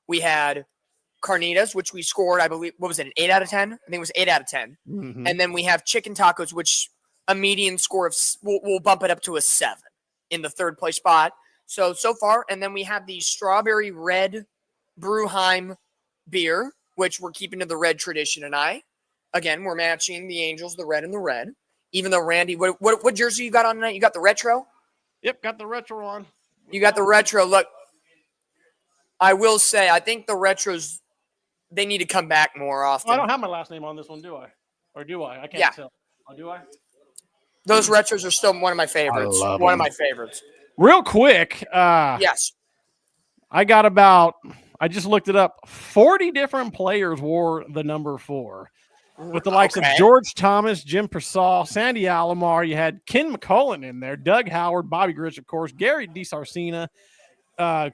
We had carnitas, which we scored, I believe, what was it, an 8 out of 10? I think it was 8 out of 10. Mm-hmm. And then we have chicken tacos, which a median score of, we'll bump it up to a 7 in the third place spot. So far. And then we have the strawberry red Bruheim beer, which we're keeping to the red tradition tonight. Again, we're matching the Angels, the red and the red. Even though, Randy, what jersey you got on tonight? You got the retro? Yep, got the retro on. You got the retro. Look, I will say, I think the retros, they need to come back more often. I don't have my last name on this one, do I? Or do I? I can't tell. Oh, do I? Those retros are still one of my favorites. One of my favorites. Real quick. Yes. I just looked it up. 40 different players wore the number 4. With the likes of George Thomas, Jim Persall, Sandy Alomar. You had Ken McCullen in there, Doug Howard, Bobby Grich, of course, Gary DiSarcina,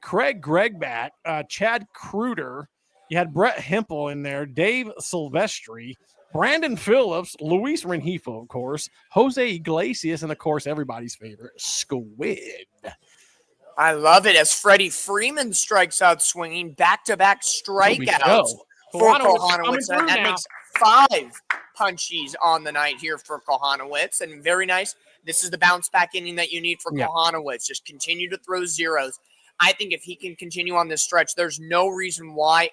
Craig Gregbat, Chad Kruder. You had Brett Hempel in there, Dave Silvestri, Brandon Phillips, Luis Rengifo, of course, Jose Iglesias, and, of course, everybody's favorite, Squid. I love it as Freddie Freeman strikes out swinging, back-to-back strikeouts for Kohanowitz. And that makes 5 punchies on the night here for Kohanowitz. And very nice. This is the bounce-back inning that you need for Kohanowitz. Just continue to throw zeros. I think if he can continue on this stretch, there's no reason why.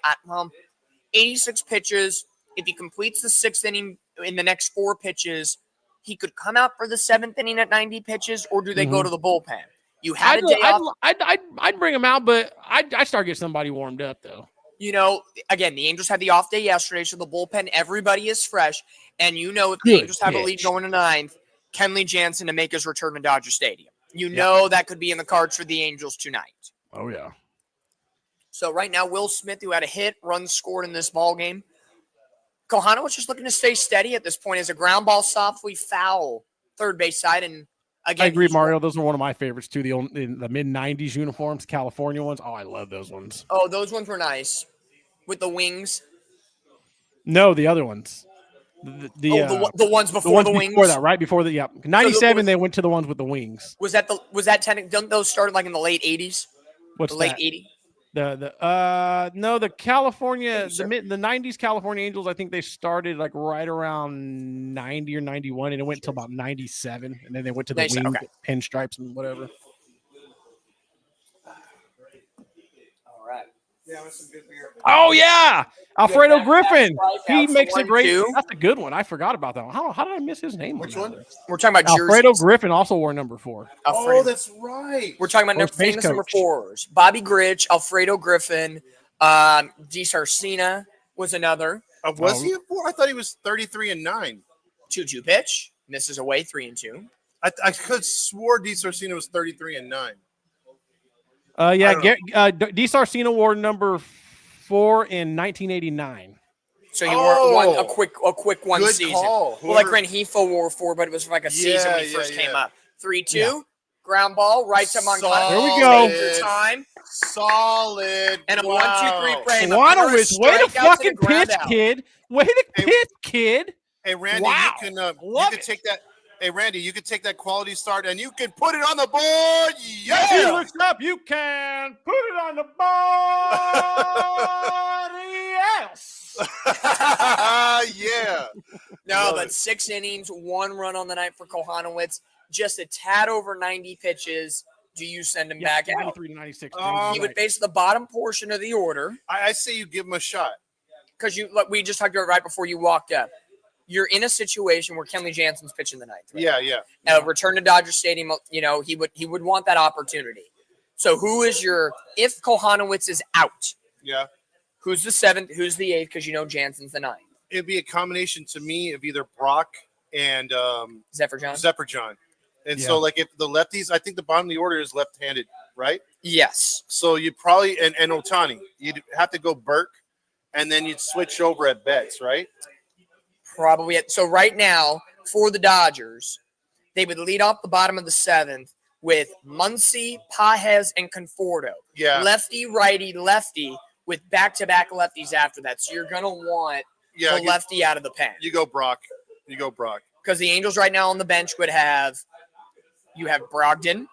86 pitches. If he completes the 6th inning in the next 4 pitches, he could come out for the 7th inning at 90 pitches, or do they go to the bullpen? You had a day off. I'd bring him out, but I'd start getting somebody warmed up, though. You know, again, the Angels had the off day yesterday, so the bullpen, everybody is fresh. And you know, if the Angels have a lead going to 9th, Kenley Jansen to make his return to Dodger Stadium. You know that could be in the cards for the Angels tonight. Oh, yeah. So right now, Will Smith, who had a hit, runs scored in this ball game. Kohanowitz just looking to stay steady at this point as a ground ball softly foul third base side. And again, I agree, Mario. Those are one of my favorites, too. In the mid-'90s uniforms, California ones. Oh, I love those ones. Oh, those ones were nice. With the wings. No, the other ones. The ones before the wings? Before that, right before the 97, they went to the ones with the wings. Was that don't those started like in the late 80s? What's the late that? 80s? The California, the 90s California Angels, I think they started like right around 90 or 91, and it went till about 97, and then they went to the wing pinstripes and whatever. All right. Yeah, with some good beer. Oh yeah, Alfredo Griffin. He makes a great. 2. That's a good one. I forgot about that one. How did I miss his name? Which one? We're talking about Alfredo jerseys. Griffin also wore number 4. Oh, that's right. We're talking about famous number 4s. Bobby Grich, Alfredo Griffin, DiSarcina was another. Was he a 4? I thought he was 33-9. 2-2 pitch. Misses away 3-2. I could swore DiSarcina was 33-9. DiSarcina wore number 4 in 1989. So he wore a quick one good season. Call. Well, like Rengifo wore 4, but it was like a season when he first came up. 3-2. Ground ball, right to Moncada. Here we go. Major time. Solid. And a Wow. 1-2-3 frame. Kohanowicz, way to Strikeouts and a fucking ground pitch, out. kid. Way to pitch, kid. Hey, Randy, Wow. you Love can it. take that. Hey, Randy, you can take that quality start and you can put it on the board. If he Yeah. looks up, you can put it on the board. Yes. Yeah. No, Love but it. 6 innings, 1 run on the night for Kohanowicz. Just a tad over 90 pitches. Do you send him back out? 93 to 96. He would face the bottom portion of the order I say you give him a shot. because we just talked about it right before you walked up. You're in a situation where Kenley Jansen's pitching the ninth. Right? Yeah. Return to Dodger Stadium. He would want that opportunity. So who is if Kohanowicz is out? Yeah. Who's the 7th? Who's the 8th? Because Jansen's the 9th. It'd be a combination to me of either Brock and Zephyr John. Zephyr. And Yeah. so, like, if the lefties, I think the bottom of the order is left-handed, right? Yes. So you probably and Ohtani, you'd have to go Burke, and then you'd switch over at Betts, right? Probably. So right now for the Dodgers, they would lead off the bottom of the 7th with Muncy, Pages, and Conforto. Yeah. Lefty, righty, lefty with back-to-back lefties after that. So you're going to want Yeah. the lefty out of the pen. You go Brock. Because the Angels right now on the bench would have Brogdon,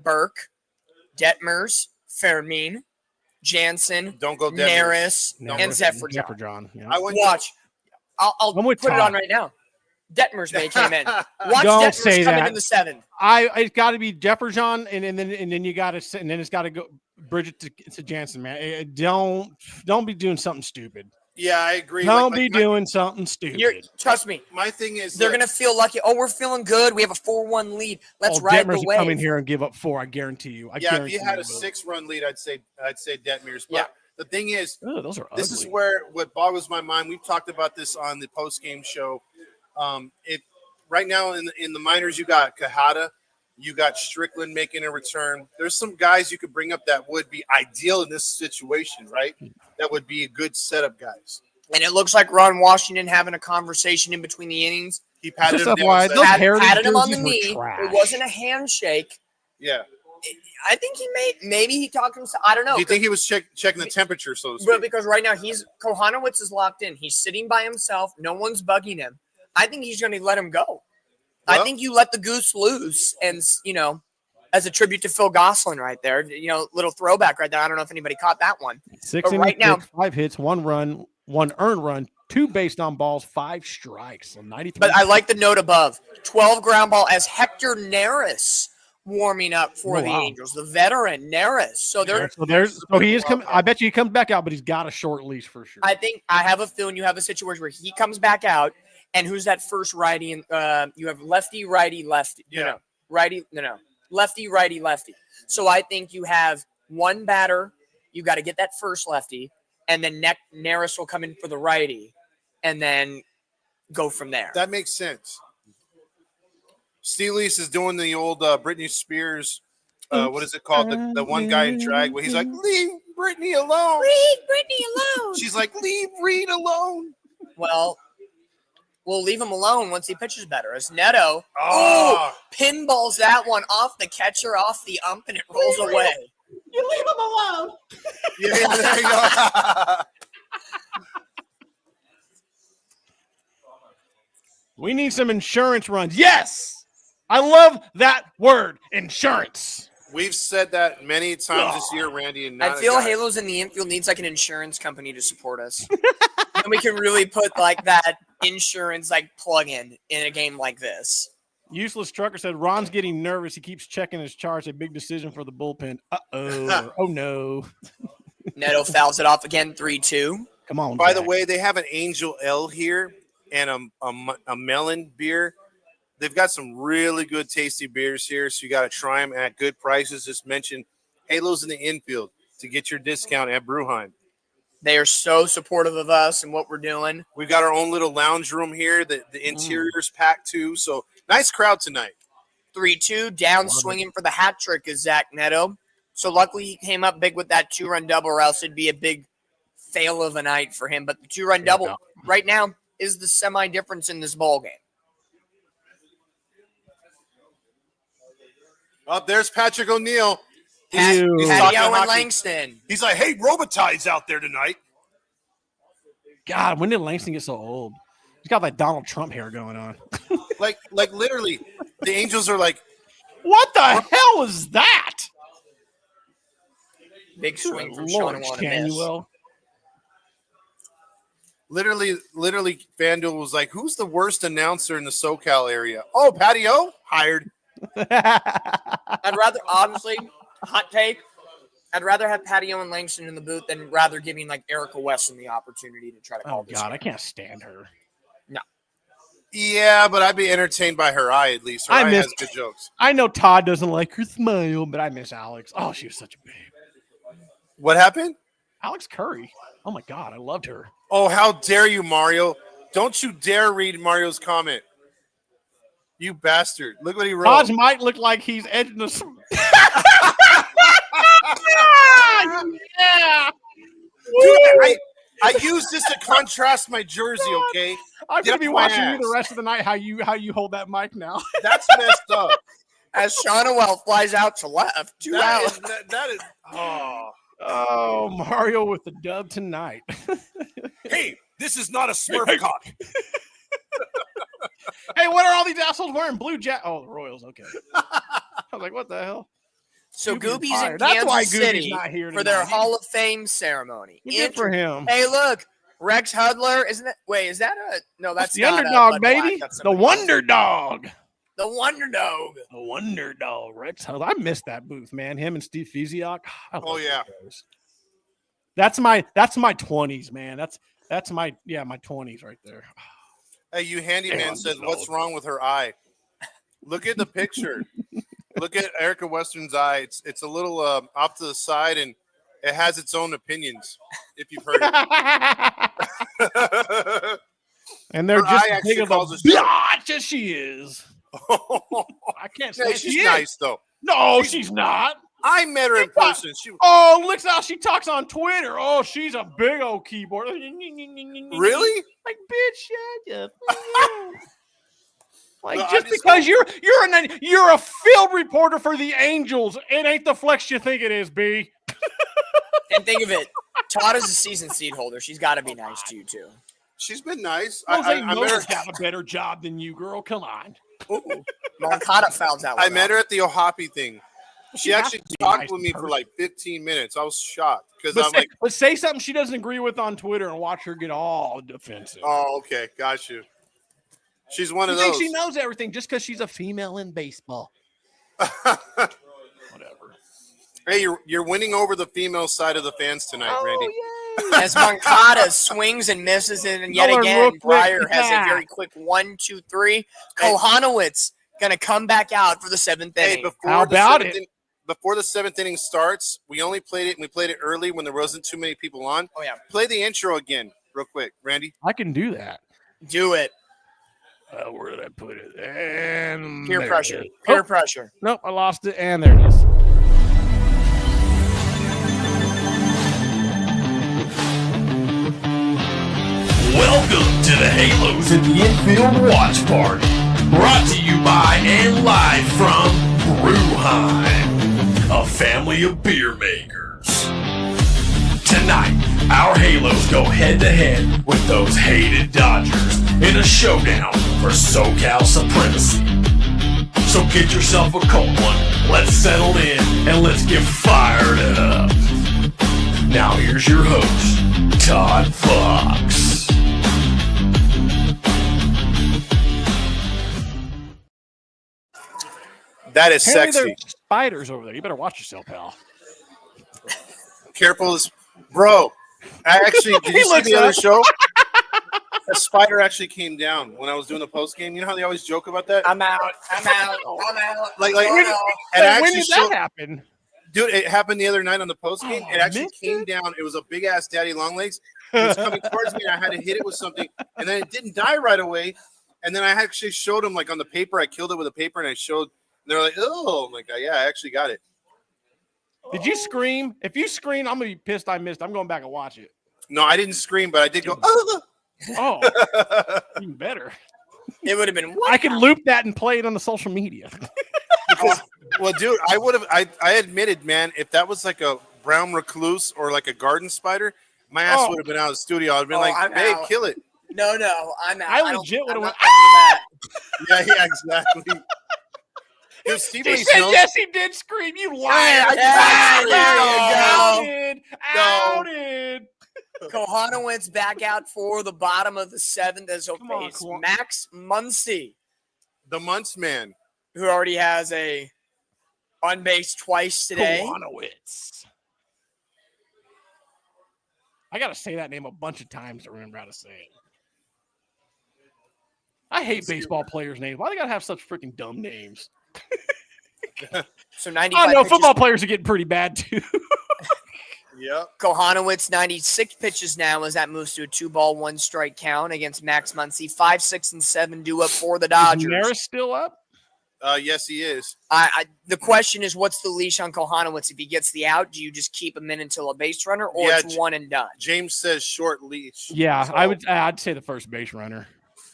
Burke, Detmers, Fermin, Jansen, Don't go Detmers. Neris, and Zephyr John. John. Yeah. I went Watch. I'll I'm with put it Todd. on right now. Detmers may came in. Watch Don't Detmers say come that. in the 7th. It's got to be Jefferson, and then you got to, and then it's got to go bridge it to Jansen, man. Don't be doing something stupid. Yeah, I agree. Don't be doing something stupid. Trust me, My thing is they're gonna feel lucky. Oh, we're feeling good. We have a 4-1 lead. Let's ride Detmers the will wave. come in here and give up 4. I guarantee you. if you had a will. 6-run lead, I'd say Detmers. But Yeah. the thing is, Oh, those are this is ugly. where what boggles my mind. We've talked about this on the post-game show. Right now in the minors, you got Kahada, you got Strickland making a return. There's some guys you could bring up that would be ideal in this situation, right? That would be a good setup guys. And it looks like Ron Washington having a conversation in between the innings. He patted Just him down. FYI, and said, those Heritage Patted him on the jerseys were knee. trash. It wasn't a handshake. yeah. I think maybe he talked himself. I don't know. Do you think he was checking the temperature, so to But speak? because right now Kohanowicz is locked in. He's sitting by himself. No one's bugging him. I think he's going to let him go. I Well- think you let the goose loose, and as a tribute to Phil Gosselin right there, little throwback right there. I don't know if anybody caught that one. 6 but right innings, now- 5 hits, 1 run, 1 earned run, 2 based on balls, 5 strikes. So 93. But I like the note above. 12 ground ball as Hector Neris warming up for Oh, the wow. Angels, the veteran Neris. So they're. So he is coming. I bet you he comes back out, but he's got a short leash for sure. I think I have a feeling you have a situation where he comes back out, and who's that first righty? And you have lefty, righty, lefty. Yeah. Lefty, righty, lefty. So I think you have one batter. You got to get that first lefty, and then Neris will come in for the righty, and then go from there. That makes sense. Steelese is doing the old Britney Spears. What is it called? The one guy in drag where he's like, "Leave Britney alone." Leave Brittany alone. She's like, "Leave Reed alone." Well, we'll leave him alone once he pitches better. As Neto pinballs that one off the catcher, off the ump, and it rolls away. You leave him alone. Yeah, there you go. We need some insurance runs. Yes, I love that word, insurance. We've said that many times this year, Randy. And I not a feel guy. Halos in the infield needs like an insurance company to support us. And we can really put like that insurance plug-in in a game like this. Useless Trucker said Ron's getting nervous. He keeps checking his charts. A big decision for the bullpen. Uh-oh. Oh, no. Neto fouls it off again, 3-2. Come on. By the Zach. way, they have an Angel Ale here and a melon beer. They've got some really good, tasty beers here, so you got to try them at good prices. Just mention Halos in the Infield to get your discount at Bruheim. They are so supportive of us and what we're doing. We've got our own little lounge room here. The interior's packed too, so nice crowd tonight. 3-2, down swinging for the hat trick is Zach Neto. So luckily he came up big with that 2-run double, or else it'd be a big fail of a night for him. But the 2-run double right now is the semi-difference in this ball game. Oh, there's Patrick O'Neill. Patty talking Owen hockey. Langston. He's like, hey, Robitaille's out there tonight. God, when did Langston get so old? He's got like Donald Trump hair going on. Like literally, the Angels are like, What the hell was that? Big swing from Lord, Sean Samuel. literally, FanDuel was like, who's the worst announcer in the SoCal area? Oh, Patty O, hired. I'd rather, honestly, hot take, I'd rather have Patty Owen Langston in the booth than rather giving like Erica Weston the opportunity to try to call Oh this God, game. I can't stand her. Yeah, but I'd be entertained by her eye at least. Her eye has good jokes. I know Todd doesn't like her smile, but I miss Alex. Oh, she was such a babe. What happened? Alex Curry. Oh my God, I loved her. Oh, how dare you, Mario? Don't you dare read Mario's comment. You bastard. Look what he wrote. Todd's might look like he's edging the. Yeah. Dude, I use this to contrast my jersey, okay? I'm Get gonna be up my watching you ass. the rest of the night. How you hold that mic now? That's messed up. As Shonowell flies out to left, 2 That out. is, that is oh. Oh, Mario with the dub tonight. Hey, this is not a Smurf cock. Hey, what are all these assholes wearing? Blue jacket. Oh, the Royals. Okay. I was like, what the hell? So Goopy's Goopy's fired. in That's why Kansas Goopy's City not here for their tonight. Hall of Fame ceremony. Good for him. Hey, look, Rex Hudler, isn't that? Wait, is that a? No, that's the not underdog, Bud Black, baby. that's The somebody else. wonder dog. The Wonder Dog. The wonder dog. Rex Hudler. I missed that booth, man. Him and Steve Fiziak. I love Oh, yeah. those guys. That's my 20s, man. That's my 20s right there. Hey, you handyman Damn, says, I'm what's old. wrong with her eye? Look at the picture. Look at Erica Western's eye. It's a little off to the side, and it has its own opinions, if you've heard it. And they're Her just eye as big actually of calls a us short. bitch as she is. I can't say Yeah, she's she is. nice, though. No, she's not. I met her in person. She Oh, look how she talks on Twitter. Oh, she's a big old keyboard. really? Like, bitch, shut up. Like, No, I just just because you're a field reporter for the Angels, it ain't the flex you think it is, B. And think of it, Todd is a season seed holder. She's got to be nice to you too. She's been nice. Jose I met her. Mo's got a better job than you, girl. Come on. Moncada fouls that one. I met her at the Ohapi thing. She has actually to be talked nice with in me for person. like 15 minutes. I was shocked because But I'm say, like, but say something she doesn't agree with on Twitter and watch her get all defensive. oh, okay, got you. She's one She of thinks those. she knows everything just because she's a female in baseball. Whatever. Hey, you're winning over the female side of the fans tonight, Randy. As Moncada swings and misses it, and yet Color again, real quick. Breyer has Yeah. a very quick 1, 2, 3. Kohanowitz gonna come back out for the 7th Hey, inning. How about before the 7th inning starts, we only played it, and we played it early when there wasn't too many people on. Oh yeah, Play the intro again, real quick, Randy. I can do that. do it. Where did I put it? And Peer there it pressure. is. Peer Oh, pressure. nope, I lost it, and there it is. Welcome to the Halos in the Infield Watch Party. Brought to you by and live from Brewheim, a family of beer makers. Tonight, our Halos go head-to-head with those hated Dodgers in a showdown for SoCal supremacy. So get yourself a cold one, let's settle in, and let's get fired up. Now here's your host, Todd Fox. That is Apparently sexy. there's spiders over there. You better watch yourself, pal. Careful, bro. I actually did He you see looks the other up. show? A spider actually came down when I was doing the post game. You know how they always joke about that? I'm out. I'm out. I'm out. Like, I'm and out. I When actually did showed, that happen? dude, it happened the other night on the post game. Oh, It actually missed came it? down. It was a big ass daddy long legs. It was coming towards me, and I had to hit it with something, and then it didn't die right away. And then I actually showed them like on the paper. I killed it with a paper, and I showed. And they're like, "Oh, I'm like, yeah, I actually got it." Did you scream? If you scream, I'm gonna be pissed I missed. I'm going back and watch it. No, I didn't scream, but I did go. Oh. Oh, even better. It would have been. I could loop that and play it on the social media. Well, dude, I admitted, man, if that was like a brown recluse or like a garden spider, my ass would have been out of the studio. I'd been I'm babe, out. kill it. No, I'm out. I legit would have went. Yeah, exactly. Dude, Steve He Lee said smells. yes, he did scream. You liar! Outed. Kohanowitz back out for the bottom of the seventh as he'll Come on, face Kohan- Max Muncy, The Munts man. who already has a on base twice today. Kohanowitz. I gotta say that name a bunch of times to remember how to say it. I hate baseball players' names. Why they gotta have such freaking dumb names? So 95 I know pitches. football players are getting pretty bad too. Yep. Kohanowitz 96 pitches now as that moves to a 2-ball, 1-strike count against Max Muncy. 5, 6, and 7 due up for the Dodgers. Maris still up? Yes, he is. The question is, what's the leash on Kohanowitz? If he gets the out, do you just keep him in until a base runner, or Yeah, it's one and done? James says short leash. Yeah, So- I'd say the first base runner.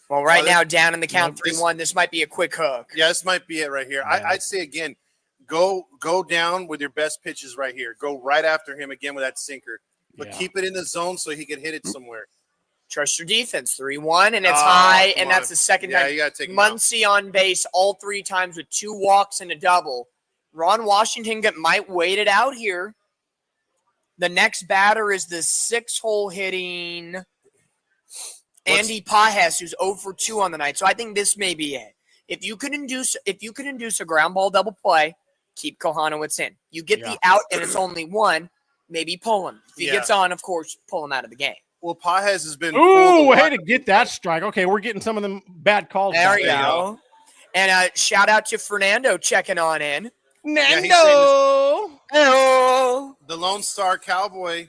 Well, right Oh, now, down in the count this- 3-1, this might be a quick hook. Yeah, this might be it right here. Yeah. I'd say again, go down with your best pitches right here. Go right after him again with that sinker, but Yeah. keep it in the zone so he can hit it somewhere. Trust your defense. 3-1, and it's Oh, high, come and that's on. the second Yeah, time. you gotta take him out. Muncy on base all 3 times with 2 walks and a double. Ron Washington might wait it out here. The next batter is the 6-hole hitting Andy Pajes, who's 0 for 2 on the night. So I think this may be it. If you could induce a ground ball double play, keep Kohanowitz in. You get the out, and it's only 1. Maybe pull him. If he gets on, of course, pull him out of the game. Well, Pajes has been. Ooh, way to get that strike. Okay, we're getting some of them bad calls. There back. you There you go. And shout out to Fernando checking on in. he's Nando. Hello. The Lone Star Cowboy,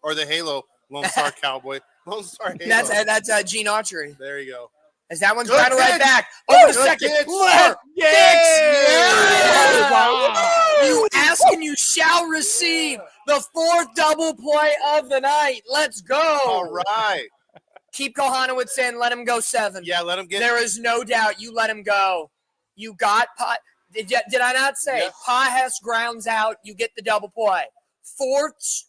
or the Halo Lone Star Cowboy. Lone Star Halo. That's Gene Autry. There you go. As that one's Good batted right pitch. back. Over the Good second. pitch. Left. Yeah. Wow. You ask and you shall receive the 4th double play of the night. Let's go. All right. Keep Kohanowitz in. Let him go 7. Yeah, let him get. There is no doubt you let him go. You got Did I not say Yeah. Pajes grounds out? You get the double play. 4th.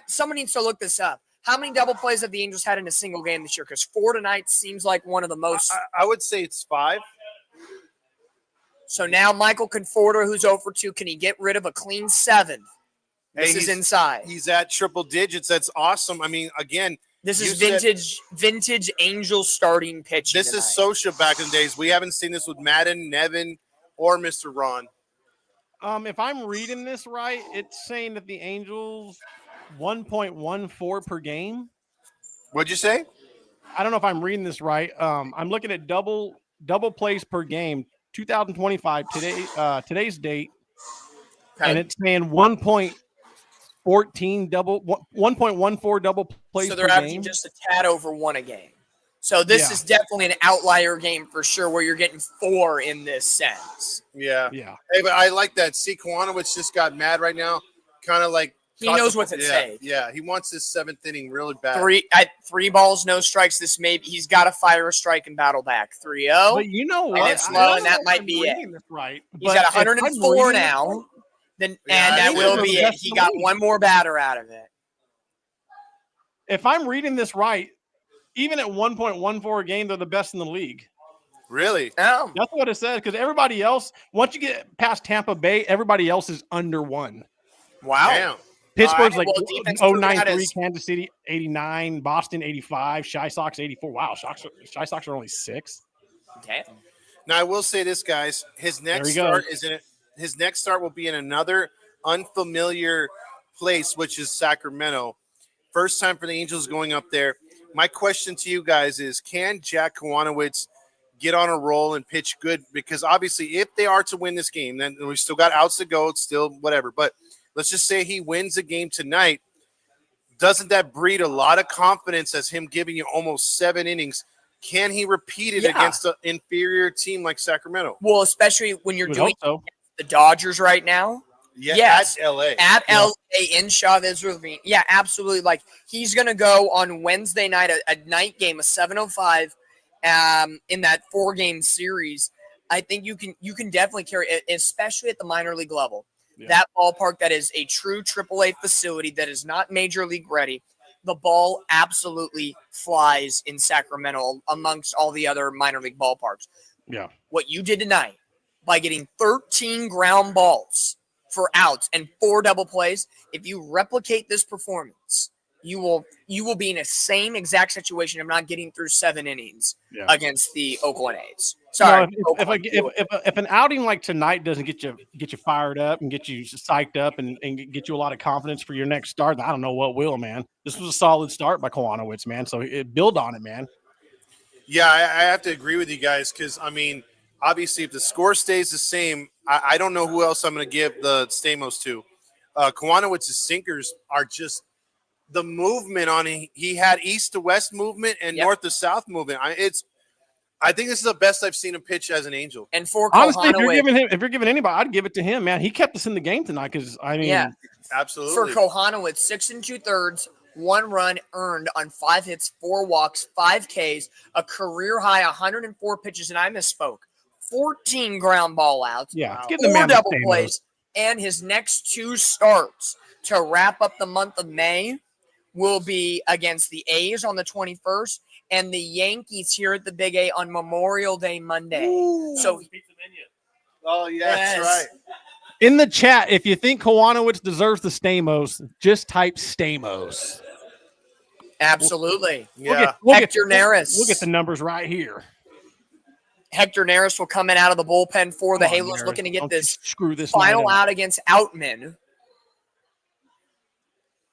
Someone needs to look this up. How many double plays have the Angels had in a single game this year? Because 4 tonight seems like one of the most. I would say it's 5. So now Michael Conforto, who's 0 for 2, can he get rid of a clean 7th? This is inside. He's at triple digits. That's awesome. I mean, again, This is you said- vintage Angel starting pitching. this is Socia back in the days. We haven't seen this with Madden, Nevin, or Mr. Ron. If I'm reading this right, it's saying that the Angels 1.14 per game. What'd you say? I don't know if I'm reading this right. I'm looking at double plays per game, 2025 today's date, and it's saying 1.14 double 1.14 double plays So per they're averaging game. just a tad over 1 a game. So this is definitely an outlier game for sure, where you're getting 4 in this sense. Yeah. Yeah. Hey, but I like that. See, Kohanowitz just got mad right now. Kind of like He knows what's at stake. Yeah, he wants his 7th inning really bad. 3 balls, no strikes. He's got to fire a strike and battle back. 3-0. But you know And what? it's I low, don't and know that if might I'm be it. reading this right. He's but got if I'm 104 reading now. Yeah, And that he's will the be it. best He in the got league. 1 more batter out of it. If I'm reading this right, even at 1.14 a game, they're the best in the league. Really? Oh, That's what it says, because everybody else, once you get past Tampa Bay, everybody else is under 1. wow. Damn. Pittsburgh's Well, like defense proved that 0.93, is- Kansas City 89, Boston 85, Shy Sox 84. Wow, Shy Sox are only 6. Damn. Now I will say this, guys. His next he start goes. is in it. His next start will be in another unfamiliar place, which is Sacramento. First time for the Angels going up there. My question to you guys is, can Jack Kohanowitz get on a roll and pitch good? Because obviously, if they are to win this game, then we still got outs to go. It's still whatever. But let's just say he wins the game tonight. Doesn't that breed a lot of confidence as him giving you almost 7 innings? Can he repeat it Yeah. against an inferior team like Sacramento? Well, especially when you're Would doing hope so. the Dodgers right now. Yeah, Yes. at LA. At LA in Chavez Ravine. Yeah, absolutely. Like, he's going to go on Wednesday night, a night game, a 7:05 in that 4-game series. I think you can definitely carry it, especially at the minor league level. Yeah. That ballpark that is a true AAA facility that is not major league ready. The ball absolutely flies in Sacramento amongst all the other minor league ballparks. Yeah. What you did tonight by getting 13 ground balls for outs and 4 double plays, if you replicate this performance, you will be in the same exact situation of not getting through 7 innings against the Oakland A's. Sorry, if an outing like tonight doesn't get you fired up and get you psyched up and get you a lot of confidence for your next start, I don't know what will, man. This was a solid start by Kowanowitz, man. So build on it, man. Yeah, I have to agree with you guys because, I mean, obviously if the score stays the same, I don't know who else I'm going to give the Stamos to. Kowanowitz's sinkers are just the movement on it. He had east to west movement and north to south movement. I think this is the best I've seen him pitch as an Angel. And for honestly, Kohanowitz, if you're giving anybody, I'd give it to him, man. He kept us in the game tonight because absolutely. For Kohanowitz, 6 2/3, 1 run earned on 5 hits, 4 walks, 5 Ks, a career high 104 pitches, and I misspoke. 14 ground ball outs, yeah, 4 double plays, and his next 2 starts to wrap up the month of May will be against the A's on the 21st and the Yankees here at the Big A on Memorial Day Monday. Ooh. So, oh yeah, that's right. In the chat, if you think Kowanowitz deserves the Stamos, just type Stamos. Absolutely. Yeah. Hector Neris. We'll get the numbers right here. Hector Neris will come in out of the bullpen for the Come on, Halos, Neris. looking to get Don't this screw this final night up. out against Outman.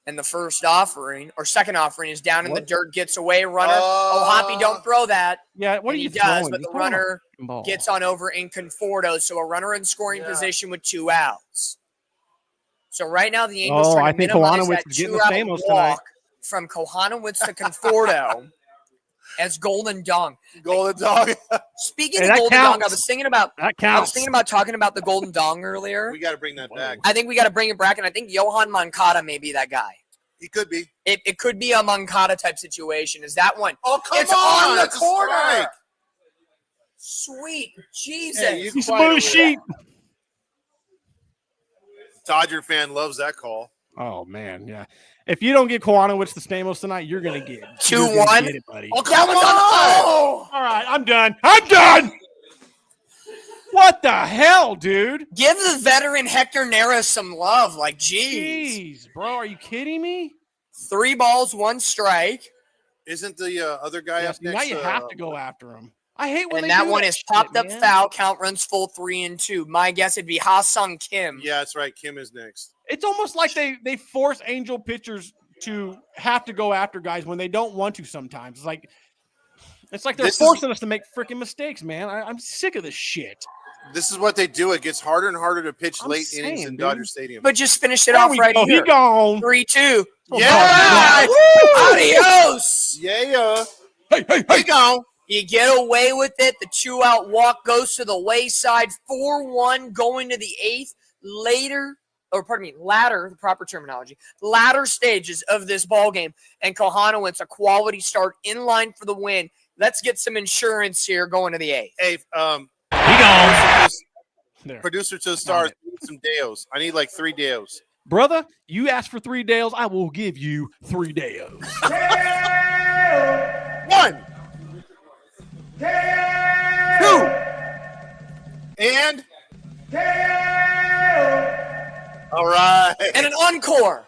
And the first offering or second offering is down in the dirt, gets away, runner. Hoppy, don't throw that. Yeah, what and are you he does, throwing? but the runner gets on over in Conforto. So a runner in scoring position with 2 outs. So right now the Angels trying to minimize that 2-out walk from Kohanowitz to Conforto as Golden Dong. Golden Dong. Speaking of Golden Dong, I was thinking about talking about the Golden Dong earlier. We got to bring that back. I think we got to bring it back, and I think Johan Moncada may be that guy. He could be. It could be a Moncada type situation. Is that one? Oh, come it's on the corner. Strike. Sweet Jesus. Hey, you He's bullshit. Dodger fan loves that call. Oh man, yeah. If you don't get Kowanowitz the Stamos tonight, you're gonna get 2-1. buddy. Oh, come on! All right, I'm done. What the hell, dude? Give the veteran Hector Neris some love. Like, geez. Jeez, bro, are you kidding me? 3 balls, 1 strike. Isn't the other guy up next? Now you have to go after him. I hate when and they that do one that is shit, popped up man. foul. Count runs full 3-2. My guess it'd be Ha-Sung Kim. Yeah, that's right. Kim is next. It's almost like they force Angel pitchers to have to go after guys when they don't want to sometimes. It's like they're forcing us to make freaking mistakes, man. I'm sick of this shit. This is what they do. It gets harder and harder to pitch late innings in Dodger Stadium. But just finish it off right here. He gone. 3-2. Yeah. Adios. Yeah. Hey, gone. You get away with it. The 2-out walk goes to the wayside. 4-1 going to the 8th. Latter, the proper terminology, latter stages of this ball game. And Kohanowitz, a quality start in line for the win. Let's get some insurance here going to the 8th. Hey, he gone. Producer to the stars, some Deos. I need like 3 Deos. Brother, you ask for 3 Deos, I will give you 3 Deos. 1, 2, and all right. And an encore.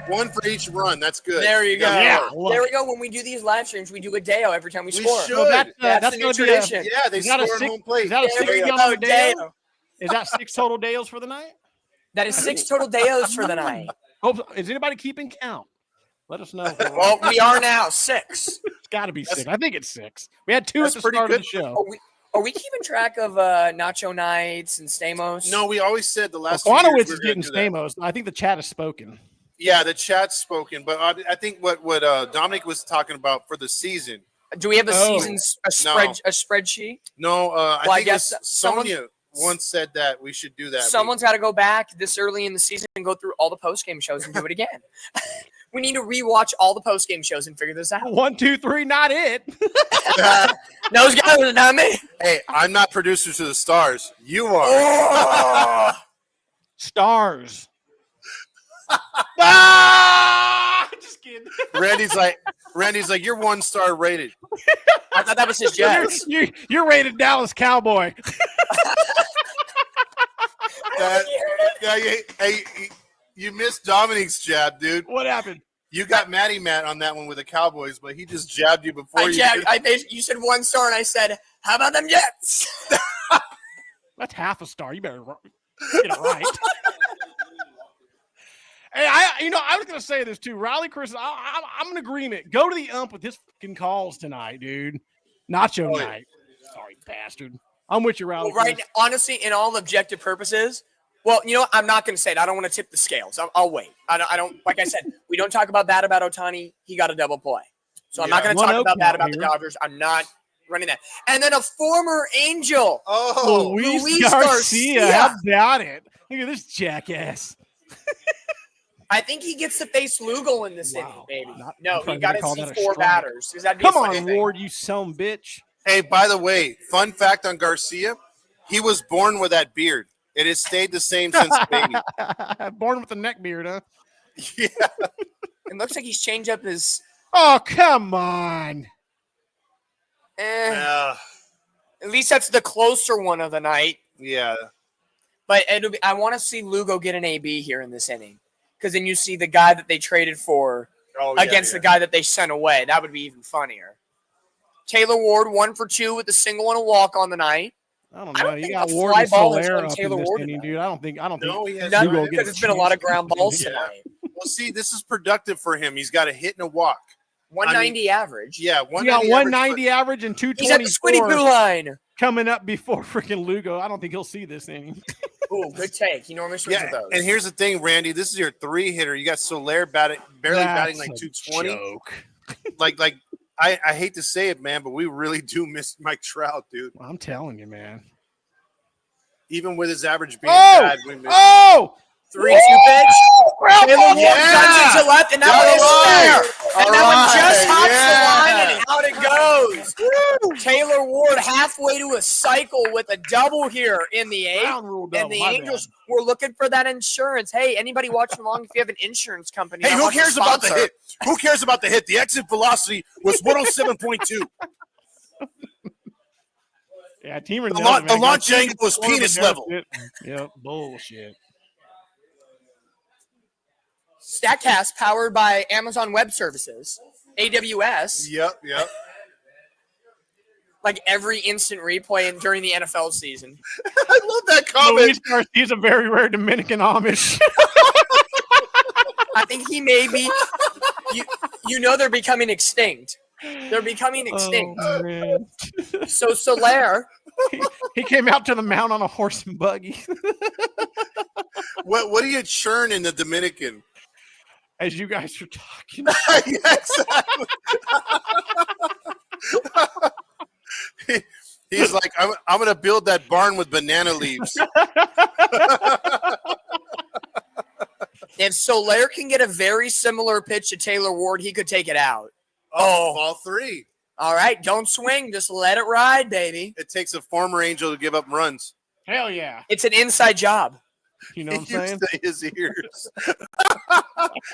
1 for each run. That's good. There you go. Yeah, there we go. When we do these live streams, we do a Deo every time we score. Should. Well, that's going the new to be tradition. Yeah, they score at home plate. Is that a There we 6 go, gallon Deo? Deo. Is that 6 total Deos for the night? That is 6 total Deos for the night. Is anybody keeping count? Let us know. Well, we are now 6. It's got to be 6. I think it's 6. We had 2 at the start of the show. Are we keeping track of Nacho Nights and Stamos? No, we always said the last. Kowanowitz is getting Stamos. I think the chat has spoken. Yeah, the chat's spoken, but I think what Dominic was talking about for the season. Do we have a spreadsheet? No, I guess someone Sonia once said that we should do that. Someone's got to go back this early in the season and go through all the post-game shows and do it again. We need to rewatch all the post-game shows and figure this out. 1, 2, 3, not it. Those guys are not me. Hey, I'm not producer to the stars. You are. Oh. Stars. Just kidding. Randy's like, you're 1-star rated. I thought that was his Jets. You're rated Dallas Cowboy. You missed Dominic's jab, dude. What happened? You got Matty Matt on that one with the Cowboys, but he just jabbed you before you. You said 1 star, and I said, "How about them Jets?" That's half a star. You better get it right. Hey, I was gonna say this too. Riley Chris, I'm in agreement. Go to the ump with his fucking calls tonight, dude. Nacho night. Sorry, bastard. I'm with you, Riley. Well, right, honestly, in all objective purposes. Well, you know what? I'm not going to say it. I don't want to tip the scales. I'll wait. I don't. Like I said, we don't talk about that about Ohtani. He got a double play, so I'm not going to talk about that about the Dodgers. I'm not running that. And then a former Angel. Oh, Luis Garcia. How about it? Look at this jackass. I think he gets to face Lugo in this inning, baby. No, he got to see 4 strike. batters. Come on, Ward, you son bitch. Hey, by the way, fun fact on Garcia, he was born with that beard. It has stayed the same since baby. Born with a neck beard, huh? Yeah. It looks like he's changed up his. Oh, come on. At least that's the closer one of the night. Yeah. But I want to see Lugo get an AB here in this inning. Because then you see the guy that they traded for against the guy that they sent away. That would be even funnier. Taylor Ward, 1 for 2 with a single and a walk on the night. I don't know. You got Ward and Soler up in this inning, dude. I don't think. No, because it's been a lot of ground balls tonight. Well, see, this is productive for him. He's got a hit and a walk. 190 average. Yeah, 190. You got 190 average and 224. He's at the squiddy poo line. Coming up before freaking Lugo. I don't think he'll see this inning. Ooh, good take. He normally swings with those. And here's the thing, Randy. This is your 3-hitter. You got Soler barely batting like 220. Joke. like I hate to say it, man, but we really do miss Mike Trout, dude. I'm telling you, man. Even with his average being bad, we miss him. 3-2 pitch. Taylor Ward cuts it to left, and that one is fair. And that one just hops the line, and out it goes. Taylor Ward halfway to a cycle with a double here in the 8th. And the Angels were looking for that insurance. Hey, anybody watching along, if you have an insurance company. Hey, who cares about the hit? Who cares about the hit? The exit velocity was 107.2. Yeah, Teamer. The launch angle was penis level. Yep, bullshit. StatCast powered by Amazon Web Services, AWS. Yep. Like every instant replay during the NFL season. I love that comment. He's a very rare Dominican Amish. I think he may be. You know they're becoming extinct. They're becoming extinct. Oh, man. So Soler. He came out to the mound on a horse and buggy. What do you churn in the Dominican? As you guys are talking. Yeah, exactly. He's like, I'm going to build that barn with banana leaves. If Soler can get a very similar pitch to Taylor Ward, he could take it out. All 3. All right, don't swing. Just let it ride, baby. It takes a former Angel to give up runs. Hell yeah. It's an inside job. You know what I'm saying? To his ears.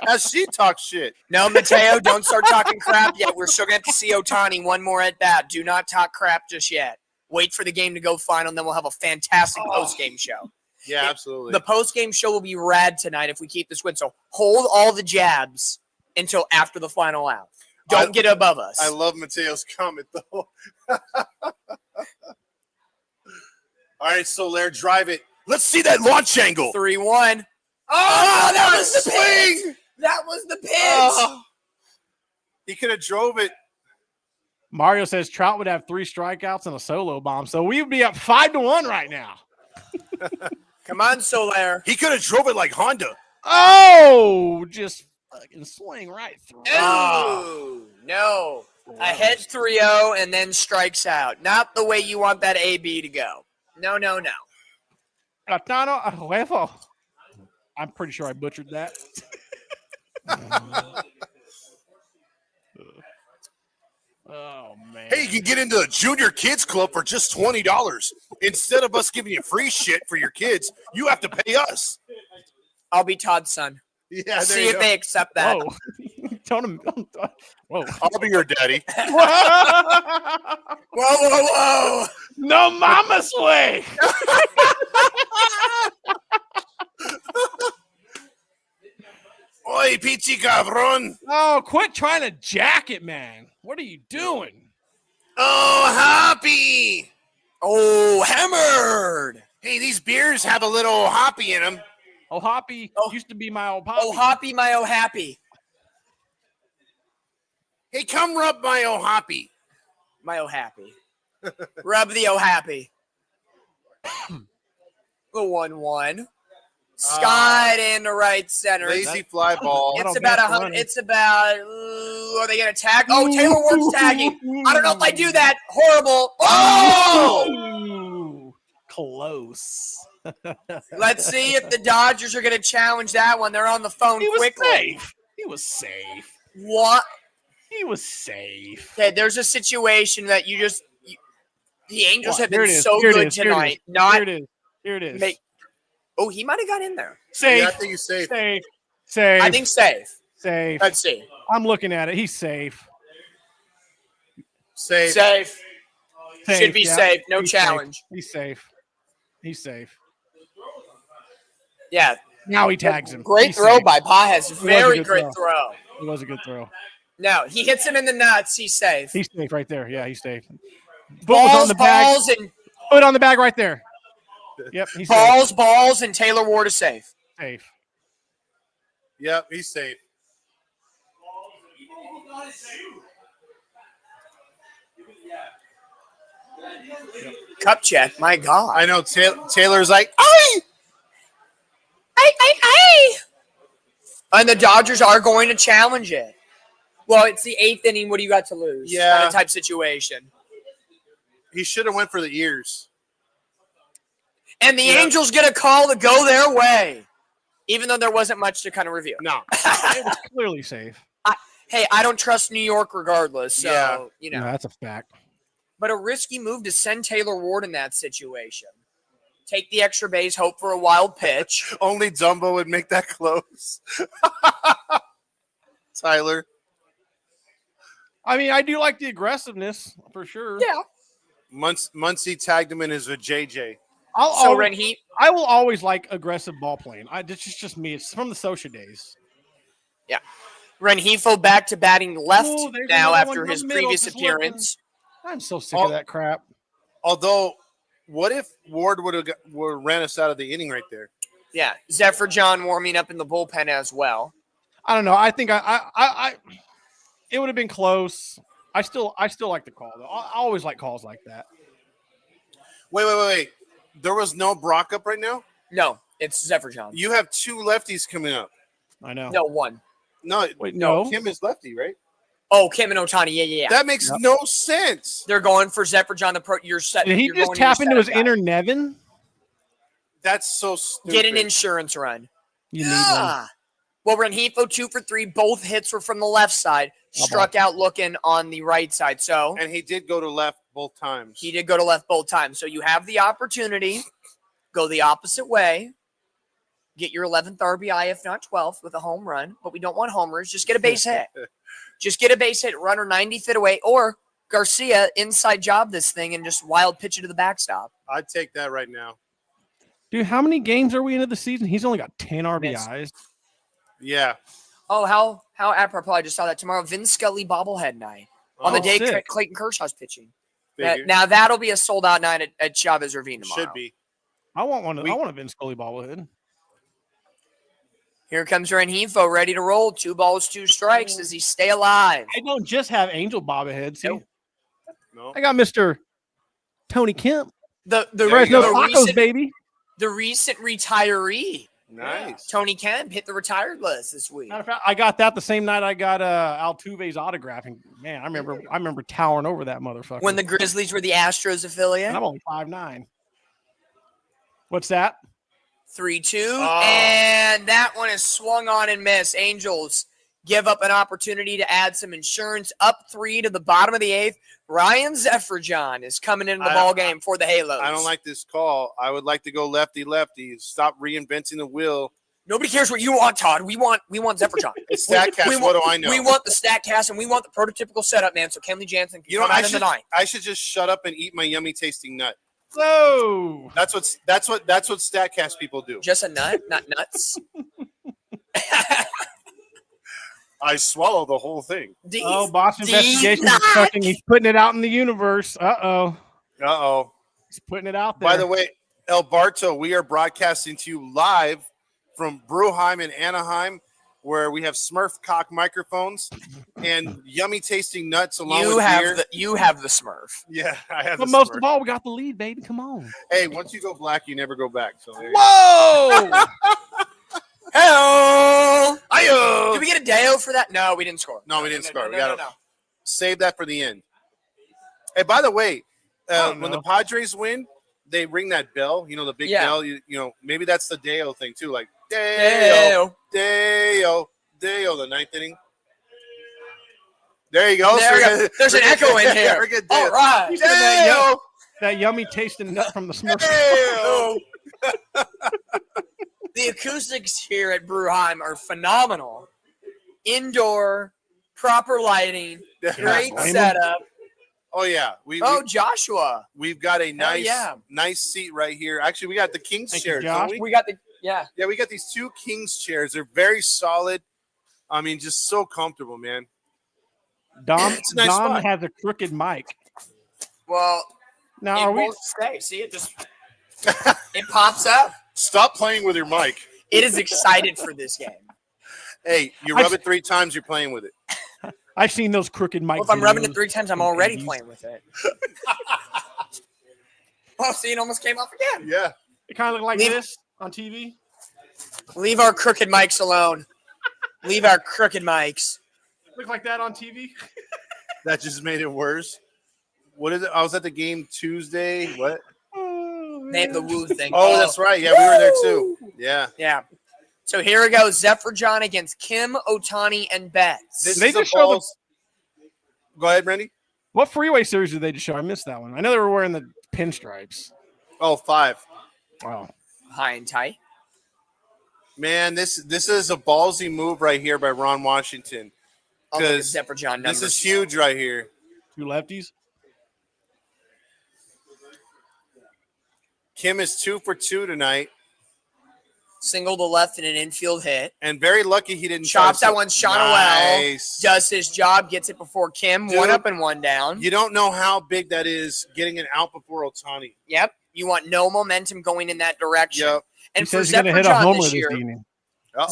As she talks shit. No, Mateo, don't start talking crap yet. We're still going to have to see Ohtani one more at bat. Do not talk crap just yet. Wait for the game to go final, and then we'll have a fantastic post-game show. Yeah, absolutely. The post-game show will be rad tonight if we keep this win. So hold all the jabs until after the final out. Don't get above us. I love Mateo's comment, though. All right, Soler, drive it. Let's see that launch angle. 3-1. Oh, that was the swing. That was the pitch. He could have drove it. Mario says Trout would have 3 strikeouts and a solo bomb, so we would be up 5-1 right now. Come on, Soler. He could have drove it like Honda. Oh, just fucking swing right through. Oh, no. A head 3-0 and then strikes out. Not the way you want that AB to go. No. Platano a huevo. I'm pretty sure I butchered that. Oh man. Hey, you can get into the junior kids club for just $20. Instead of us giving you free shit for your kids, you have to pay us. I'll be Todd's son. Yeah, there See you if go. they accept that. Whoa. Whoa. I'll be your daddy. Whoa, whoa, whoa. No mama's way. Oye, pichi cabron. Oh, quit trying to jack it, man. What are you doing? Oh, happy. Oh, hammered. Hey, these beers have a little hoppy in them. Oh, Hoppy used to be my old Poppy. Oh, Hoppy, my oh happy. Hey, come rub my oh hoppy. My oh happy. Rub the oh happy. The 1-1. Skyd into right center. Lazy fly ball. It's about 100. It's about. Are they going to tag? Oh, Taylor Ward's tagging. I don't know if I do that. Horrible. Oh! Ooh, close. Let's see if the Dodgers are going to challenge that one. They're on the phone He was quickly. safe. He was safe. What? He was safe. Okay, there's a situation that the Angels have Here been it is. so Here it good is. Here it is. tonight. Not Here it is. Here it is. make. Oh, he might have got in there. Safe. Yeah, I think he's safe. Safe. Safe. I think safe. safe. Let's see. I'm looking at it. He's safe. Safe. Safe. Safe, Should be yeah. safe. No He's challenge. Safe. He's safe. He's safe. Yeah. Now he tags him. Great He's throw safe. by Pages. a Very good great throw. It was a good throw. No, he hits him in the nuts. He's safe. He's safe right there. Yeah, he's safe. Foot was on Balls, the bag. balls, and Foot on the bag right there. Yep, he's safe. balls, and Taylor Ward is safe. Safe. Yep, he's safe. Cup check. My God. I know Taylor's like, "Aye!" And the Dodgers are going to challenge it. Well, it's the 8th inning. What do you got to lose? Yeah. Kind of type situation. He should have went for the ears. And the Angels get a call to go their way, even though there wasn't much to kind of review. No. It was clearly safe. Hey, I don't trust New York regardless. So, Yeah. you know. No, that's a fact. But a risky move to send Taylor Ward in that situation. Take the extra base, hope for a wild pitch. Only Dumbo would make that close. Tyler. I mean, I do like the aggressiveness for sure. Yeah. Muncie tagged him in his JJ. So Renheat. I will always like aggressive ball playing. This is just me. It's from the Socia days. Yeah. Rengifo back to batting left Ooh, there's now another after one his in the middle, previous just appearance. I'm so sick of that crap. Although, what if Ward would have ran us out of the inning right there? Yeah. Zephyr John warming up in the bullpen as well. I don't know. I think I it would have been close. I still like the call though. I always like calls like that. Wait. There was no Brock up right now? No, it's Zephyr John. You have two lefties coming up. I know. No, one. No, Wait, no. Kim is lefty, right? Oh, Kim and Otani. Yeah. That makes no sense. They're going for Zephyr John. You're set. Did he you're just going tap your into his setup guy. inner Nevin? That's so stupid. Get an insurance run. You need one. Well, Rengifo 2 for 3. Both hits were from the left side. Struck out looking on the right side. So And he did go to left both times. he did go to left both times. So you have the opportunity. Go the opposite way. Get your 11th RBI, if not 12th, with a home run. But we don't want homers. Just get a base hit. Just get a base hit, runner 90 feet away. Or Garcia inside job this thing and just wild pitch it to the backstop. I'd take that right now. Dude, how many games are we into the season? He's only got 10 RBIs. Yeah. Oh, how apropos. I just saw that tomorrow. Vince Scully bobblehead night. On the day sick. Clayton Kershaw's pitching. Figure. Now that'll be a sold-out night at Chavez Ravine tomorrow. Should be. I want one. I want a Vince Scully bobblehead. Here comes Rengifo, ready to roll. 2 balls, 2 strikes. Does he stay alive? I don't just have Angel bobbleheads. See, No. I got Mr. Tony Kemp. The Fresno the Tacos, recent, baby. the recent retiree, Nice. Tony Kemp, hit the retired list this week. Matter of fact, I got that the same night I got Altuve's autograph, and man, I remember towering over that motherfucker. When the Grizzlies were the Astros affiliate. and I'm only 5'9". What's that? 3-2. And that one is swung on and missed. Angels give up an opportunity to add some insurance. Up 3 to the bottom of the 8th. Ryan Zephyr-John is coming into the ball game for the Halos. I don't like this call. I would like to go lefty. Stop reinventing the wheel. Nobody cares what you want, Todd. We want Zephyr-John. It's StatCast. What do I know? We want the StatCast, and we want the prototypical setup, man. So Kenley Jansen can come out in the night. I should just shut up and eat my yummy tasting nut. So That's what StatCast people do. Just a nut, not nuts. I swallow the whole thing. Boss Investigation is fucking. He's putting it out in the universe. Uh-oh. He's putting it out there. By the way, El Barto, we are broadcasting to you live from Bruheim in Anaheim, where we have Smurf cock microphones and yummy tasting nuts along with beer. You have the Smurf. Yeah, I have but the most Smurf. of all, we got the lead, baby. Come on. Hey, once you go black, you never go back. So there you Whoa! Hello. go. Did we get a Deo for that? No, we didn't score. No, we didn't score. We No. gotta save that for the end. Hey, by the way, when the Padres win, they ring that bell. You know, the big bell. You know, maybe that's the Deo thing too. Like Deo, the ninth inning. There you go. There's an echo in here. All right. Deo. That yummy tasting nut from the Smurf. Deo. The acoustics here at Bruheim are phenomenal. Indoor, proper lighting, great setup. Oh yeah. Joshua. We've got a nice seat right here. Actually, we got the King's chairs. Don't we? We got the we got these 2 King's chairs. They're very solid. I mean, just so comfortable, man. Dom nice spot. has a crooked mic. Well, Now it are we? won't stay. See, it just it pops up. Stop playing with your mic. It is excited for this game. Hey, you rub it 3 times, you're playing with it. I've seen those crooked mics. Well, if I'm rubbing it 3 times, I'm already playing with it. Oh, see, it almost came off again. Yeah. It kind of look like this on TV. Leave our crooked mics alone. Leave our crooked mics. Look like that on TV. That just made it worse. What is it? I was at the game Tuesday. What? They have the woo thing. Oh, that's right. Yeah, we were there too. Yeah. Yeah. So here we go. Zephyr-John against Kim, Otani, and Betts. Go ahead, Randy. What freeway series did they just show? I missed that one. I know they were wearing the pinstripes. Oh, 5. Wow. High and tight. Man, this is a ballsy move right here by Ron Washington. Because Zephyr-John numbers. This is huge right here. 2 lefties. Kim is 2 for 2 tonight. Single to left and an infield hit. And very lucky he didn't chops that one. Shot nice. well. Does his job. Gets it before Kim. Dude, 1 up and 1 down. You don't know how big that is getting it out before Otani. Yep. You want no momentum going in that direction. Yep. And for Zephyr-John this year,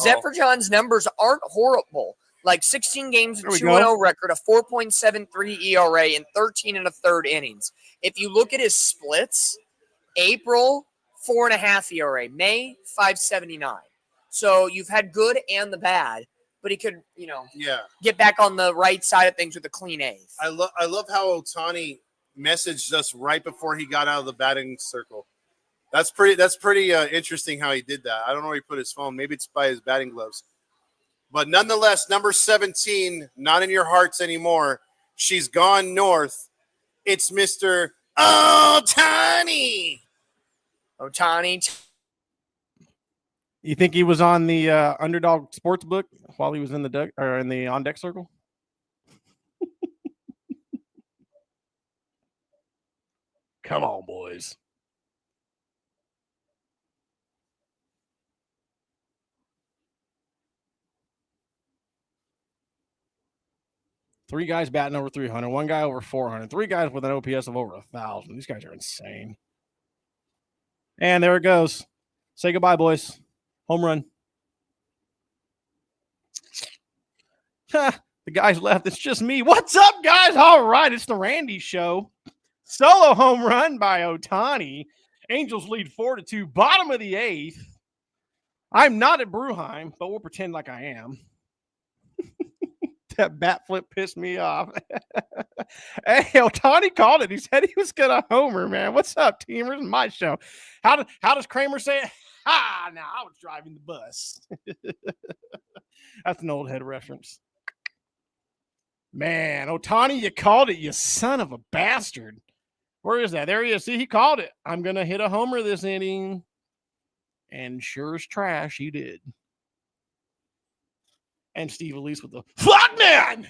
Zephyr-John's numbers aren't horrible. Like 16 games, a 2-0 record, a 4.73 ERA, and 13 1/3 innings. If you look at his splits, April 4.5 ERA, May 5.79. So you've had good and the bad, but he could, get back on the right side of things with a clean 8th. I love how Otani messaged us right before he got out of the batting circle. That's pretty interesting how he did that. I don't know where he put his phone. Maybe it's by his batting gloves. But nonetheless, number 17, not in your hearts anymore. She's gone north. It's Mr. Otani. You think he was on the Underdog Sportsbook while he was in the in the on deck circle? Come on, boys. Three guys batting over 300, 1 guy over 400, 3 guys with an OPS of over 1,000. These guys are insane. And there it goes. Say goodbye, boys. Home run. The guys left. It's just me. What's up, guys? All right. It's the Randy Show. Solo home run by Otani. Angels lead 4-2. Bottom of the 8th. I'm not at Bruheim, but we'll pretend like I am. That bat flip pissed me off. Hey, Otani called it. He said he was going to homer, man. What's up, teamers? My show. How does Kramer say it? Now I was driving the bus. That's an old head reference. Man, Ohtani, you called it, you son of a bastard. Where is that? There he is. See, he called it. I'm going to hit a homer this inning. And sure as trash, he did. And Steve Elise with the fuck man.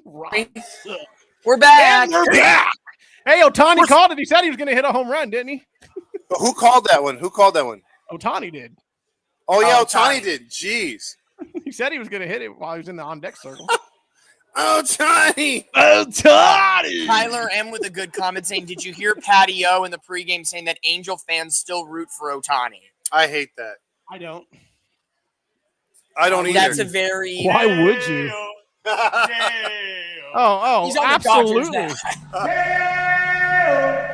Right. We're back. We're back. Hey, Ohtani called it. He said he was going to hit a home run, didn't he? But who called that one? Ohtani did. Oh, yeah, Ohtani. Ohtani did. Jeez. He said he was going to hit it while he was in the on-deck circle. Ohtani. Tyler M with a good comment saying, did you hear Patty O in the pregame saying that Angel fans still root for Ohtani? I hate that. I don't. I don't either. That's a very... Why would you? Oh, He's on the Dodgers absolutely.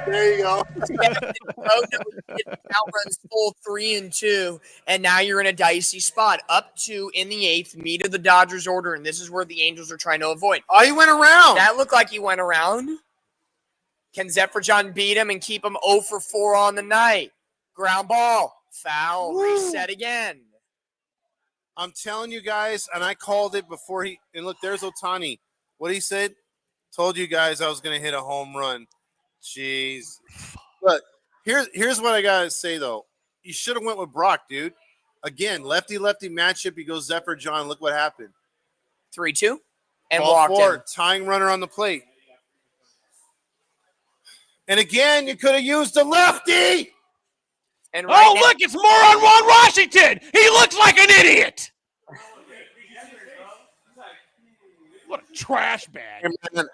There you go. Now runs full 3-2, and now you're in a dicey spot. Up 2 in the 8th, meet of the Dodgers order, and this is where the Angels are trying to avoid. Oh, he went around. That looked like he went around. Can Zephyr beat him and keep him 0 for 4 on the night? Ground ball. Foul. Reset again. I'm telling you guys, and I called it before he – and look, there's Ohtani. What he said? Told you guys I was going to hit a home run. Jeez. But here's what I got to say, though. You should have went with Brock, dude. Again, lefty-lefty matchup. He goes Zephyr John. Look what happened. 3-2. And Ball walked four, in. tying runner on the plate. And again, you could have used the lefty. And right now, Look, it's more on Ron Washington. He looks like an idiot. What a trash bag. Hey, man,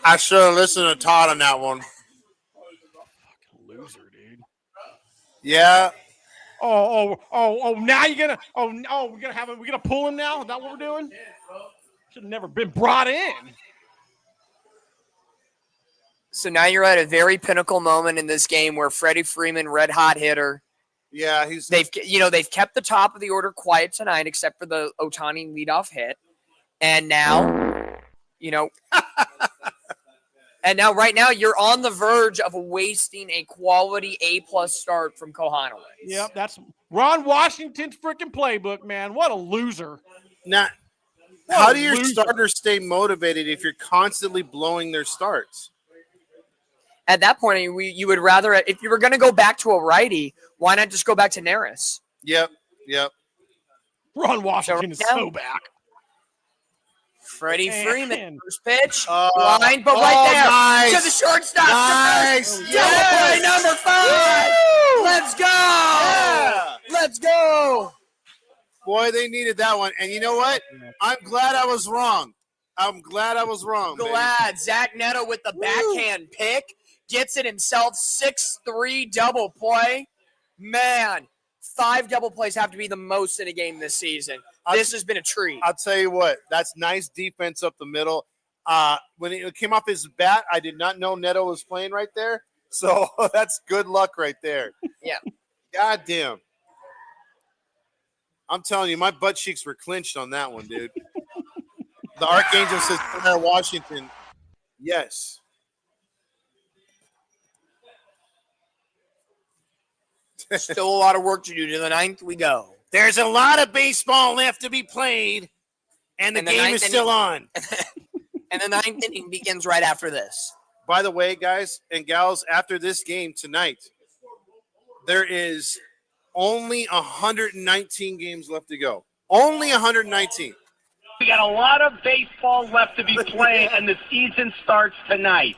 I should have listened to Todd on that one. Fucking loser, dude. Yeah. Oh, now you're gonna we're gonna pull him now? Is that what we're doing? Should have never been brought in. so now you're at a very pinnacle moment in this game where Freddie Freeman, red hot hitter. Yeah, They've kept the top of the order quiet tonight, except for the Ohtani leadoff hit. And now, right now you're on the verge of wasting a quality A+ start from Kohanowitz. Yep, that's Ron Washington's freaking playbook, man. What a loser. Now, how do your starters stay motivated if you're constantly blowing their starts? At that point, you would rather, if you were going to go back to a righty, why not just go back to Neris? Yep. Ron Washington is so back. Freddie Freeman, first pitch, Oh, line, but right there nice. to the shortstop. Nice. Double play number 5. Woo! Let's go. Yeah. Let's go. Boy, they needed that one. And you know what? I'm glad I was wrong. baby. Glad Zach Neto with the backhand pick gets it himself. 6-3 double play. Man, 5 double plays have to be the most in a game this season. This has been a treat. I'll tell you what. That's nice defense up the middle. When it came off his bat, I did not know Neto was playing right there. So that's good luck right there. Yeah. God damn. I'm telling you, my butt cheeks were clenched on that one, dude. The Archangel says, Washington. Yes. Still a lot of work to do. To the 9th we go. There's a lot of baseball left to be played, and the game is still on. And the 9th inning begins right after this. By the way, guys and gals, after this game tonight, there is only 119 games left to go. Only 119. We got a lot of baseball left to be played, and the season starts tonight.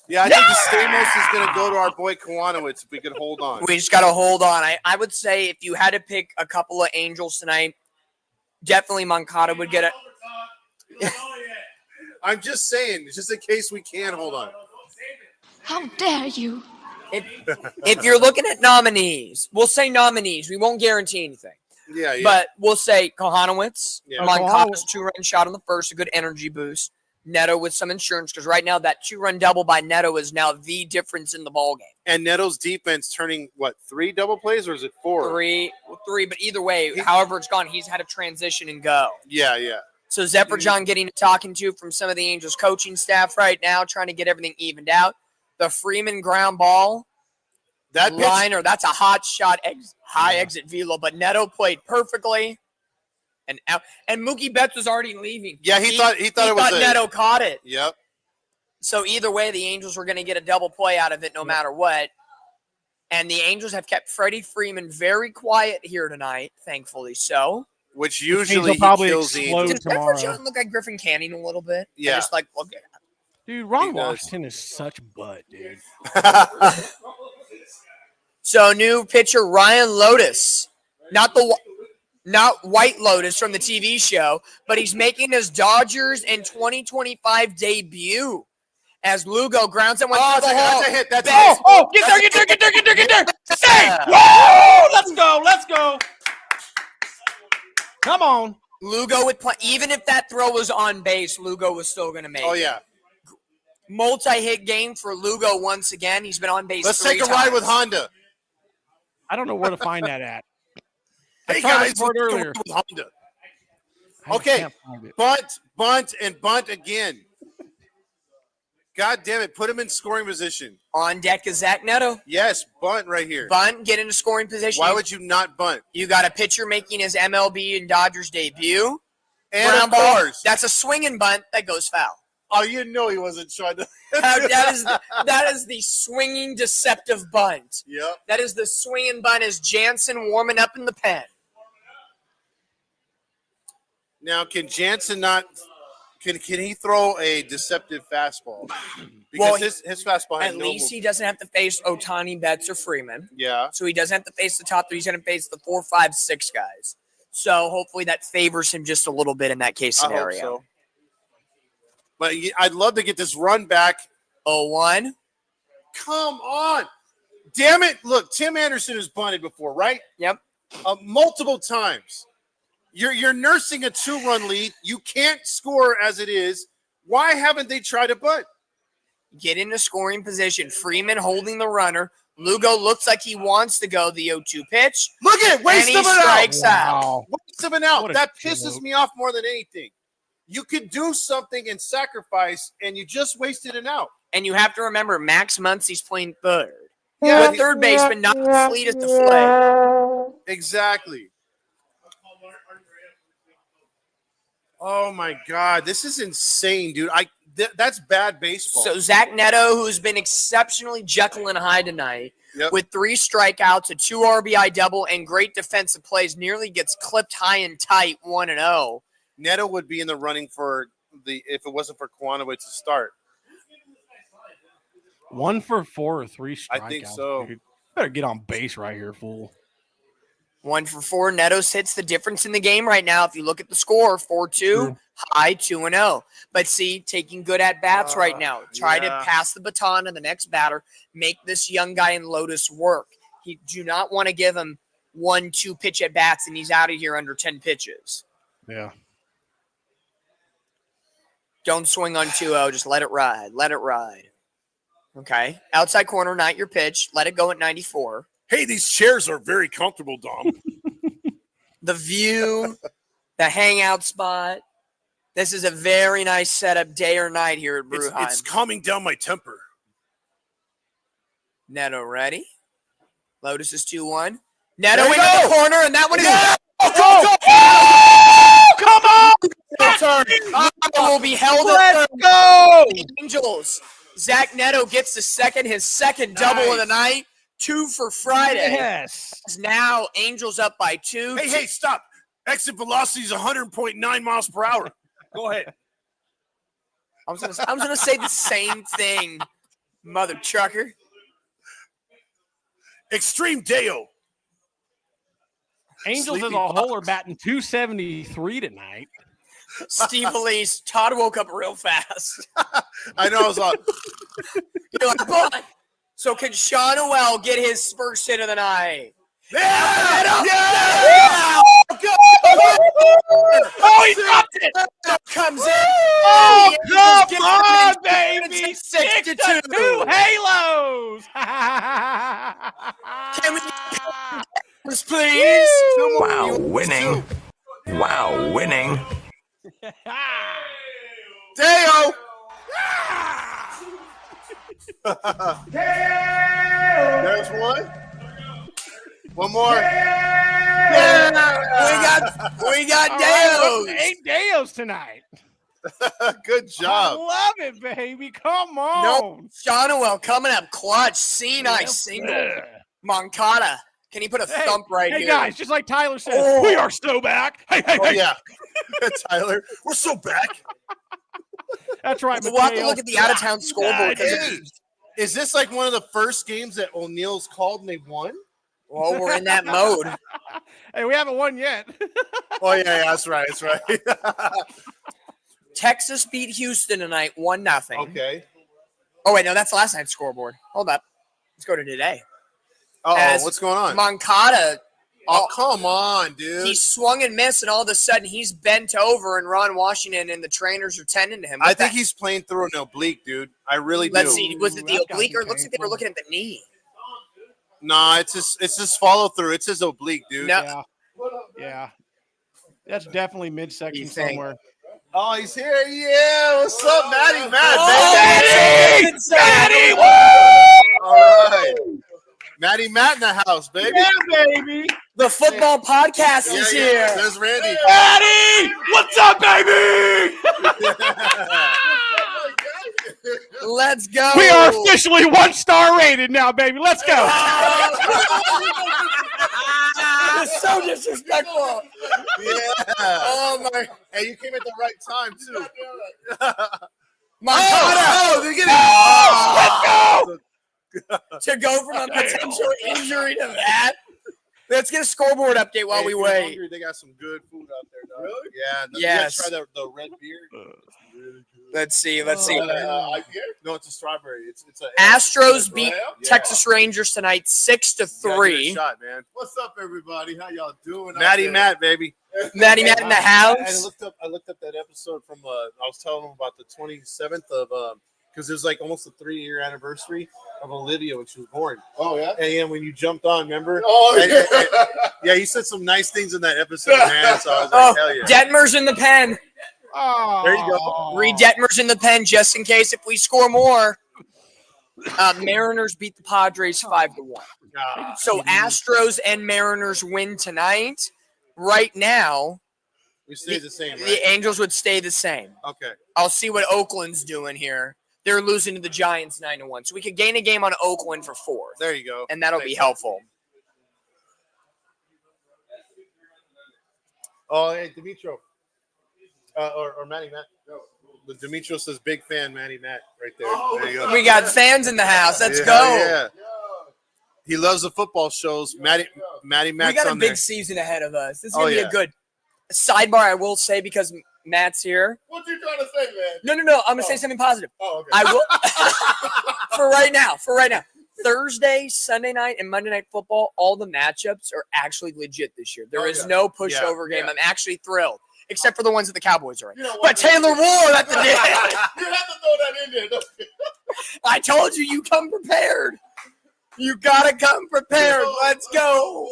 Yeah, I think the Stamos is going to go to our boy Kohanowitz if we could hold on. We just got to hold on. I would say if you had to pick a couple of Angels tonight, definitely Moncada would get it. I'm just saying, just in case we can hold on. How dare you? If you're looking at nominees, we'll say nominees. We won't guarantee anything. Yeah. But we'll say Kohanowitz, Yeah. Moncada's 2-run shot on the first, a good energy boost. Neto with some insurance, because right now that 2-run double by Neto is now the difference in the ballgame. And Neto's defense turning, 3 double plays, or is it 4? Three, but either way, however it's gone, he's had to transition and go. Yeah. So Zephyr John getting a talking to from some of the Angels coaching staff right now, trying to get everything evened out. The Freeman ground ball That pitch, liner. That's a hot shot, high exit velo, but Neto played perfectly. And Mookie Betts was already leaving. Yeah, he thought it was Neto caught it. Yep. So either way, the Angels were going to get a double play out of it no matter what. And the Angels have kept Freddie Freeman very quiet here tonight, thankfully so. Which usually probably kills the explode Angels. Does tomorrow. Edward Jones look like Griffin Canning a little bit? Yeah. Just like, okay. Dude, Ron He does. Washington is such butt, dude. So new pitcher Ryan Lotus, not White Lotus from the TV show, but he's making his Dodgers in 2025 debut as Lugo grounds and went through the hole. That's a hit. That's a Oh, hit. oh, get there. Say, whoa, let's go. Come on. Lugo would play, even if that throw was on base, Lugo was still going to make Oh, it. yeah. Multi-hit game for Lugo once again. He's been on base. Let's 3 take a ride times. with Honda. I don't know where to find that at. I Hey, tried guys. for it earlier. With Honda. I Okay. can't find it. Bunt, and bunt again. God damn it. Put him in scoring position. On deck is Zach Neto. Yes, bunt right here. Bunt, get into scoring position. Why would you not bunt? You got a pitcher making his MLB and Dodgers debut. And Ground of ball. course. That's a swinging bunt that goes foul. Oh, you know he wasn't trying to. that is the swinging deceptive bunt. Yep. That is the swinging bunt as Jansen warming up in the pen. Now, can Jansen not? Can he throw a deceptive fastball? Because Well, his fastball had At no least he doesn't have to face Ohtani, Betts, or Freeman. Yeah. So he doesn't have to face the top 3. He's going to face the 4, 5, 6 guys. So hopefully that favors him just a little bit in that case scenario. I hope so. But I'd love to get this run back. 0-1. Come on. Damn it. Look, Tim Anderson has bunted before, right? Yep. Multiple times. You're nursing a 2-run lead. You can't score as it is. Why haven't they tried a bunt? Get into scoring position. Freeman holding the runner. Lugo looks like he wants to go the 0-2 pitch. Look at it. Waste And he of an out. strikes out. Wow. Waste of an out. What a That pisses joke. me off more than anything. You could do something and sacrifice, and you just wasted an out. And you have to remember, Max Muncy's playing third. Yeah, With third baseman, not fleet as the flag. exactly. Oh my God, this is insane, dude. That's bad baseball. So Zach Neto, who's been exceptionally Jekyll and Hyde tonight, Yep. with 3 strikeouts, a 2 RBI double, and great defensive plays, nearly gets clipped high and tight, 1-0. Neto would be in the running for if it wasn't for Kwanowitz to start. 1 for 4 or 3 strikeouts. I think so. Dude. Better get on base right here, fool. 1 for 4. Neto hits the difference in the game right now. If you look at the score, 4-2, high 2-0. But see, taking good at bats right now. Try to pass the baton to the next batter. Make this young guy in Lotus work. You do not want to give him 1-2 pitch at bats, and he's out of here under 10 pitches. Yeah. Don't swing on 2-0. Just let it ride. Let it ride. Okay. Outside corner, not your pitch. Let it go at 94. Hey, these chairs are very comfortable, Dom. The view, the hangout spot. This is a very nice setup, day or night here at Bruheim. It's calming down my temper. Neto ready. Lotus is 2-1. Neto There into you go. the corner, and that one is Come on! will be held Let's at go! the Angels. Zach Neto gets his second double of the night. 2 for Friday. Yes. Now Angels up by 2. Hey, stop. Exit velocity is 100.9 miles per hour. Go ahead. I was gonna say the same thing, mother trucker. Extreme Deo. Angels as Sleepy a whole are batting 273 tonight. Steve Elise, Todd woke up real fast. I know I was on. You're like, "Boy." So can Sean Noel get his first hit of the night? Yeah! Oh, he dropped it! Comes in. Oh, The Angels come on, get baby! it 6 to 2. 2 halos! Can we get please? Wow, winning. Wow, winning. Deo! There's one. One more. We got All right, Deos. 8 Deos tonight. Good job. I love it, baby. Come on. Nope. Shonowell coming up clutch. C9 single. Moncada. Can he put a thump right hey here? guys, just like Tyler said, we are so back. Hey, Oh, yeah. Tyler, we're so back. That's right. We'll have to Mateo. look at the out-of-town scoreboard. Hey, is this like one of the first games that O'Neill's called and they won? Well, we're in that mode. Hey, we haven't won yet. Oh, yeah, that's right. That's right. Texas beat Houston tonight, 1-0. Okay. Oh, wait, no, that's last night's scoreboard. Hold up. Let's go to today. Oh, As what's going on? Moncada, Oh, come on, dude. he swung and missed, and all of a sudden he's bent over, and Ron Washington and the trainers are tending to him. I think he's playing through an oblique, dude. I really do. Let's see. Was it the That's gotta oblique, be or it looks like they were painful. looking at the knee? Nah, it's just follow through. It's his oblique, dude. No. Yeah. That's definitely midsection You think? somewhere. Oh, he's here. Yeah. What's up, Matty? Matt, Oh, baby. Matty! All right. Matty Matt in the house, baby. baby. The football podcast is here. There's Randy. Maddie, what's up, baby? Let's go. We are officially 1-star rated now, baby. Let's go. It's so disrespectful. Yeah. Oh, my. Hey, you came at the right time, too. Moncada they're getting to go from a potential injury to that. Let's get a scoreboard update while we wait. They got some good food out there, dog. Really? Yeah. Yes. You gotta try the red beer. Let's see. Let's see. IPA? No, it's a strawberry. It's a Astros beat Yeah. Texas Rangers tonight 6-3. Shot, man. What's up, everybody? How y'all doing? Matty Matt, baby. Matty Matt in the And house. I looked up that episode from I was telling them about the 27th of because it was like almost a 3-year anniversary of Olivia when she was born. Oh, yeah? And yeah, when you jumped on, remember? Oh, And- yeah, he said some nice things in that episode, man. So I was like, hell yeah. Detmer's in the pen. Oh, There you go. Reed Detmer's in the pen just in case if we score more. Mariners beat the Padres 5-1. So Astros and Mariners win tonight. Right now, We stay the same, right? the Angels would stay the same. Okay. I'll see what Oakland's doing here. They're losing to the Giants 9-1. So we could gain a game on Oakland for 4. There you go. And that'll be Makes helpful. Oh, hey, Dimitro. Or Matty Matt. The Dimitro says big fan, Matty Matt, right there. There you go. We got fans in the house. Let's Yeah, go. Yeah. He loves the football shows. Matty We Matt's got a on big there. season ahead of us. This is Oh, going to be yeah. a good sidebar, I will say, because Matt's here. What you trying to say, man? No. I'm going to say something positive. Oh, okay. I will. For right now. Thursday, Sunday night, and Monday Night Football, all the matchups are actually legit this year. There is no pushover game. I'm actually thrilled, except for the ones that the Cowboys are in. You know what, But Taylor Ward at the You have to throw that in there, don't you? I told you, you come prepared. You got to come prepared. Let's go.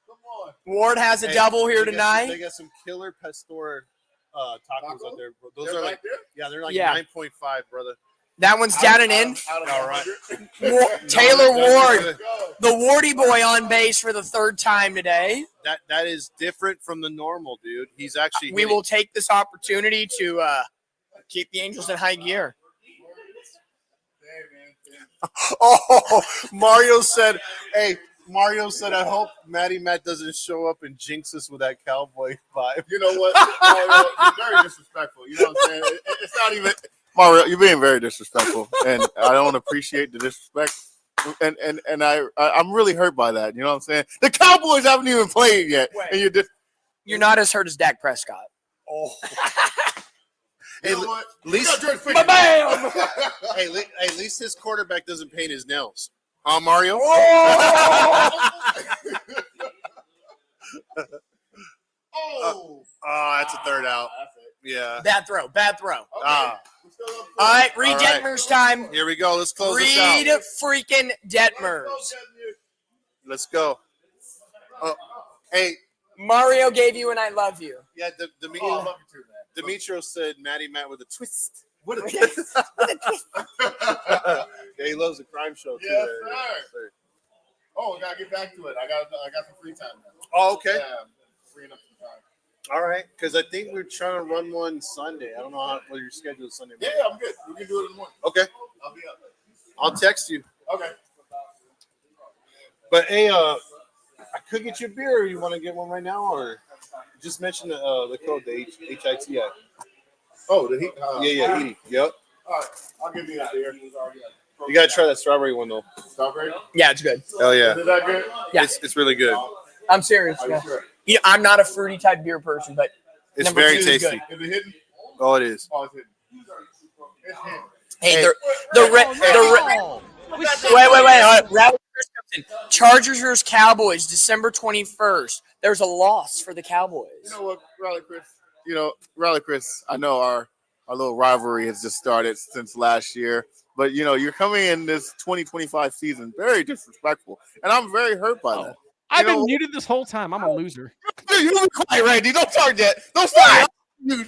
Come on. Ward has a Hey, double here they tonight. They got some killer Pastor tacos out there. Those They're are right like, there? yeah, they're like Yeah. 9.5, brother. That one's down and in. Out of All right. 100. Taylor Ward, Good. Go. the Wardy boy on base for the 3rd time today. That is different from the normal, dude. He's actually We will take this opportunity to keep the Angels in high gear. Oh, Mario said, I hope Matty Matt doesn't show up and jinx us with that cowboy vibe. You know what? Mario, you're very disrespectful. You know what I'm saying? It's not even Mario. You're being very disrespectful, and I don't appreciate the disrespect. And I'm really hurt by that. You know what I'm saying? The Cowboys haven't even played yet, Wait. and you're just. You're not as hurt as Dak Prescott. Oh. You know what? At least, Bam! hey, at least his quarterback doesn't paint his nails. Huh, Mario? Oh, That's a third out. Yeah. Bad throw. Ah. All right, Reed All right. Detmer's time. Here we go. Let's close this Reed out. freaking Detmers. Let's go. Oh, hey, Mario gave you and I love you. yeah, Dimitro said Matty Matt with a twist. What a twist. Yeah, he loves the crime show too. Yes, sir. Oh, we gotta get back to it. I got some free time now. Oh, okay. Yeah, I'm freeing up some time. All right, because I think we're trying to run one Sunday. I don't know what your schedule is Sunday. Yeah, I'm good. We can do it in the morning. Okay. I'll be up. I'll text you. Okay. But hey, I could get you a beer. You want to get one right now, or just mention the code, the HITI. Oh, the heat. Yeah, Hiti. Yep. All right, I'll give you a beer. You gotta try that strawberry one though. Strawberry? Yeah, it's good. Hell yeah. Is that good? Yeah. It's really good. I'm serious. Are you Yeah. sure? Yeah, I'm not a fruity type beer person, but It's number very 2 is tasty. good. Is it hidden? Oh, it is. Oh, it's hidden. It's hidden. Hey, Hey. wait. Rally Chris comes in. Chargers versus Cowboys, December 21st. There's a loss for the Cowboys. You know what, Rally Chris? I know our little rivalry has just started since last year, but you're coming in this 2025 season very disrespectful, and I'm very hurt by that. I've been muted this whole time. I'm a loser. You be quiet, Randy. Don't start that. Don't start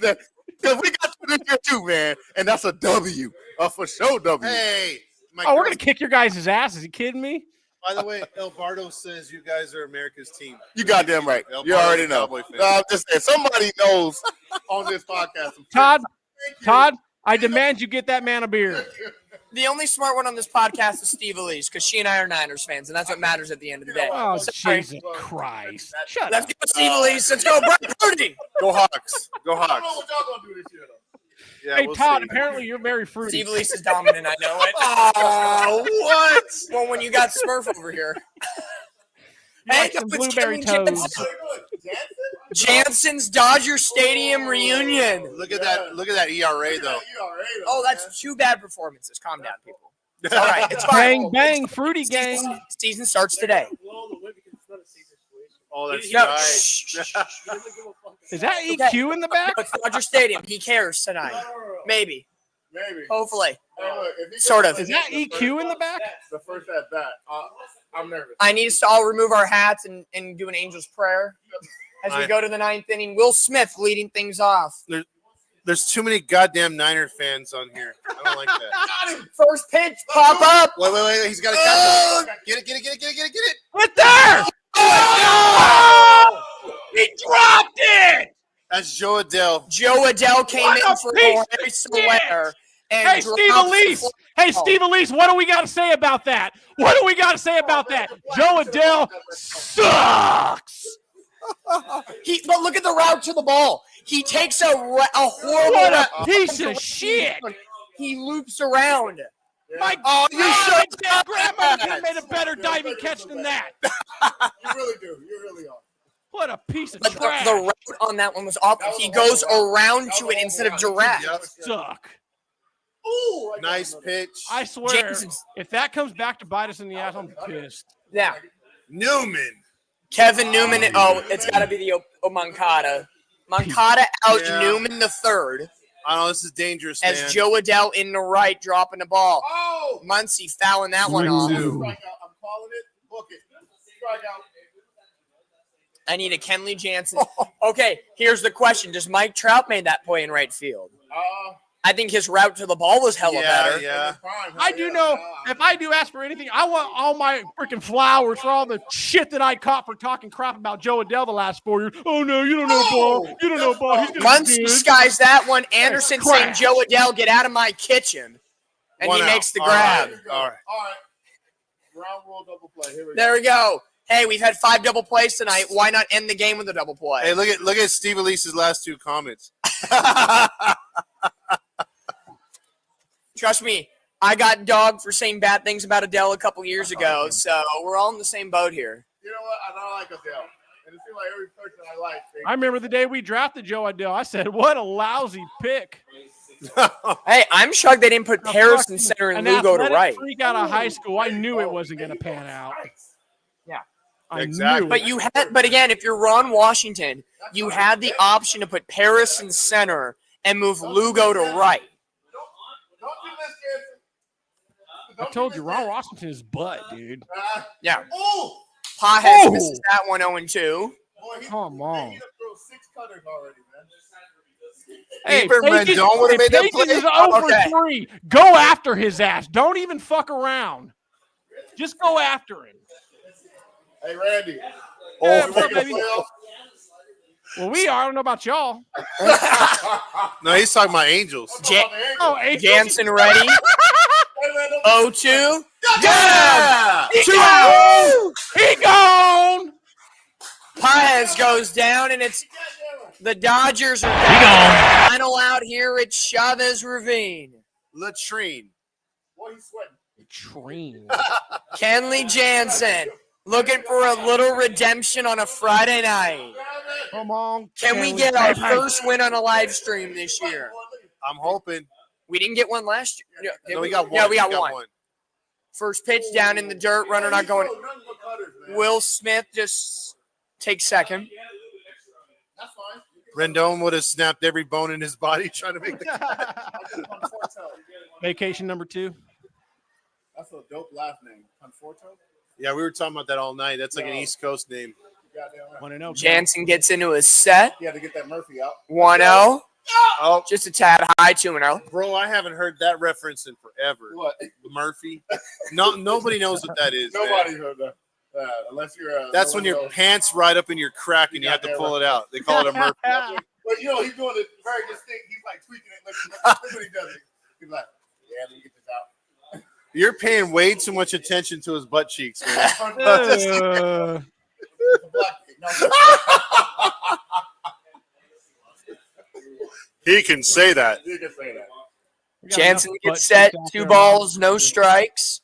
that. Because we got you this year too, man, and that's a W, for sure W. Hey, Oh, we're gonna kick your guys' ass. Is he kidding me? By the way, El Bardo says you guys are America's team. You goddamn right. El You Bardo's already a know. Cowboy fan. No, I'm just saying, somebody knows on this podcast. Todd, I demand you get that man a beer. The only smart one on this podcast is Steve Elise, because she and I are Niners fans, and that's what matters at the end of the day. Oh, Sorry. Jesus Christ. Shut Let's up. go, Steve Elise. Let's go, Brock Purdy. Go Hawks. Go I don't know Hawks. what y'all gonna do this year, though. Yeah, Hey, we'll Todd, see. apparently you're very fruity. Steve Elise is dominant, I know it. Oh, what? Well, when you got Smurf over here. You like some it's blueberry Kevin toes. Jansen. Jansen's Dodger Stadium reunion. Look at that. Look at that ERA though. Oh, that's 2 bad performances. Calm down, people. It's all right. It's fine. Bang, bang, fruity gang. Season starts today. Oh, that's No, right. shh. Is that EQ in the back? It's Dodger Stadium. He cares tonight. Maybe. Maybe. Hopefully. Hey, look, if he Sort goes of. Is that EQ in the back? the first at bat? I'm nervous. I need us to all remove our hats and do an angel's prayer as we go to the 9th inning. Will Smith leading things off. There's too many goddamn Niner fans on here. I don't like that. First pitch, pop up. Wait. He's got to catch it. Get it. Right there! Oh! He dropped it! That's Joe Adele. Joe Adele came What in a for piece Larry of Solaire. And Hey, Steve dropped Elise. the Hey, ball. Steve Elise, what do we got to say about that? What do we got to say about that? Joe Adele sucks. But look at the route to the ball. He takes a horrible. What a piece of shit. He loops around. My Oh, you God, should my grandmother could have made a better diving catch than that. You really do. You really are. What a piece of But trash. the route on that one was awful. He goes around to it instead of direct. Yep. Suck. Ooh, Nice pitch. I swear, Jameson's- if that comes back to bite us in the ass, I'm pissed. Yeah. Newman. Kevin Newman. Oh, it's got to be the Moncada. Moncada out Yeah. Newman the third I don't know. This is dangerous, man. as Joe Adele in the right dropping the ball. Oh! Muncie fouling that one off. Strikeout. I'm calling it. Book it. Strikeout. I need a Kenley Jansen. Okay, here's the question. Does Mike Trout made that play in right field? I think his route to the ball was hella better. Yeah. I do know, if I do ask for anything, I want all my freaking flowers for all the shit that I caught for talking crap about Joe Adele the last 4 years. Oh, no, you don't know ball. You don't know ball. He's going to Muncie be good. skies that one. Anderson That's saying, crap. Joe Adele, get out of my kitchen. And One he out. makes the All grab. right. All right. All right. Ground rule double play. Here we There we go. Hey, we've had 5 double plays tonight. Why not end the game with a double play? Hey, look at Steve Elise's last 2 comments. Trust me, I got dogged for saying bad things about Adele a couple years ago, so we're all in the same boat here. You know what? I don't like Adele. And it seems like every person I like. I remember the day we drafted Joe Adele. I said, what a lousy pick. Hey, I'm shocked they didn't put A Paris fucking- in center and an Lugo to athletic right. freak out of high school. I knew it wasn't going to pan out. Yeah. I Exactly. knew it. But again, if you're Ron Washington, you had the option to put Paris in center and move Lugo to right. Don't do this, Jansen. I told you, Ron Washington is butt, dude. Yeah. Oh! Pajes Oh! misses that one 0-2. Boy, Come on. He throw 6 cutters already, man. Hey, Even Pages- Rendon would have made that Pages play. is 0 Okay. for 3. Go after his ass. Don't even fuck around. Just go after him. Hey, Randy. Yeah, we what's up, making a baby? playoff? Well, we are. I don't know about y'all. No, he's talking about Angels. Oh, Angels. Jansen ready. 0-2. Yeah! He gone. He gone. Paez goes down, and it's the Dodgers are down. Final out here at Chavez Ravine. Latrine. Boy, he's sweating. Train. Kenley Jansen looking for a little redemption on a Friday night. Come on. Can we Kenley. get our Hey, hey. first win on a live stream this year? I'm hoping. We didn't get one last year. No, we got one. Yeah, we got one. First pitch down in the dirt, runner not going. Will Smith just takes second. That's fine. Rendon would have snapped every bone in his body trying to make the Vacation number 2. That's a dope last name. Conforto? Yeah, we were talking about that all night. That's like an East Coast name. Goddamn right. Want to know? Jansen gets into his set. He had to get that Murphy out. 1-0. Oh, Just a tad high, 2-0. bro, I haven't heard that reference in forever. What? Murphy. No, nobody knows what that is. man. Nobody heard that. Unless you're That's when your pants ride up in your crack and you have to pull it out. They call it a Murphy. But you know, he's doing it very distinct. He's like tweaking it. Look what he does. He's like, yeah, let me get this out. You're paying way too much attention to his butt cheeks, man. It's a black kid. No, He can say that. you can say that. Jansen gets set. 2 balls, no strikes.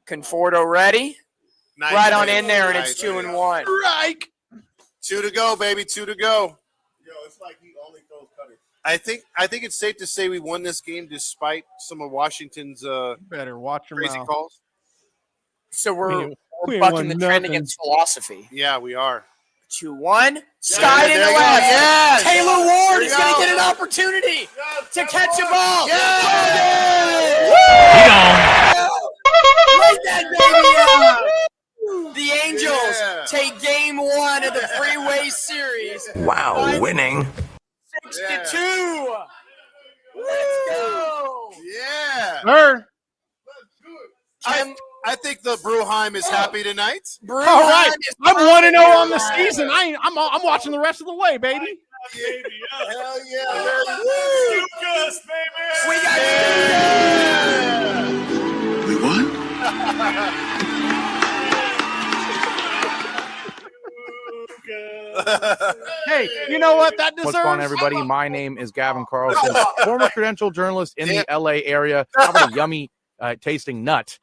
Conforto ready. Nice, Right on man. in there, and Nice, it's 2-1. man. Right. 2 to go, baby. 2 to go. Yo, it's like he only throws cutters. I think it's safe to say we won this game despite some of Washington's Better watch your crazy mouth. calls. So we're We bucking won the trend nothing. against philosophy. Yeah, we are. 2-1. Sky to there the you go. left. Yes. Taylor Ward There is you going to go. get an opportunity to catch a ball. Yeah. Light that baby up. The Angels Yeah. take game 1 of the Freeway Series. Wow, winning. 6-2. Let's go. Yeah. Sir. I think the Bruheim is happy tonight. All right. I'm 1-0 on the Bruheim. season. I'm watching the rest of the way, baby. Hell yeah. Woo. We got We won? Hey, you know what? That deserves. What's going on, everybody? My name is Gavin Carlson, former credential journalist in the LA area. How about a yummy tasting nut?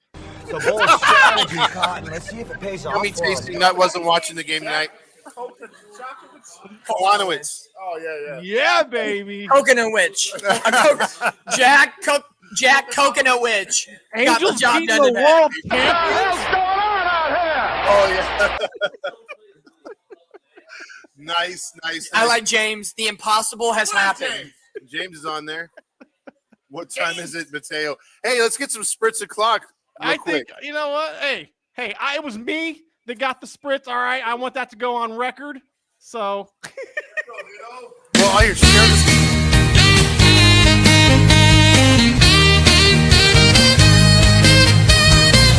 It's a bold strategy, Cotton. Let's see if it pays off. Yummy tasting nut wasn't watching the game tonight. Kolanowitz. Oh, yeah. Yeah, baby. Coconut Witch. Jack Coconut Witch. Got the Angels job beat done the today. world champions. Oh, yeah. Nice. I like James. The impossible has happened. James is on there. What time is it, Mateo? Hey, let's get some Spritz O'Clock real I quick. think, you know what? Hey, it was me that got the spritz. All right. I want that to go on record. So, Well, I share this.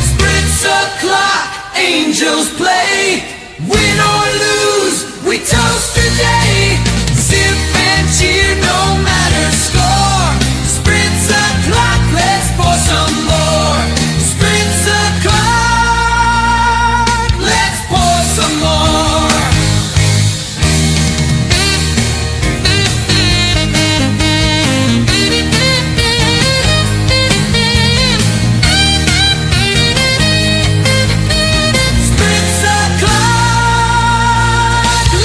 Spritz O'Clock, Angels play. Win or lose, we toast today. Sip and cheer, no matter score. Spritz O'Clock, let's pour some more. Spritz O'Clock, let's pour some more. Spritz O'Clock,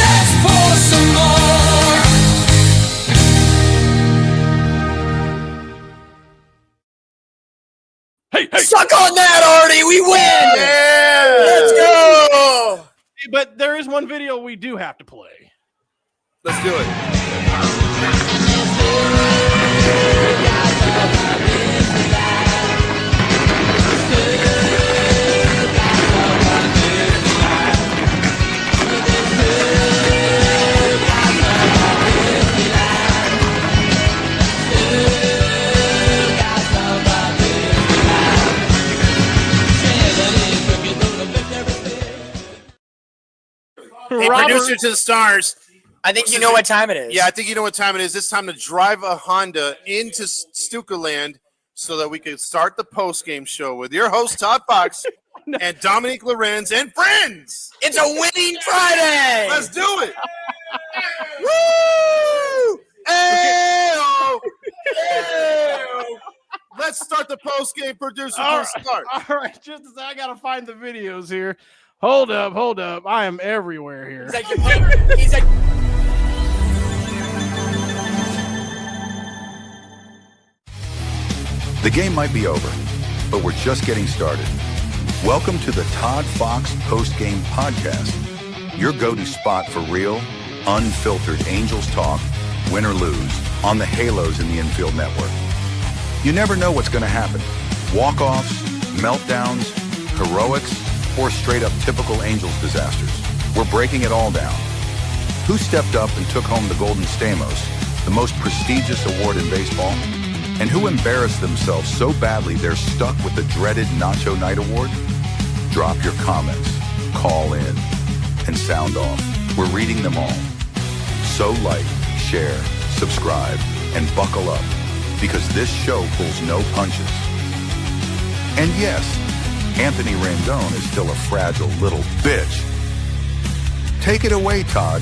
let's pour some more. hey. Suck on that, Artie. We win. Let's go. But there is one video we do have to play. Let's do it. producer to the stars. I think you know what time it is. Yeah, I think you know what time it is. It's time to drive a Honda into Stuka Land so that we can start the post-game show with your host, Todd Fox, and Dominique Lorenz and friends. It's a winning Friday. Let's do it. Woo! Ayo! Ayo! Let's start the post-game producer to start. All right, just as I got to find the videos here. Hold up. I am everywhere here. He's like, The game might be over, but we're just getting started. Welcome to the Todd Fox Post-Game Podcast, your go-to spot for real, unfiltered Angels talk, win or lose, on the Halos in the Infield Network. You never know what's going to happen. Walk-offs, meltdowns, heroics, or straight-up typical Angels disasters. We're breaking it all down. Who stepped up and took home the Golden Stamos, the most prestigious award in baseball? And who embarrassed themselves so badly they're stuck with the dreaded Nacho Night Award? Drop your comments, call in, and sound off. We're reading them all. So like, share, subscribe, and buckle up, because this show pulls no punches. And yes, Anthony Rendon is still a fragile little bitch. Take it away, Todd.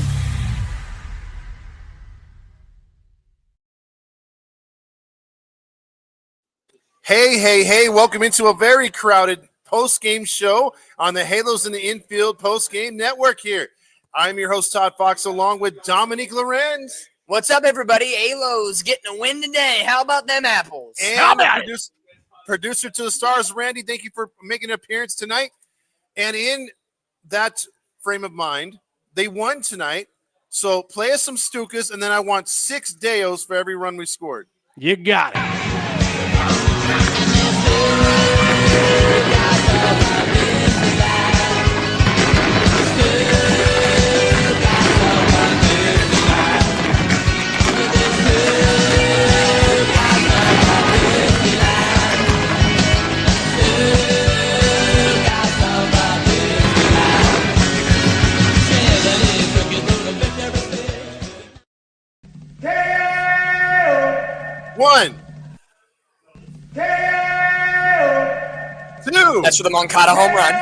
Hey, welcome into a very crowded post-game show on the Halos in the Infield Postgame Network here. I'm your host, Todd Fox, along with Dominique Lorenz. what's up, everybody? Halos getting a win today. How about them apples? And producer to the stars, Randy, thank you for making an appearance tonight. And in that frame of mind, they won tonight. So play us some Stukas, and then I want 6 Deos for every run we scored. You got it. One. Two. That's for the Moncada home run.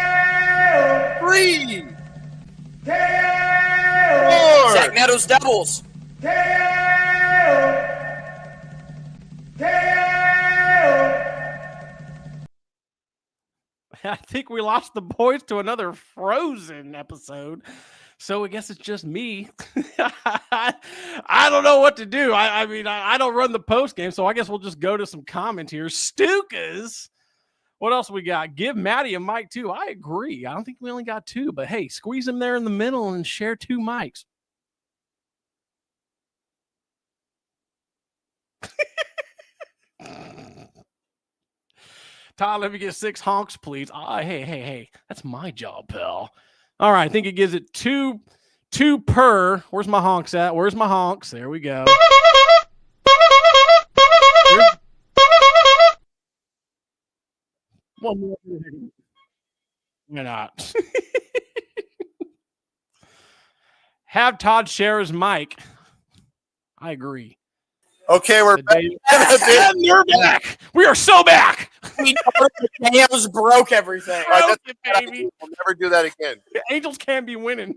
3. 4. Zach Nettles doubles. I think we lost the boys to another Frozen episode. So I guess it's just me. I don't know what to do. I mean, I don't run the post game, so I guess we'll just go to some comment here. Stukas. What else we got? Give Maddie a mic too. I agree. I don't think we only got 2, but hey, squeeze them there in the middle and share 2 mics. Todd, let me get 6 honks, please. Hey. That's my job, pal. All right, I think it gives it 2 per. Where's my honks at? Where's my honks? There we go. One more. Why not? Have Todd share his mic. I agree. Okay, we're back. And we're back. We are so back. The Angels broke everything. Right, baby. We'll never do that again. The Angels can't be winning.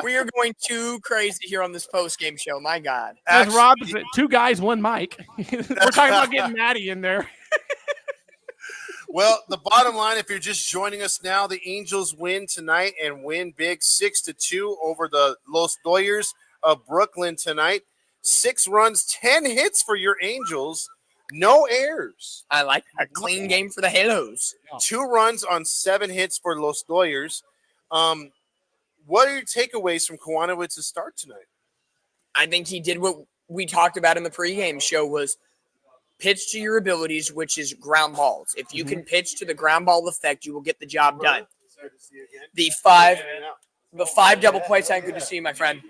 We are going too crazy here on this post-game show. My God. As Rob said, 2 guys, 1 mic. We're talking about getting Maddie in there. Well, the bottom line, if you're just joining us now, the Angels win tonight and win big 6-2 over the Los Doyers of Brooklyn tonight. 6 runs, 10 hits for your Angels. No errors. I like a clean game for the Halos. 2 runs on 7 hits for Los Doyers. What are your takeaways from Kowanowitz's start tonight? I think he did what we talked about in the pregame show, was pitch to your abilities, which is ground balls. If you can pitch to the ground ball effect, you will get the job done. The 5 double plays. Good to see you, my friend.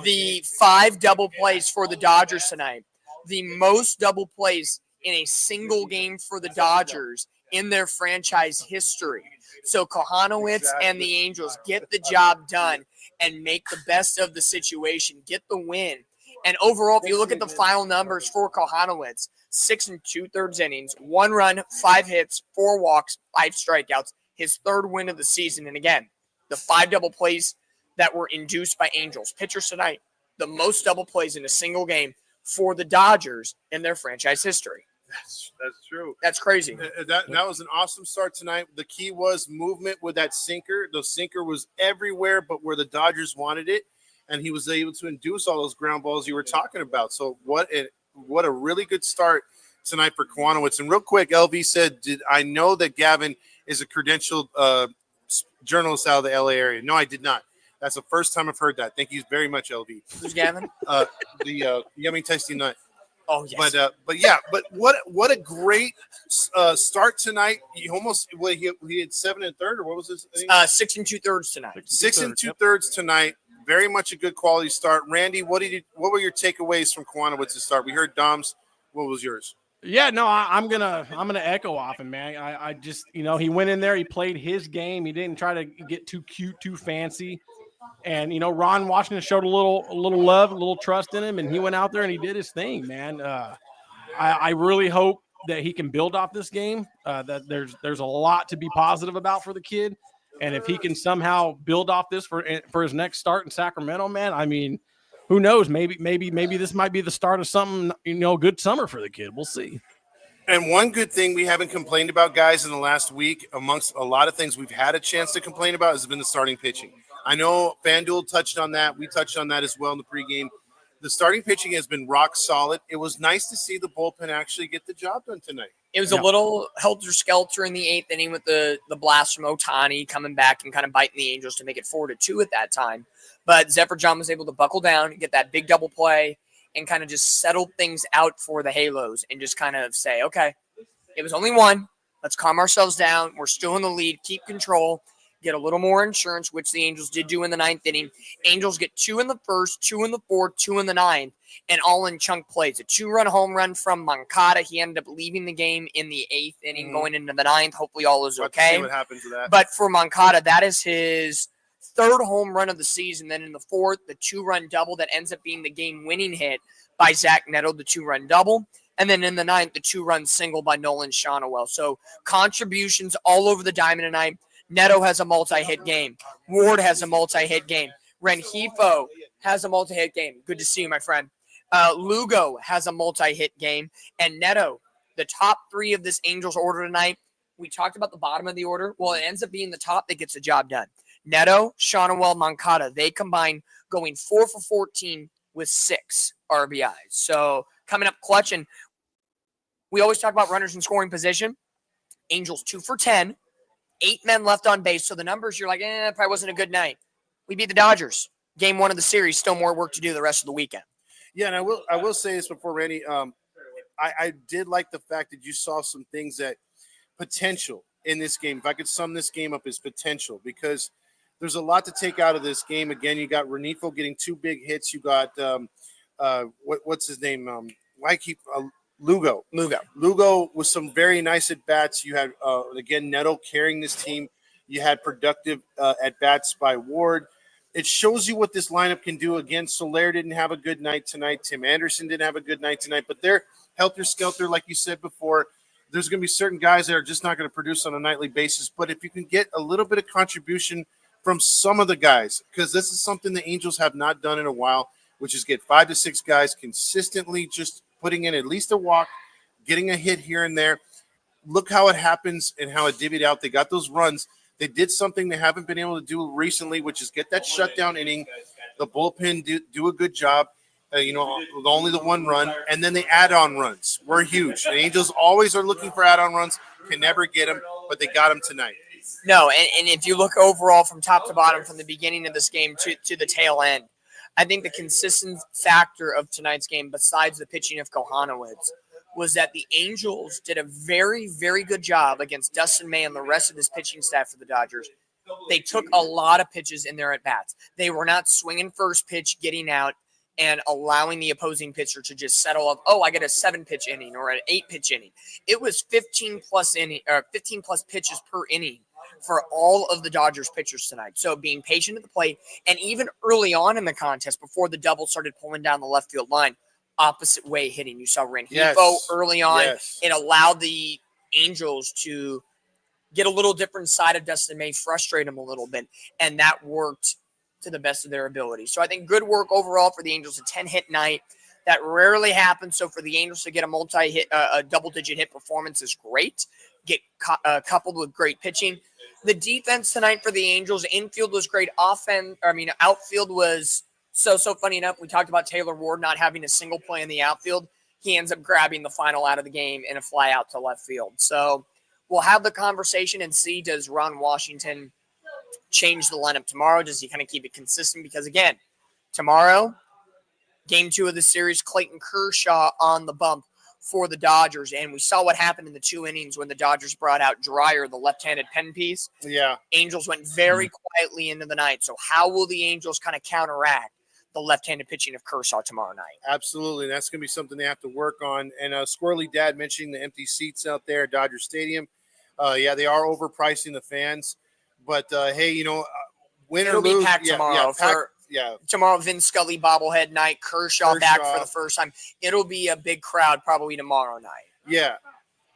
The 5 double plays for the Dodgers tonight. The most double plays in a single game for the Dodgers in their franchise history. So Kohanowitz and the Angels get the job done and make the best of the situation, get the win. And overall, if you look at the final numbers for Kohanowitz, 6 2/3 innings, 1 run, 5 hits, 4 walks, 5 strikeouts, his 3rd win of the season. And again, the 5 double plays that were induced by Angels pitchers tonight, the most double plays in a single game for the Dodgers in their franchise history. That's true. That's crazy. That was an awesome start tonight. The key was movement with that sinker. The sinker was everywhere but where the Dodgers wanted it, and he was able to induce all those ground balls you were talking about. So what a really good start tonight for Kohanowitz. And real quick, LV said, "Did I know that Gavin is a credentialed journalist out of the LA area?" No, I did not. That's the first time I've heard that. Thank you very much, LV. Who's Gavin? The Yummy Tasty Nut. Oh, yes. But what a great start tonight. He almost he had 7 1/3, or what was his? 6 2/3 tonight. 6 2/3 tonight. Very much a good quality start. Randy, what were your takeaways from Kohanowitz's start? We heard Dom's. What was yours? Yeah, no, I'm gonna echo off him, man. I just, he went in there, he played his game. He didn't try to get too cute, too fancy. And Ron Washington showed a little love, a little trust in him, and he went out there and he did his thing, man. I really hope that he can build off this game. That there's a lot to be positive about for the kid, and if he can somehow build off this for his next start in Sacramento, man, I mean, who knows? Maybe this might be the start of something, good summer for the kid. We'll see. And one good thing we haven't complained about, guys, in the last week, amongst a lot of things we've had a chance to complain about, has been the starting pitching. I know FanDuel touched on that. We touched on that as well in the pregame. The starting pitching has been rock solid. It was nice to see the bullpen actually get the job done tonight. It was a little helter-skelter in the 8th inning with the blast from Ohtani coming back and kind of biting the Angels to make it 4-2 at that time. But Zephyr John was able to buckle down, get that big double play, and kind of just settle things out for the Halos and just kind of say, okay, it was only 1. Let's calm ourselves down. We're still in the lead. Keep control. Get a little more insurance, which the Angels did do in the 9th inning. Angels get 2 in the 1st, 2 in the 4th, 2 in the 9th, and all in chunk plays. A 2-run home run from Moncada. He ended up leaving the game in the 8th inning, going into the 9th. Hopefully all is okay. See what happens to that. But for Moncada, that is his 3rd home run of the season. Then in the 4th, the 2-run double that ends up being the game-winning hit by Zach Neto, the 2-run double. And then in the 9th, the 2-run single by Nolan Shonowell. So contributions all over the diamond tonight. Neto has a multi-hit game. Ward has a multi-hit game. Rengifo has a multi-hit game. Good to see you, my friend. Lugo has a multi-hit game. And Neto, the top 3 of this Angels order tonight, we talked about the bottom of the order. Well, it ends up being the top that gets the job done. Neto, Shonowell, Moncada, they combine going 4 for 14 with 6 RBIs. So coming up clutch. And we always talk about runners in scoring position. Angels 2 for 10. 8 men left on base. So the numbers, you're like, probably wasn't a good night. We beat the Dodgers. Game 1 of the series. Still more work to do the rest of the weekend. Yeah, and I will say this before, Randy. I did like the fact that you saw some things that potential in this game. If I could sum this game up as potential, because there's a lot to take out of this game. Again, you got Rengifo getting 2 big hits. You got what's his name? Lugo with some very nice at bats. You had again Neto carrying this team. You had productive at bats by Ward. It shows you what this lineup can do. Again, Soler didn't have a good night tonight. Tim Anderson didn't have a good night tonight. But they're helter-skelter, like you said before. There's going to be certain guys that are just not going to produce on a nightly basis. But if you can get a little bit of contribution from some of the guys, because this is something the Angels have not done in a while, which is get 5 to 6 guys consistently just putting in at least a walk, getting a hit here and there. Look how it happens and how it divvied out. They got those runs. They did something they haven't been able to do recently, which is get that shutdown inning. The bullpen do a good job, only the 1 run, and then the add-on runs were huge. The Angels always are looking for add-on runs, can never get them, but they got them tonight. No, and if you look overall from top to bottom, from the beginning of this game to the tail end, I think the consistent factor of tonight's game, besides the pitching of Kohanowitz, was that the Angels did a very, very good job against Dustin May and the rest of his pitching staff for the Dodgers. They took a lot of pitches in their at-bats. They were not swinging first pitch, getting out, and allowing the opposing pitcher to just settle up, oh, I get a 7-pitch inning or an 8-pitch inning. It was 15 plus pitches per inning for all of the Dodgers pitchers tonight. So being patient at the plate, and even early on in the contest, before the double started pulling down the left field line, opposite way hitting. You saw Rengifo early on. Yes. It allowed the Angels to get a little different side of Dustin May, frustrate them a little bit, and that worked to the best of their ability. So I think good work overall for the Angels. A 10-hit night. That rarely happens. So for the Angels to get a double-digit hit performance is great. Get coupled with great pitching. The defense tonight for the Angels, infield was great. Outfield was so funny enough. We talked about Taylor Ward not having a single play in the outfield. He ends up grabbing the final out of the game in a fly out to left field. So we'll have the conversation and see, does Ron Washington change the lineup tomorrow? Does he kind of keep it consistent? Because, again, tomorrow, game 2 of the series, Clayton Kershaw on the bump for the Dodgers. And we saw what happened in the 2 innings when the Dodgers brought out Dreyer, the left-handed pen piece. Yeah. Angels went very quietly into the night. So how will the Angels kind of counteract the left-handed pitching of Kershaw tomorrow night? Absolutely. That's going to be something they have to work on. And Squirrely Dad mentioning the empty seats out there at Dodger Stadium. They are overpricing the fans. But, hey, win or lose. It'll be packed tomorrow. Tomorrow, Vin Scully bobblehead night, Kershaw back for the first time. It'll be a big crowd probably tomorrow night. Yeah.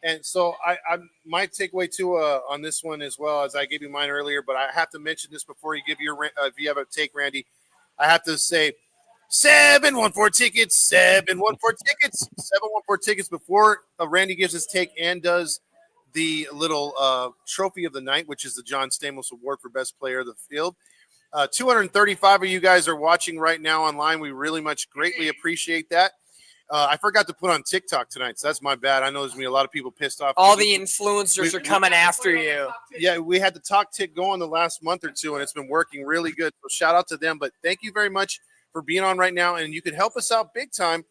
And so I my takeaway too on this one as well, as I gave you mine earlier, but I have to mention this before you give your if you have a take, Randy. I have to say 714 tickets, 714 tickets, 714 tickets before Randy gives his take and does the little trophy of the night, which is the John Stamos Award for Best Player of the Field. 235 of you guys are watching right now online. We really greatly appreciate that. I forgot to put on TikTok tonight, so that's my bad. I know there's going to be a lot of people pissed off. All the influencers are coming after you. Yeah, we had the Talk Tick going the last month or two, and it's been working really good. So shout out to them. But thank you very much for being on right now. And you can help us out big time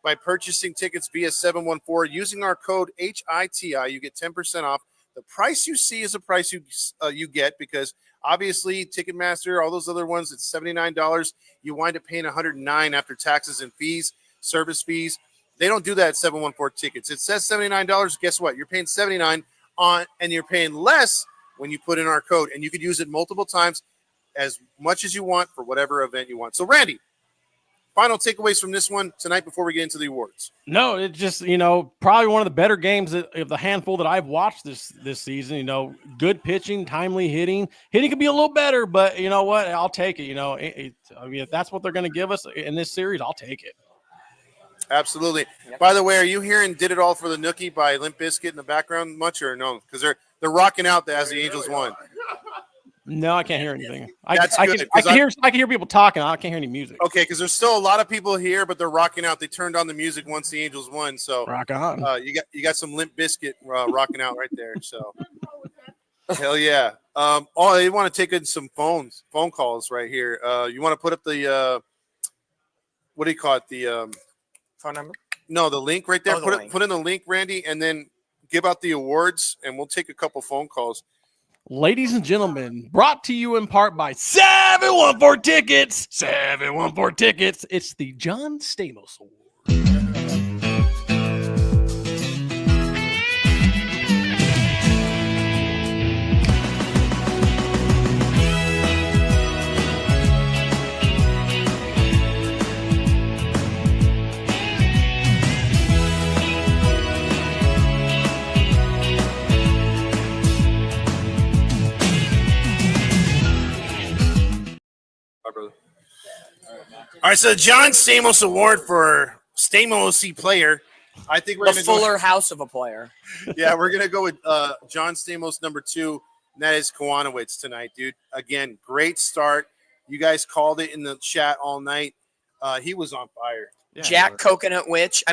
by purchasing tickets via 714 using our code HITI. You get 10% off. The price you see is the price you get, because obviously Ticketmaster, all those other ones, it's $79. You wind up paying $109 after taxes and fees, service fees. They don't do that at 714 tickets. It says $79. Guess what? You're paying $79 on, and you're paying less when you put in our code. And you could use it multiple times, as much as you want, for whatever event you want. So, Randy, final takeaways from this one tonight before we get into the awards. No, it's just, probably one of the better games of the handful that I've watched this season. Good pitching, timely hitting. Hitting could be a little better, but you know what? I'll take it. If that's what they're going to give us in this series, I'll take it. Absolutely. Yep. By the way, are you hearing "Did It All for the Nookie" by Limp Bizkit in the background much, or no? Because they're rocking out as the Angels won. No, I can't hear anything. I can hear people talking. I can't hear any music. Okay, because there's still a lot of people here, but they're rocking out. They turned on the music once the Angels won, so rock on. You got some Limp Bizkit rocking out right there. So hell yeah. They want to take in some phone calls right here. You want to put up the what do you call it? The phone number? No, the link right there. Oh, put in the link, Randy, and then give out the awards, and we'll take a couple phone calls. Ladies and gentlemen, brought to you in part by 714 Tickets. 714 Tickets. It's the John Stamos Award. All right, so the John Stamos Award for Stamos player. I think we're the fuller house of a player. Yeah, we're gonna go with John Stamos number 2, and that is Kowanowitz tonight, dude. Again, great start. You guys called it in the chat all night. He was on fire. Yeah, Kohanowitz.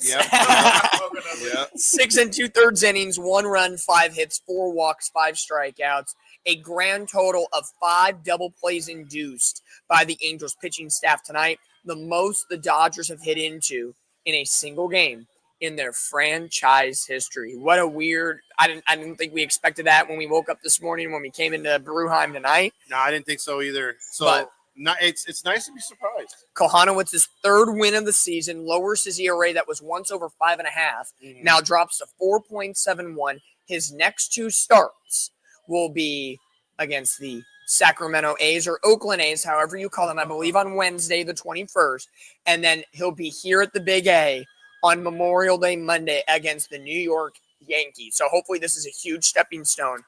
Yeah. 6 2/3 innings, 1 run, 5 hits, 4 walks, 5 strikeouts. A grand total of 5 double plays induced by the Angels pitching staff tonight. The most the Dodgers have hit into in a single game in their franchise history. What a weird, I didn't think we expected that when we woke up this morning, when we came into Bruheim tonight. No, I didn't think so either. So but It's nice to be surprised. Kohanowitz's third win of the season lowers his ERA that was once over 5.5, now drops to 4.71. His next 2 starts will be against the Sacramento A's or Oakland A's, however you call them, I believe on Wednesday, the 21st. And then he'll be here at the Big A on Memorial Day Monday against the New York Yankees. So hopefully this is a huge stepping stone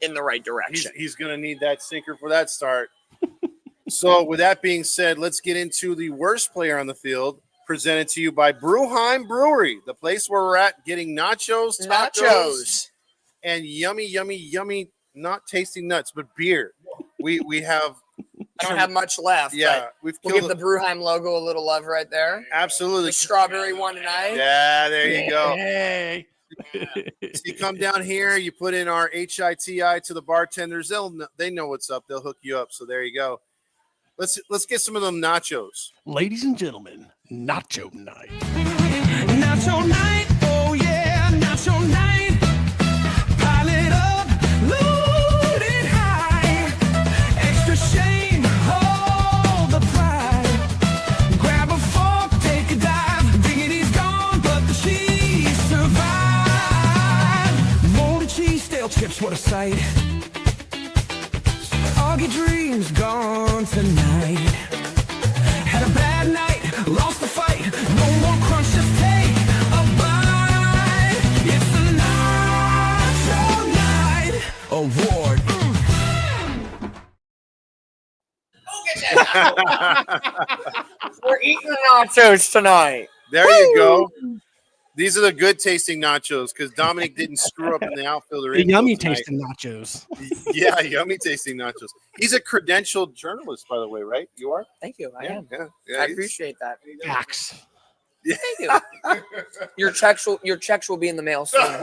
in the right direction. He's going to need that sinker for that start. So with that being said, let's get into the worst player on the field, presented to you by Brewheim Brewery, the place where we're at getting nachos, tacos, and yummy, not tasting nuts, but beer. We have. I don't have much left. Yeah, we'll give the Brewheim logo a little love right there. Absolutely. The strawberry one tonight. Yeah, there you go. Hey. So you come down here, you put in our HITI to the bartenders. They know what's up. They'll hook you up. So there you go. Let's get some of them nachos. Ladies and gentlemen, nacho night. Nacho night, oh yeah, nacho night. Pile it up, load it high. Extra shame, hold the pride. Grab a fork, take a dive. Dignity's gone, but the cheese survived. Molded cheese, stale chips, what a sight. All your dreams gone tonight. Had a bad night, lost the fight. No more crunch, just take a bite. It's the Nacho Night Award. We're eating nachos tonight. There you go. These are the good tasting nachos because Dominic didn't screw up in the outfielder. The yummy tasting nachos. Yeah, yummy tasting nachos. He's a credentialed journalist, by the way, right? You are? Thank you. I am. Yeah, I appreciate that. Facts. Yeah. Thank you. Your checks will be in the mail soon.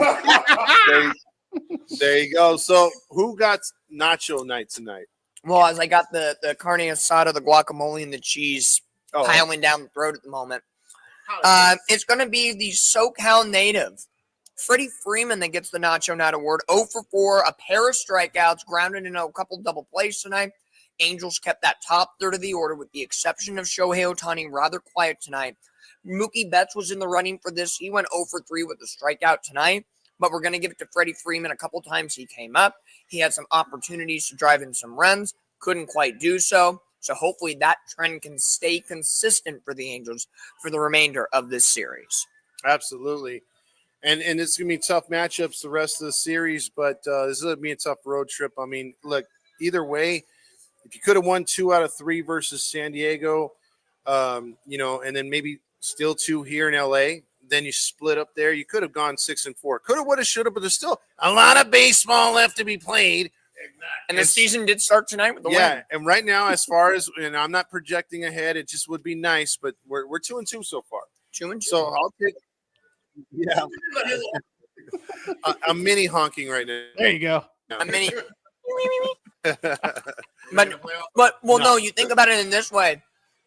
There you go. So who got nacho night tonight? Well, as I got the carne asada, the guacamole, and the cheese piling down the throat at the moment. It's going to be the SoCal native, Freddie Freeman, that gets the Nacho Night Award. 0 for 4, a pair of strikeouts, grounded in a couple double plays tonight. Angels kept that top third of the order with the exception of Shohei Ohtani, rather quiet tonight. Mookie Betts was in the running for this. He went 0 for 3 with a strikeout tonight, but we're going to give it to Freddie Freeman. A couple times he came up. He had some opportunities to drive in some runs, couldn't quite do so. So hopefully that trend can stay consistent for the Angels for the remainder of this series. Absolutely. And it's going to be tough matchups the rest of the series, but this is going to be a tough road trip. I mean, look, either way, if you could have won 2 out of 3 versus San Diego, and then maybe still 2 here in LA, then you split up there. You could have gone 6 and 4. Could have, would have, should have, but there's still a lot of baseball left to be played. And the season did start tonight with the win. And right now, as far as, and I'm not projecting ahead, it just would be nice, but we're 2-2 so far. 2-2. So I'll take, I'm mini honking right now. There you go. A mini. No, you think about it in this way.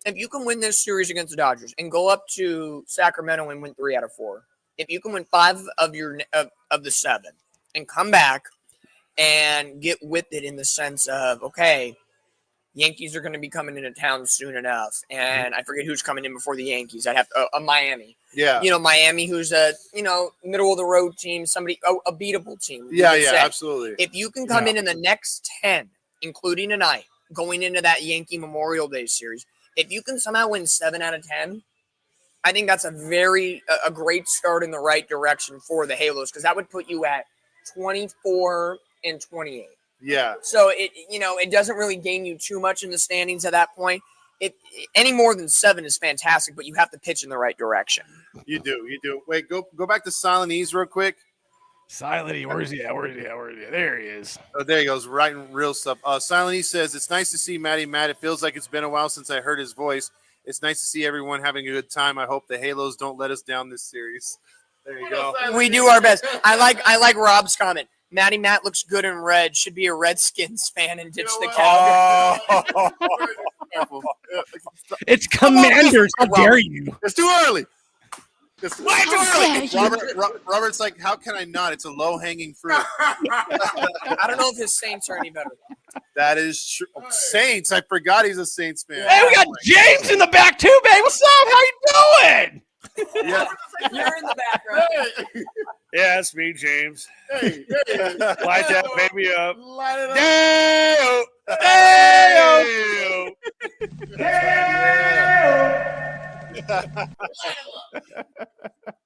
If you can win this series against the Dodgers and go up to Sacramento and win 3 out of 4, if you can win 5 of the 7 and come back and get with it in the sense of, okay, Yankees are going to be coming into town soon enough. And I forget who's coming in before the Yankees. I'd have to, Miami. Yeah. Miami, who's a, middle of the road team, a beatable team. Yeah, absolutely. If you can come in the next 10, including tonight, going into that Yankee Memorial Day series, if you can somehow win 7 out of 10, I think that's a great start in the right direction for the Halos, because that would put you at 24 and 28. Yeah. So it doesn't really gain you too much in the standings at that point. Any more than 7 is fantastic, but you have to pitch in the right direction. You do. Wait, go back to Silent Ease real quick. Silent E, where's he at? There he is. Oh, there he goes, writing real stuff. Silent Ease says, it's nice to see Matty Matt. It feels like it's been a while since I heard his voice. It's nice to see everyone having a good time. I hope the Halos don't let us down this series. There you go. We do our best. I like Rob's comment. Matty Matt looks good in red. Should be a Redskins fan and ditch the Cowboys. Oh. It's Commanders. How dare you? It's too early. It's way too How early. Robert's like, how can I not? It's a low-hanging fruit. I don't know if his Saints are any better. That is true. Saints. I forgot he's a Saints fan. Hey, we got James in the back too, babe. What's up? How you doing? Yeah. You're in the background. Yeah, that's me, James. Hey, Light that baby up. Light it up.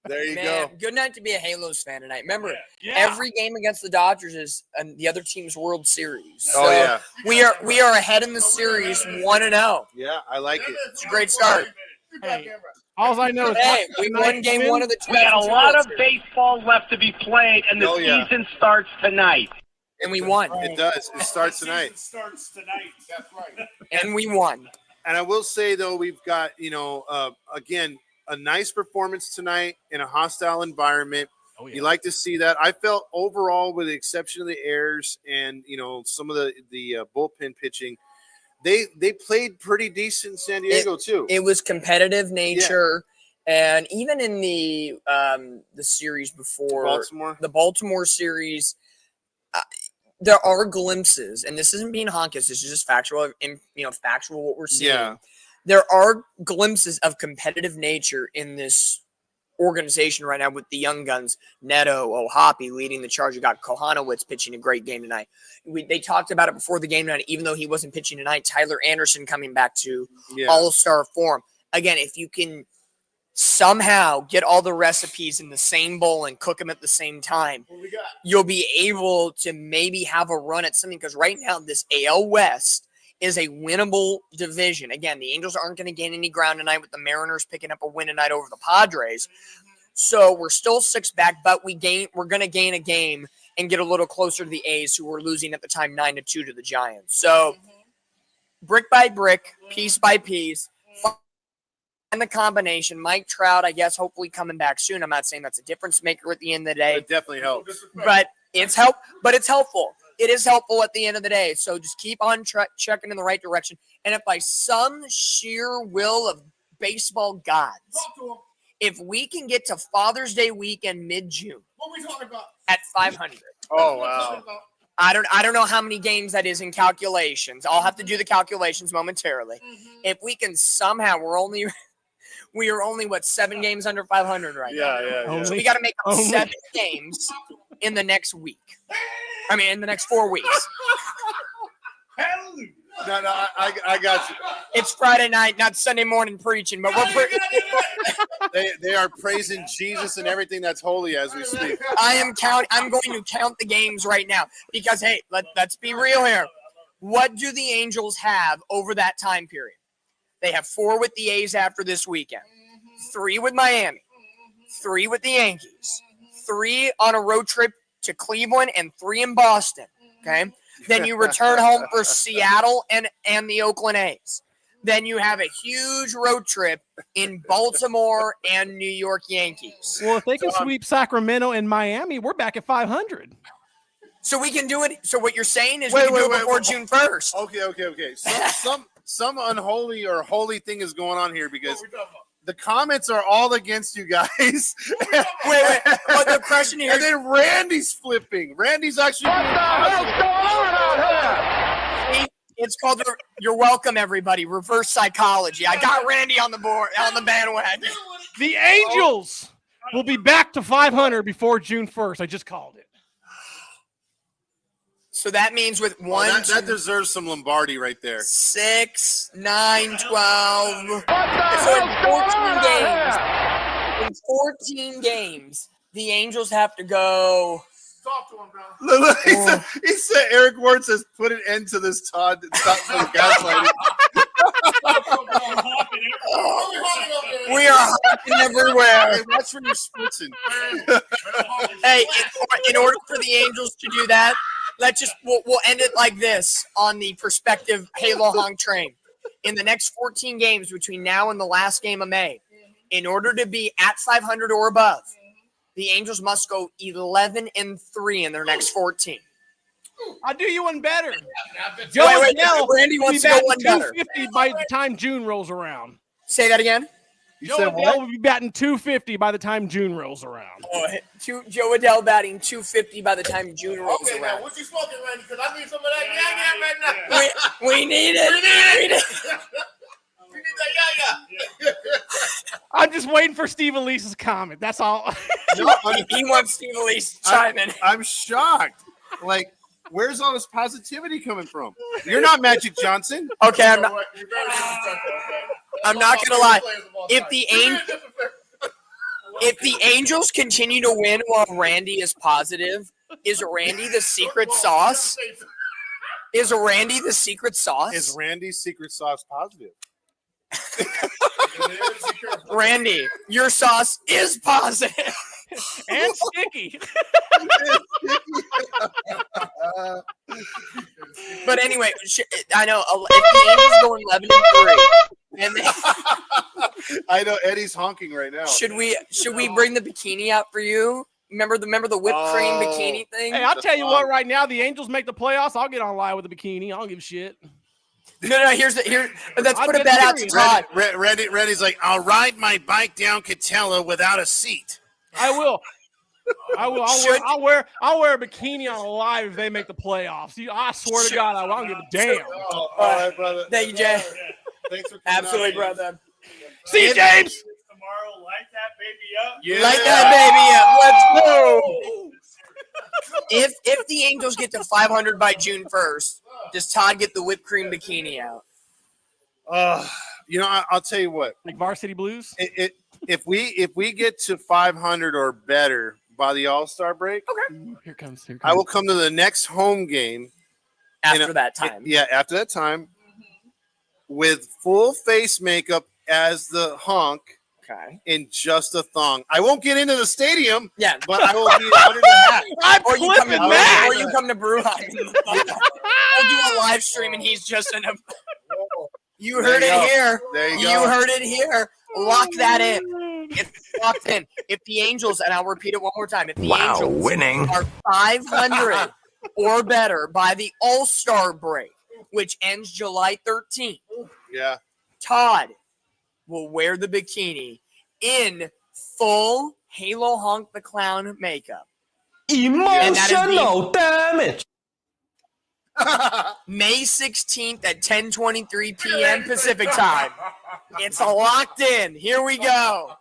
There you Man, go. good night to be a Halos fan tonight. Remember, Yeah. every game against the Dodgers is the other team's World Series. Oh, So yeah. we are ahead in the series 1-0. Yeah, I like it. It's a great start. Hey, all I know is Hey, we won game 1 of the We got a 2000 lot World of Series, baseball left to be played, and the Oh, yeah. season starts tonight. and we won. It does. It starts tonight. Starts tonight. That's right. And we won. And I will say, though, we've got, again, a nice performance tonight in a hostile environment. Oh, yeah. You like to see that. I felt overall, with the exception of the errors and, some of the bullpen pitching, they played pretty decent in San Diego, too. It was competitive nature. And even in the series before Baltimore. the Baltimore series, there are glimpses, and this isn't being honkish. This is just factual, factual what we're seeing. Yeah. There are glimpses of competitive nature in this organization right now with the young guns. Neto, Ohapi leading the charge. You got Kohanowitz pitching a great game tonight. They talked about it before the game tonight, even though he wasn't pitching tonight. Tyler Anderson coming back to all-star form. Again, if you can somehow get all the recipes in the same bowl and cook them at the same time, you'll be able to maybe have a run at something, because right now this AL West is a winnable division. Again, the Angels aren't going to gain any ground tonight with the Mariners picking up a win tonight over the Padres. So we're still 6 back, but we're going to gain a game and get a little closer to the A's, who were losing at the time 9-2 to the Giants. So brick by brick, piece by piece, and the combination. Mike Trout, I guess, hopefully coming back soon. I'm not saying that's a difference maker at the end of the day. It definitely helps. But it's helpful. It is helpful at the end of the day. So just keep on checking in the right direction. And if by some sheer will of baseball gods, if we can get to Father's Day weekend mid-June at 500. Oh, wow. I don't know how many games that is in calculations. I'll have to do the calculations momentarily. If we can somehow, we are only 7 games under 500 right now. Yeah. So we got to make up 7 games in the next week. In the next 4 weeks. No, I got you. It's Friday night, not Sunday morning preaching, but They are praising Jesus and everything that's holy as we speak. I'm going to count the games right now because, hey, let's be real here. What do the Angels have over that time period? They have 4 with the A's after this weekend, 3 with Miami, 3 with the Yankees, 3 on a road trip to Cleveland, and 3 in Boston. Okay. Then you return home for Seattle and the Oakland A's. Then you have a huge road trip in Baltimore and New York Yankees. Well, if they can sweep Sacramento and Miami, we're back at 500. So we can do it. So what you're saying is we can do it before June 1st. Okay. Some unholy or holy thing is going on here, because the comments are all against you guys. Wait. But the question here, and then Randy's flipping. Randy's actually. What the hell's going on out here? it's called You're Welcome, everybody. Reverse psychology. I got Randy on the bandwagon. The Angels will be back to 500 before June 1st. I just called it. So that means with that deserves some Lombardi right there. 6, 9, 12. So in 14 games, the Angels have to go. Talk to him, bro. He said Eric Ward says, put an end to this, Todd. Stop gaslighting. We are hopping everywhere. Hey, watch when you're spritzing. Hey, in order for the Angels to do that, we'll end it like this on the perspective Halo Honk train. In the next 14 games between now and the last game of May, in order to be at 500 or above, the Angels must go 11-3 in their next 14. I'll do you one better. Wait, Randy wants to go one better. 250 by the time June rolls around. Say that again. You Joe said Adele what? will be batting 250 by the time June rolls around. Oh, Joe Adele batting 250 by the time June rolls Okay, now around. what you smoking, Randy? Because I need some of that yeah right now. We need it. We need that yeah. I'm just waiting for Steve Elise's comment. That's all. No, He wants Steve Elise to chime in. I'm shocked. Like, where's all this positivity coming from? You're not Magic Johnson. Okay, You're very disrespectful, okay? I'm not gonna lie. If the Angels continue to win while Randy is positive, is Randy the secret sauce? Is Randy the secret sauce? Is Randy's secret sauce positive? Randy, your sauce is positive. And sticky. But anyway, I know if the Angels go 11-3, and I know Eddie's honking right now. should we bring the bikini out for you? Remember the whipped cream bikini thing? Hey, I'll tell you what. Right now, the Angels make the playoffs. I'll get on live with a bikini. I don't give a shit. No. Let's I'll put a get bet out to serious. Todd. Randy's like, I'll ride my bike down Catella without a seat. I will. I'll wear a bikini on live if they make the playoffs. I swear to God, I don't give a damn. All right, brother. Thank you, Jay. Thanks for coming Absolutely, out. brother. See you, James. Tomorrow, light that baby up. Yeah. Light that baby up. Let's go. If the Angels get to 500 by June 1st, does Todd get the whipped cream bikini out? I'll tell you what. Like Varsity Blues. If we get to 500 or better by the All-Star break, Ooh, here comes. I will come to the next home game After that time. after that time, with full face makeup as the honk. Okay. In just a thong. I won't get into the stadium. Yeah. But I will be under the hat. I'm Or you come to clipping that. Or you come to Brewheim. We'll do a live stream and he's just in a. You heard it here. There you You go. heard it here. Lock that in. It's locked in. If the Angels, and I'll repeat it one more time, if the Angels winning. are 500 or better by the All-Star break, which ends July 13th, Yeah. Todd will wear the bikini in full Halo Honk the Clown makeup. Emotional damage. May 16th at 10:23 p.m. Pacific time. It's locked in. Here we go.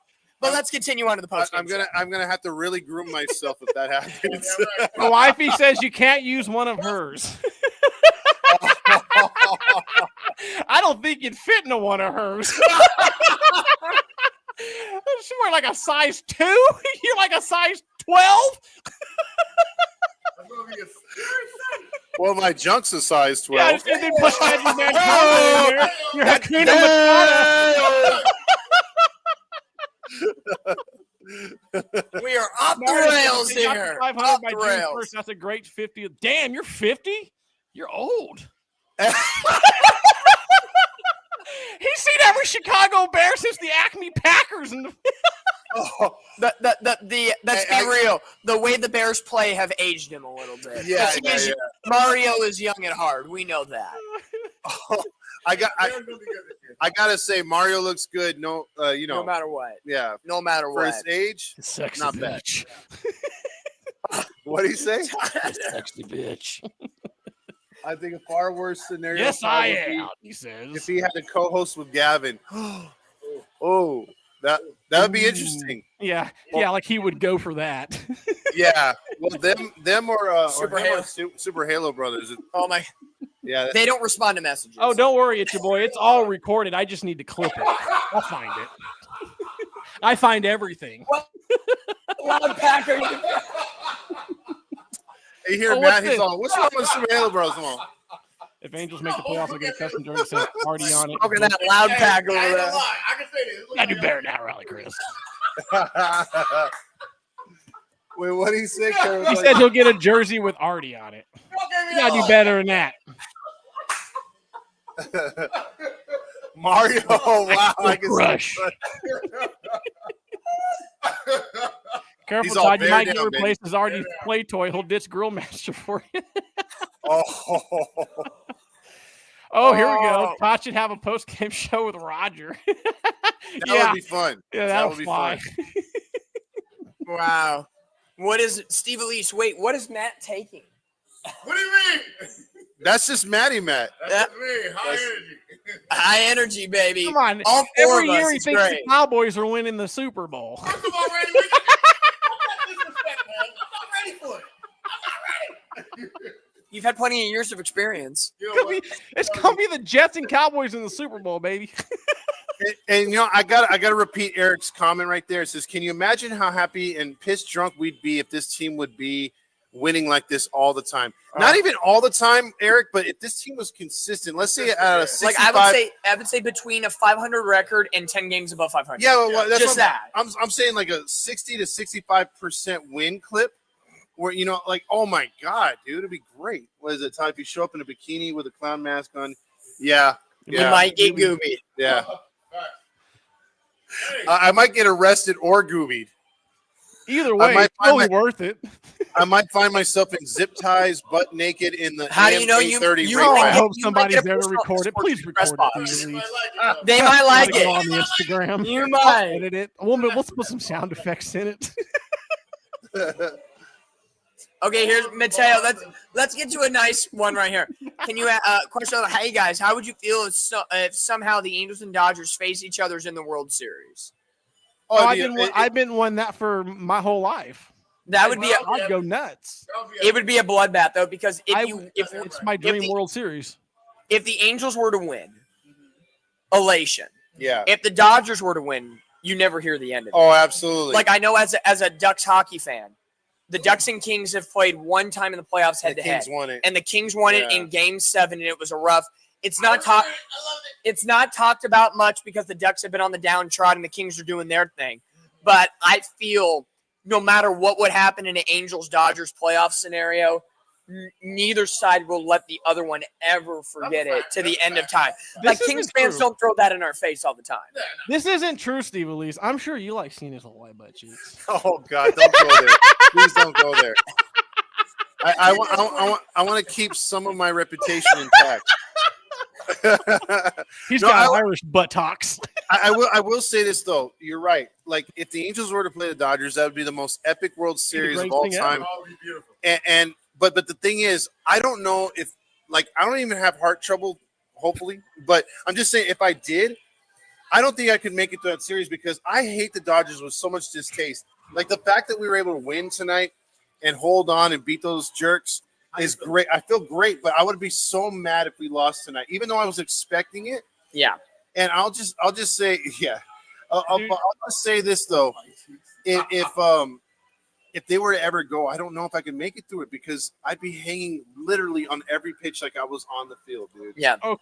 But let's continue on to the post. I'm gonna have to really groom myself if that happens. My wifey says you can't use one of hers. I don't think you'd fit into one of hers. She wear like a size 2. You're like a size 12. Well, my junk's a size 12. Yeah, just they put Magic Man in there. You're Hakuna Matata. We are off the rails They got here. to 500 Off by the June rails. 1st. That's a great 50. Damn, you're 50? You're old. He's seen every Chicago Bear since the Acme Packers. And Let's be real. The way the Bears play have aged him a little bit. Yeah, Mario is young at heart. We know that. I gotta say, Mario looks good. No matter what. Yeah, No matter for what. his age, sexy not bad. bitch. What do you say? Sexy bitch. I think a far worse scenario. Yes, I would be am. He says. if he had to co-host with Gavin. Oh, that would be interesting. Yeah, like he would go for that. Yeah, well, them or Super him Halo. or Super Halo Brothers. Oh my! Yeah, They don't respond to messages. Oh, don't worry, it's your boy. It's all recorded. I just need to clip it. I'll find it. I find everything. Loud Packer. you hear Oh, Matt? what's He's this? all, "What's wrong with Super Halo Brothers?" Come on. If Angels make the playoffs, I'll get a custom jersey set already on it. Look at that loud pack over I ain't there. gonna lie. I can say this. I do better now, Rally Chris. Wait, what did he say? He said he'll get a jersey with Artie on it. You gotta do better than that. Mario, wow! I can Crush. see. Careful, He's all Todd. You bear might get down, replaced as Artie's play toy. He'll ditch Grill Master for you. Oh, Oh, here we go. Todd should have a post-game show with Roger. That would be fun. Yeah, that that'll would be fly. fun. Wow. What is Steve Elise? Wait, what is Matt taking? What do you mean? That's just Matt. That's me. High energy. High energy, baby. Come on. All four Every of year us. he It's thinks great. the Cowboys are winning the Super Bowl. First of all, Randy, I'm not disrespect, man. I'm not ready for it. I'm not ready. You've had plenty of years of experience. You know what? It's gonna be the Jets and Cowboys in the Super Bowl, baby. And I got to repeat Eric's comment right there. It says, "Can you imagine how happy and pissed drunk we'd be if this team would be winning like this all the time? Not even all the time, Eric, but if this team was consistent. Let's say 65, Like I would say between a 500 record and 10 games above 500. Yeah, well, that's just what that. I'm saying, like a 60 to 65% win clip, where like, oh my god, dude, it'd be great. What is it, Todd? If you show up in a bikini with a clown mask on, yeah, You might get gooby. yeah. I might get arrested or goobied. Either way, it's totally worth it. I might find myself in zip ties, butt naked in the How do you know AM830 I hope you somebody's might get there to a record it. Please record it. box. Please. They might like Put it on it. the Instagram. You might. Edit it. We'll put some sound effects in it. Okay, here's Mateo. Let's get to a nice one right here. Can you question? Hey guys, how would you feel if somehow the Angels and Dodgers face each other in the World Series? I've been one that for my whole life. That would be. I'd go nuts. It would be a bloodbath though, because it's my dream World Series. If the Angels were to win, elation. Yeah. If the Dodgers were to win, you never hear the end of it. Oh, absolutely. Like I know as a Ducks hockey fan, the Ducks and Kings have played one time in the playoffs head to head, and the Kings won it in Game 7, and it was a rough. It's not talked. It's not talked about much because the Ducks have been on the downtrodden, and the Kings are doing their thing. But I feel no matter what would happen in an Angels-Dodgers playoff scenario, neither side will let the other one ever forget it to the end of time. Like Kings fans don't throw that in our face all the time. This isn't true, Steve Elise. I'm sure you like seeing his whole butt cheeks. Oh God, don't go there. Please don't go there. I want to keep some of my reputation intact. He's got Irish buttocks. I will say this though. You're right. Like if the Angels were to play the Dodgers, that would be the most epic World Series of all time. But the thing is, I don't know if I don't even have heart trouble. Hopefully, but I'm just saying if I did, I don't think I could make it to that series because I hate the Dodgers with so much distaste. Like the fact that we were able to win tonight and hold on and beat those jerks is great. I feel great, but I would be so mad if we lost tonight, even though I was expecting it. Yeah. And I'll just say, yeah. I'll just say this though. If they were to ever go, I don't know if I could make it through it because I'd be hanging literally on every pitch like I was on the field, dude. Yeah. Oh,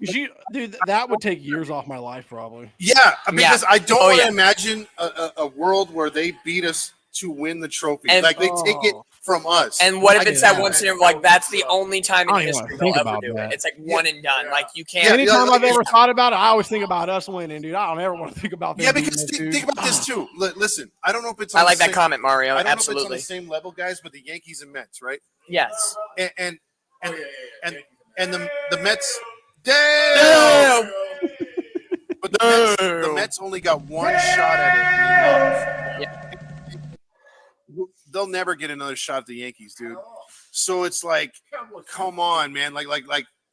dude, that would take years off my life, probably. Yeah, because I don't want to imagine a world where they beat us to win the trophy. And, they take it from us. And what if it's that one scenario? Like that's the only time in I don't even history wanna think they'll ever about do that. it. It's like one and done. Like you can't. Anytime I've ever thought about it, I always think about us winning, dude. I don't ever want to think about them. Yeah, because think about this too. Listen, I don't know if it's. On I like the that comment, Mario. I don't Absolutely. know if it's on the same level, guys, but the Yankees and Mets, right? Yes. And the Mets. Damn. But the Mets only got one shot at it. Yeah. They'll never get another shot at the Yankees, dude. So it's like, come on, man. Like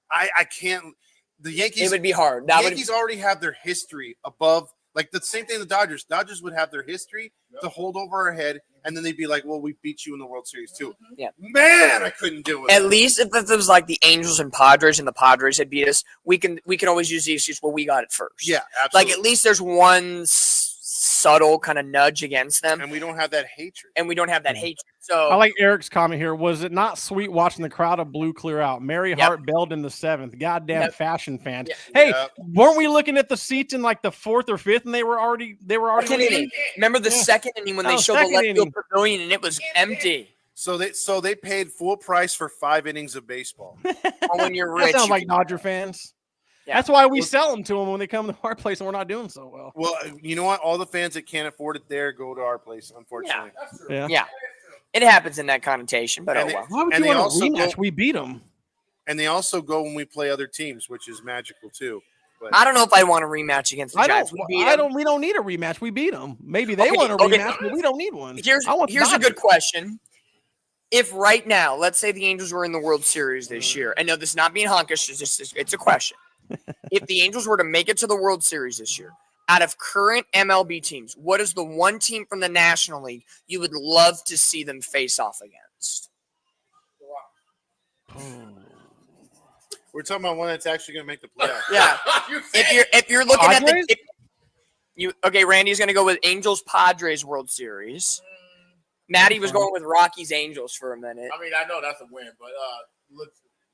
I can't. The Yankees. It would be hard. The Yankees already have their history above. Like the same thing the Dodgers. Dodgers would have their history to hold over our head, and then they'd be like, "Well, we beat you in the World Series too." Yeah, man, I couldn't do it. At least if it was like the Angels and Padres, and the Padres had beat us, we can always use the excuse, "Well, we got it first." Yeah, absolutely. Like at least there's one subtle kind of nudge against them, and we don't have that hatred. So I like Eric's comment here. Was it not sweet watching the crowd of blue clear out? Mary Hart belled in the 7th. Goddamn fashion fans. Yep. Hey, weren't we looking at the seats in like the 4th or 5th, and they were already inning. Remember the second inning when they showed the left field pavilion and it was empty. So they paid full price for 5 innings of baseball. When you're rich, that sounds like Dodger fans. Yeah. That's why we sell them to them when they come to our place and we're not doing so well. Well, you know what? All the fans that can't afford it there go to our place, unfortunately. Yeah. It happens in that connotation, but and why would you want a rematch? We beat them. And they also go when we play other teams, which is magical too. But I don't know if I want a rematch against the Giants. We don't need a rematch. We beat them. Maybe they want a rematch, but we don't need one. Here's a good question. If right now, let's say the Angels were in the World Series this year, and no, this is not being honkish, it's a question. If the Angels were to make it to the World Series this year, out of current MLB teams, what is the one team from the National League you would love to see them face off against? We're talking about one that's actually going to make the playoffs. Yeah. if you're looking at Randy's going to go with Angels Padres World Series. Maddie was going with Rockies Angels for a minute. I mean, I know that's a win, but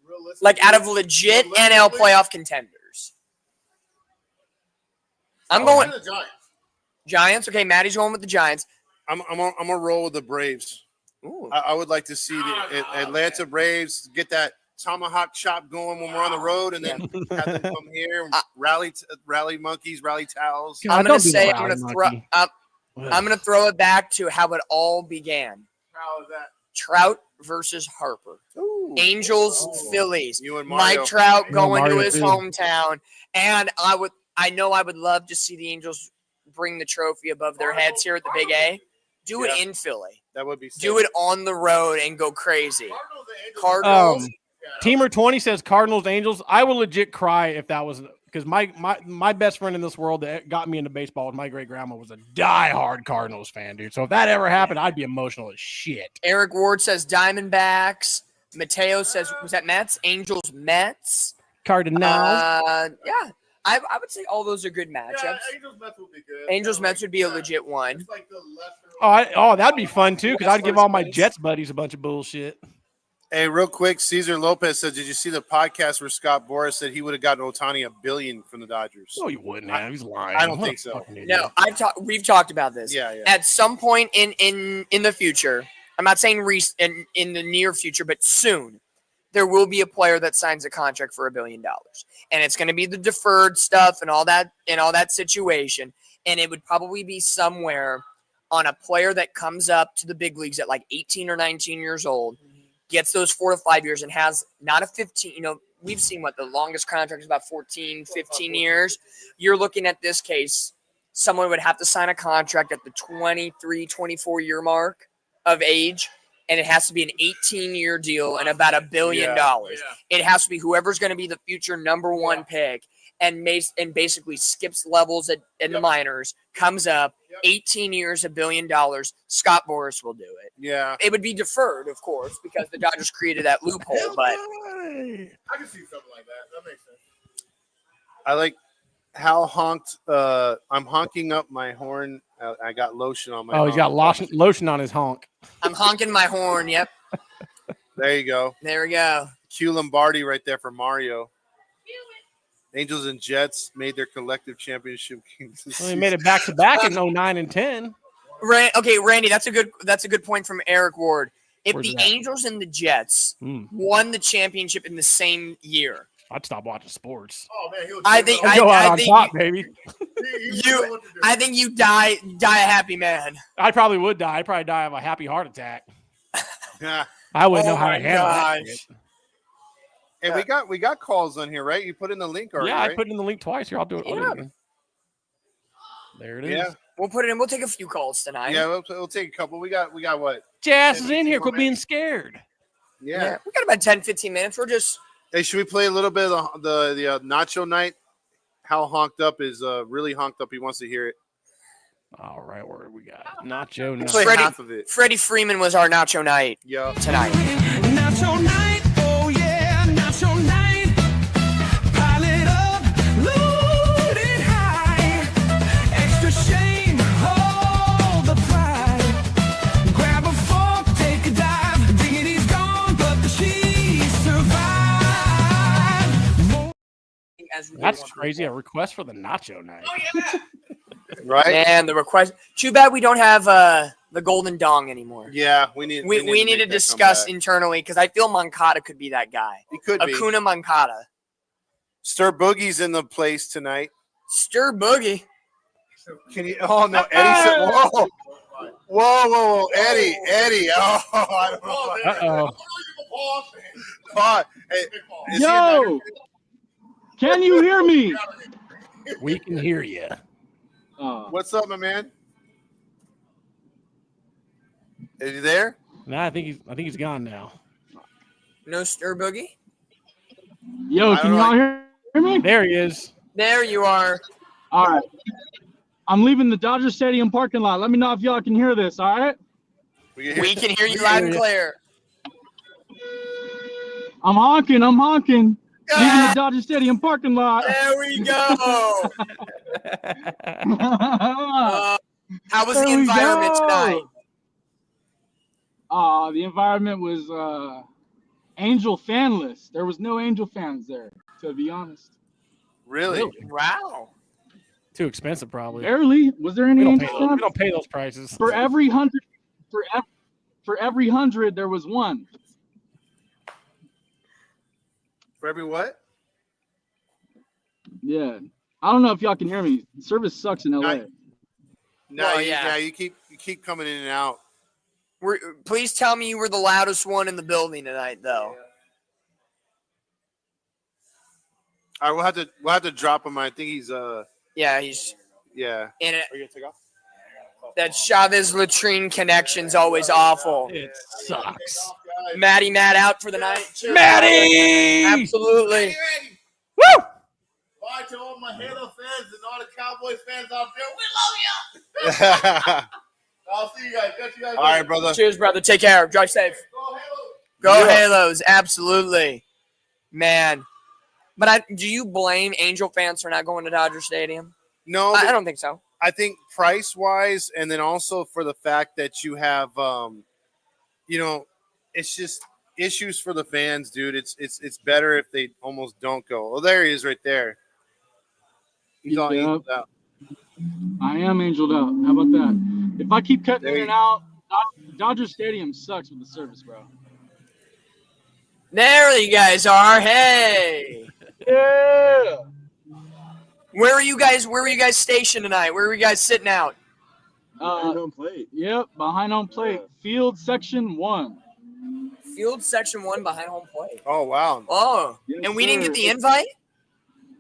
realistically, like out of legit NL playoff contenders. I'm going the Giants. Giants. Okay, Maddie's going with the Giants. I'm gonna roll with the Braves. Ooh. I would like to see the Atlanta Braves get that tomahawk chop going when we're on the road, and then have them come here and rally monkeys, rally towels. I'm gonna throw it back to how it all began. How is that? Trout versus Harper. Ooh. Angels, Phillies. You and Mario. Mike Trout going Mario to his too. hometown, and I would love to see the Angels bring the trophy above their heads here at the Big A. Do it in Philly. That would be sick. Do it on the road and go crazy. Cardinals. Teamer 20 says Cardinals, Angels. I would legit cry if that was because my best friend in this world that got me into baseball with my great grandma was a diehard Cardinals fan, dude. So if that ever happened, I'd be emotional as shit. Eric Ward says Diamondbacks. Mateo says, was that Mets? Angels, Mets. Cardinals. Yeah. I would say all those are good matchups. Yeah, Angels Mets would be good. Angels Mets would be a legit one. It's like the lesser. That'd be fun too because I'd give all my Jets buddies a bunch of bullshit. Hey, real quick, Cesar Lopez said, "Did you see the podcast where Scott Boras said he would have gotten Ohtani $1 billion from the Dodgers?" No, you wouldn't have. He's lying. I don't think so. No, we've talked about this. Yeah. At some point in the future, I'm not saying in the near future, but soon, there will be a player that signs a contract for $1 billion, and it's going to be the deferred stuff and all that situation, and it would probably be somewhere on a player that comes up to the big leagues at like 18 or 19 years old, gets those 4 to 5 years, and has not a 15. We've seen what the longest contract is about 14, 15 years. You're looking at this case, someone would have to sign a contract at the 23, 24 year mark of age. And it has to be an 18-year deal and about $1 billion. It has to be whoever's going to be the future number one pick and basically skips levels in the minors, comes up, 18 years, $1 billion. Scott Boras will do it. Yeah. It would be deferred, of course, because the Dodgers created that loophole. But I can see something like that. That makes sense. I like how honked. I'm honking up my horn. I got lotion on my. Oh, he's got lotion on his honk. I'm honking my horn. Yep. There you go. There we go. Q Lombardi right there for Mario. Angels and Jets made their collective championship games. Well, they made it back to back in 09 and 10. Okay, Randy, that's a good point from Eric Ward. If Where's the that? Angels and the Jets won the championship in the same year, I'd stop watching sports. Oh man, I think I'd go out on top, baby. I think you die a happy man. I probably would die. I'd probably die of a happy heart attack. Yeah. I wouldn't know how to handle that. Hey, we got calls on here, right? You put in the link already, Yeah, right? I put in the link twice here. I'll do it later. There it is. Yeah. We'll put it in. We'll take a few calls tonight. Yeah, we'll take a couple. We got what? Jazz is in here. Quit being scared. Yeah. We got about 10, 15 minutes. We're just. Hey, should we play a little bit of the Nacho Night? How honked up is really honked up. He wants to hear it. All right, where do we got? Nacho Night. Play half of it. Freddie Freeman was our Nacho Night tonight. Nacho Night, oh yeah, Nacho Night. Pile it up, load it high. Extra shame, hold the pride. Grab a fork, take a dive. Dignity's gone, but the cheese survived. That's crazy. A request for the Nacho Night. Oh, yeah. Right? And the request. Too bad we don't have the Golden Dong anymore. Yeah, we need to discuss internally because I feel Moncada could be that guy. He could be. Acuna Moncada. Stir Boogie's in the place tonight. Stir Boogie. Can you? Oh no, Eddie said, whoa, Eddie. Oh, I don't know. Uh-oh. Hey, is he a Yo, Niner? can you hear me? We can hear you. What's up, my man? Is he there? Nah, I think he's gone now. No stir boogie. Yo, can y'all hear me? There he is. There you are. All right. I'm leaving the Dodger Stadium parking lot. Let me know if y'all can hear this, all right? We can hear you loud and clear. I'm honking. Leaving the Dodger Stadium parking lot. There we go. How was the environment tonight? The environment was Angel fanless. There was no Angel fans there, to be honest. Really? Wow. Too expensive, probably. Barely. Was there any Angel fans? We don't pay those prices. For every 100, for every 100, there was one. For every what? Yeah. I don't know if y'all can hear me. Service sucks in LA. No, you keep coming in and out. Please tell me you were the loudest one in the building tonight, though. All right, we'll have to drop him. I think he's Yeah. yeah. In it. Are you gonna take off? That Chavez latrine connection's always awful. It sucks. Matt out for the night. Cheers. Matty! Absolutely. Woo! Bye to all my Halo fans and all the Cowboys fans out there. We love you. I'll see you guys. Catch you guys. All right, brother. Cheers, brother. Take care. Drive safe. Go Halos. Absolutely. Man. But do you blame Angel fans for not going to Dodger Stadium? No. I don't think so. I think price-wise, and then also for the fact that you have, it's just issues for the fans, dude. It's better if they almost don't go. Oh, there he is right there. He's all angeled out. I am angeled out. How about that? If I keep cutting in and out, Dodger Stadium sucks with the service, bro. There you guys are. Hey. Yeah. Where are you guys stationed tonight? Where are you guys sitting out? Behind home plate. Yep, behind home plate. Field section 1. Field section 1 behind home plate. Oh, wow. Oh, yes, and we didn't sir. get the invite?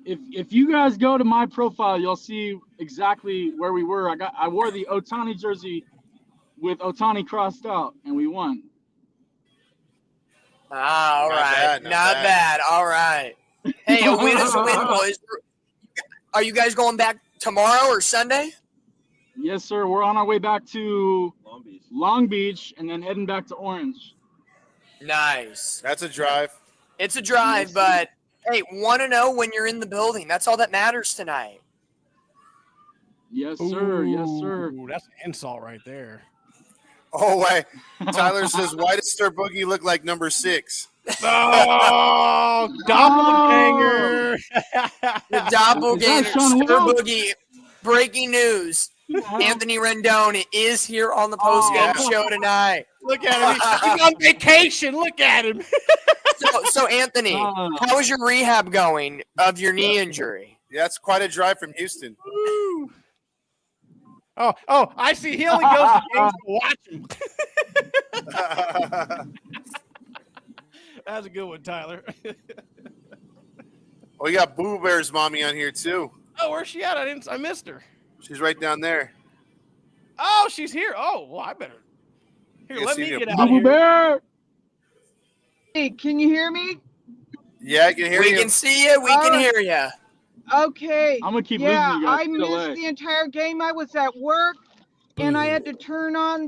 If you guys go to my profile, you'll see exactly where we were. I wore the Ohtani jersey with Ohtani crossed out, and we won. All right. Not bad. All right. Hey, a win is a win, boys. Are you guys going back tomorrow or Sunday? Yes, sir. We're on our way back to Long Beach and then heading back to Orange. Nice. That's a drive. It's a drive, but hey, 1-0 when you're in the building. That's all that matters tonight. Yes, sir. Yes, sir. Ooh, that's an insult right there. Oh, wait. Tyler says, why does Stir Boogie look like number 6? Oh, doppelganger. The doppelganger, Stir Boogie. Breaking news. Anthony Rendon is here on the postgame show tonight. Look at him. He's on vacation. Look at him. So Anthony, how is your rehab going of your knee injury? Yeah, it's quite a drive from Houston. Oh, I see. He only goes to games to watch him. That's a good one, Tyler. Oh, you got Boo Bear's mommy on here too. Oh, where's she at? I missed her. She's right down there. Oh, she's here. Oh, well, I better. Here, Yeah, let see me you. get out Boo here. Bear. Hey, can you hear me? Yeah, I can hear you. We can see you. We can hear you. Okay. I'm gonna keep yeah, losing you guys. I to missed LA. the entire game. I was at work, and I had to turn on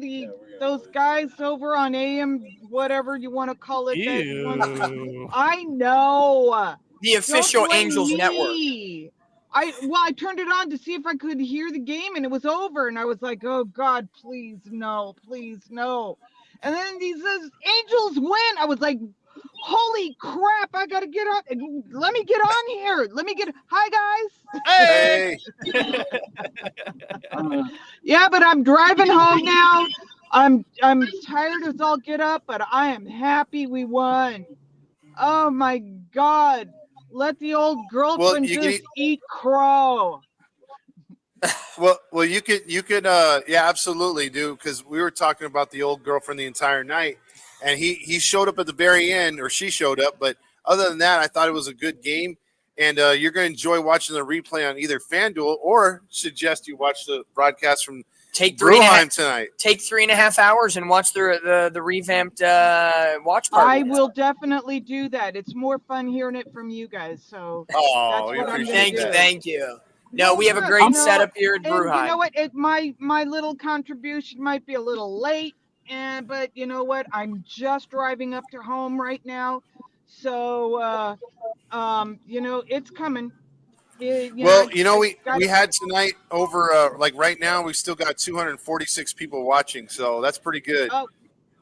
those guys over on AM, whatever you want to call it. Ew. I know. The official Don't blame Angels me. Network. I turned it on to see if I could hear the game, and it was over, and I was like, oh God, please no. And then he says Angels win. I was like, holy crap, I gotta get on. Let me get on here. Hi guys. Hey. Yeah, but I'm driving home now. I'm tired as all get up, but I am happy we won. Oh my God. Let the old girlfriend you can just eat crow. Well, you could, yeah, absolutely, dude. Because we were talking about the old girlfriend the entire night, and he showed up at the very end, or she showed up. But other than that, I thought it was a good game, and you're going to enjoy watching the replay on either FanDuel, or suggest you watch the broadcast from Bruheim tonight. Take 3.5 hours and watch the revamped watch party. I will definitely do that. It's more fun hearing it from you guys. So that's what I'm thank you. No, we have a great setup here at Bruheim. You know what? My little contribution might be a little late, but you know what? I'm just driving up to home right now, so it's coming. We had tonight over right now we still got 246 people watching, so that's pretty good. Oh,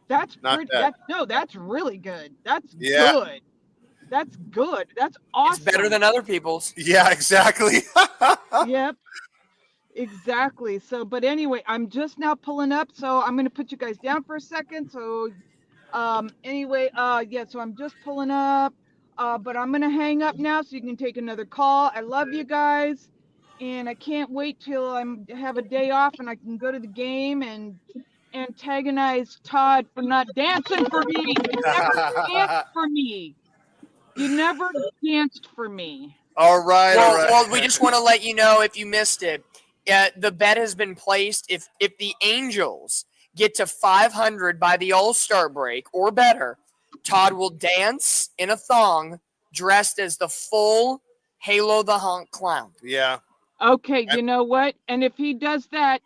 that's not pretty. bad. That's really good. That's good. That's good. That's awesome. It's better than other people's. Yeah, exactly. Yep. Exactly. So, but anyway, I'm just now pulling up, so I'm going to put you guys down for a second. So, so I'm just pulling up, but I'm going to hang up now so you can take another call. I love you guys, and I can't wait till I have a day off and I can go to the game and antagonize Todd for not dancing for me. You never danced for me. You never danced for me. All right. Well, we just want to let you know if you missed it. The bet has been placed. If the Angels get to 500 by the All-Star break or better, Todd will dance in a thong dressed as the full Halo the Honk clown. Yeah. Okay, you know what? And if he does that,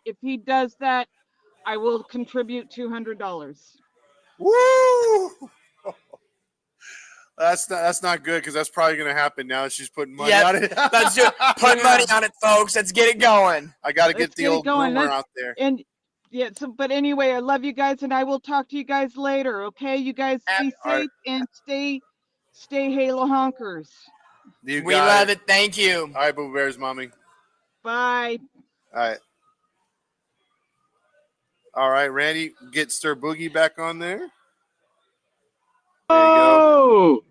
I will contribute $200. Woo! That's not good, because that's probably going to happen now. She's putting money on it. Let's do it. Put money on it, folks. Let's get it going. I got to get the old groomer out there. And but anyway, I love you guys, and I will talk to you guys later. Okay, you guys be safe and stay Halo honkers. We love it. Thank you. All right, Boo Bears, mommy. Bye. All right, Randy, get Stir Boogie back on there. Oh,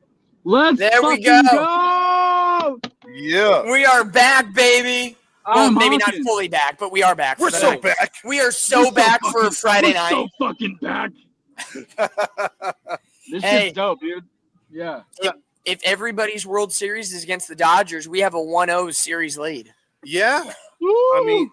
let's there we go. Yeah, we are back, baby. Well, maybe not fully back, but we are back. We're so back. We are so back for Friday night. So fucking back. This shit's dope, dude. Yeah. If everybody's World Series is against the Dodgers, we have a 1-0 series lead. Yeah. Woo. I mean,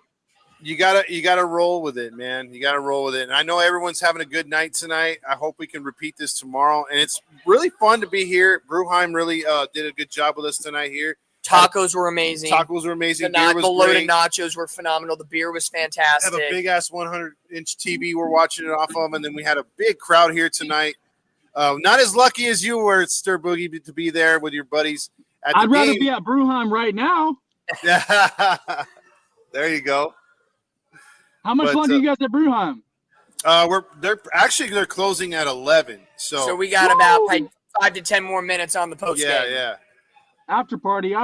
you gotta roll with it, man. You gotta roll with it. And I know everyone's having a good night tonight. I hope we can repeat this tomorrow. And it's really fun to be here. Bruheim really did a good job with us tonight here. Tacos were amazing. The loaded nachos were phenomenal. The beer was fantastic. Have a big ass 100-inch TV we're watching it off of, and then we had a big crowd here tonight. Not as lucky as you were, Stir Boogie, to be there with your buddies. I'd rather be at Bruheim right now. There you go. How much longer you guys at Bruheim? They're closing at 11. So we got about 5 to 10 more minutes on the post game. Yeah. After party.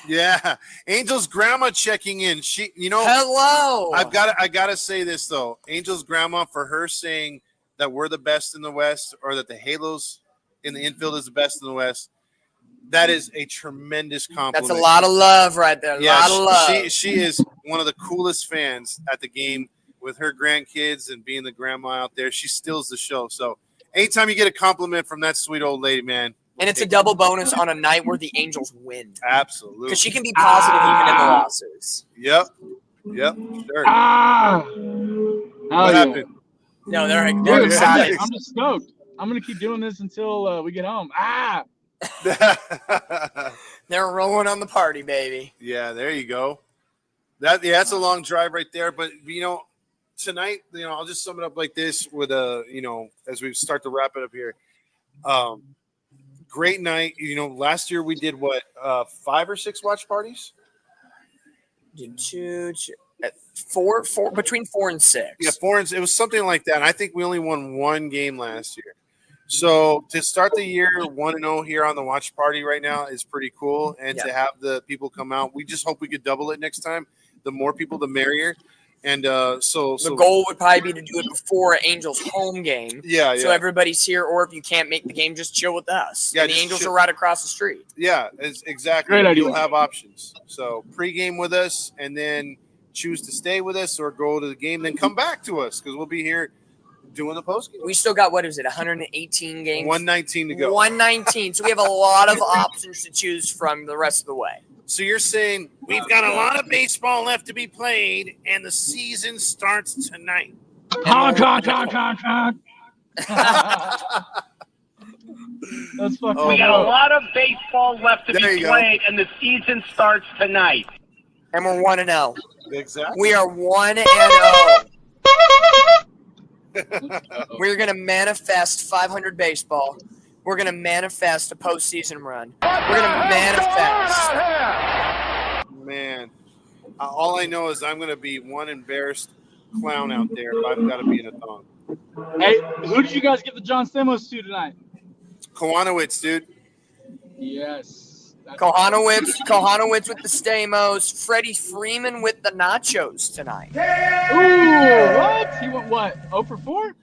Yeah. Angel's grandma checking in. She, hello. I gotta say this though. Angel's grandma, for her saying that we're the best in the West, or that the Halos in the infield is the best in the West, that is a tremendous compliment. That's a lot of love right there. A lot of love. She is one of the coolest fans at the game with her grandkids and being the grandma out there. She steals the show. So anytime you get a compliment from that sweet old lady, man. And it's a double bonus on a night where the Angels win. Absolutely. Because she can be positive even in the losses. Yep. Sure. What happened? No, they're excited. I'm just stoked. I'm going to keep doing this until we get home. They're rolling on the party, baby. Yeah, there you go. That's a long drive right there. But, tonight, I'll just sum it up like this with as we start to wrap it up here. Great night. Last year we did 5 or 6 watch parties? Four, between 4 and 6. Yeah, 4 and it was something like that. And I think we only won 1 game last year. So to start the year 1-0 here on the watch party right now is pretty cool. And to have the people come out, we just hope we could double it next time. The more people, the merrier. And so the goal would probably be to do it before an Angels home game. Yeah, So everybody's here, or if you can't make the game, just chill with us. Yeah, And the just Angels chill. are right across the street. Yeah, exactly. Great idea. You'll have options. So pregame with us, and then choose to stay with us or go to the game, then come back to us because we'll be here doing the postgame. We still got, 118 games? 119 to go. 119. So we have a lot of options to choose from the rest of the way. So you're saying we've got a lot of baseball left to be played, and the season starts tonight. Honk. That's fucking We got a lot of baseball left to There be you go. played, and the season starts tonight. And we're 1-0. Exactly. We are 1-0. We're going to manifest 500 baseball. We're going to manifest a postseason run. We're going to manifest. Man, all I know is I'm going to be one embarrassed clown out there if I've got to be in a thong. Hey, who did you guys give the John Stamos to tonight? Kowanowitz, dude. Yes. Kohanowitz with the Stamos. Freddie Freeman with the Nachos tonight. Ooh, what? He went what? 0 for 4?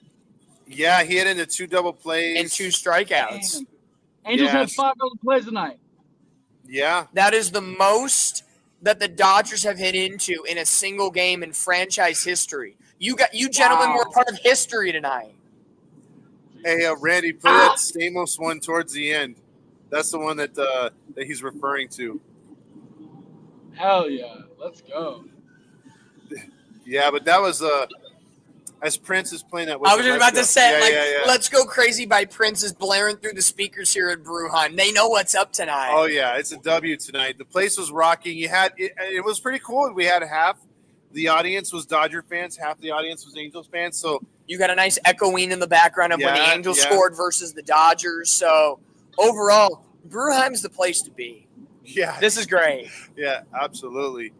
Yeah, he hit into 2 double plays. And 2 strikeouts. Angels had Yes. 5 double plays tonight. Yeah. That is the most that the Dodgers have hit into in a single game in franchise history. You gentlemen were part of history tonight. Hey, Randy, play that Stamos one towards the end. That's the one that he's referring to. Hell yeah. Let's go. Yeah, but that was as Prince is playing that. I was just about to say, yeah. Let's Go Crazy by Prince is blaring through the speakers here at Bruheim. They know what's up tonight. Oh, yeah, it's a W tonight. The place was rocking. It was pretty cool. We had half the audience was Dodger fans, half the audience was Angels fans. So you got a nice echoing in the background of when the Angels scored versus the Dodgers. So overall, Bruheim's the place to be. Yeah. This is great. Yeah, absolutely.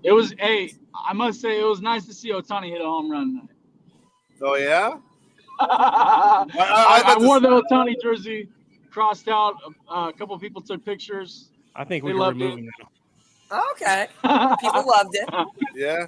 It was, I must say, it was nice to see Ohtani hit a home run tonight. Oh, yeah? I wore the Ohtani jersey, crossed out. A couple people took pictures. I think They we can loved remove it. him now. Okay. People loved it. Yeah.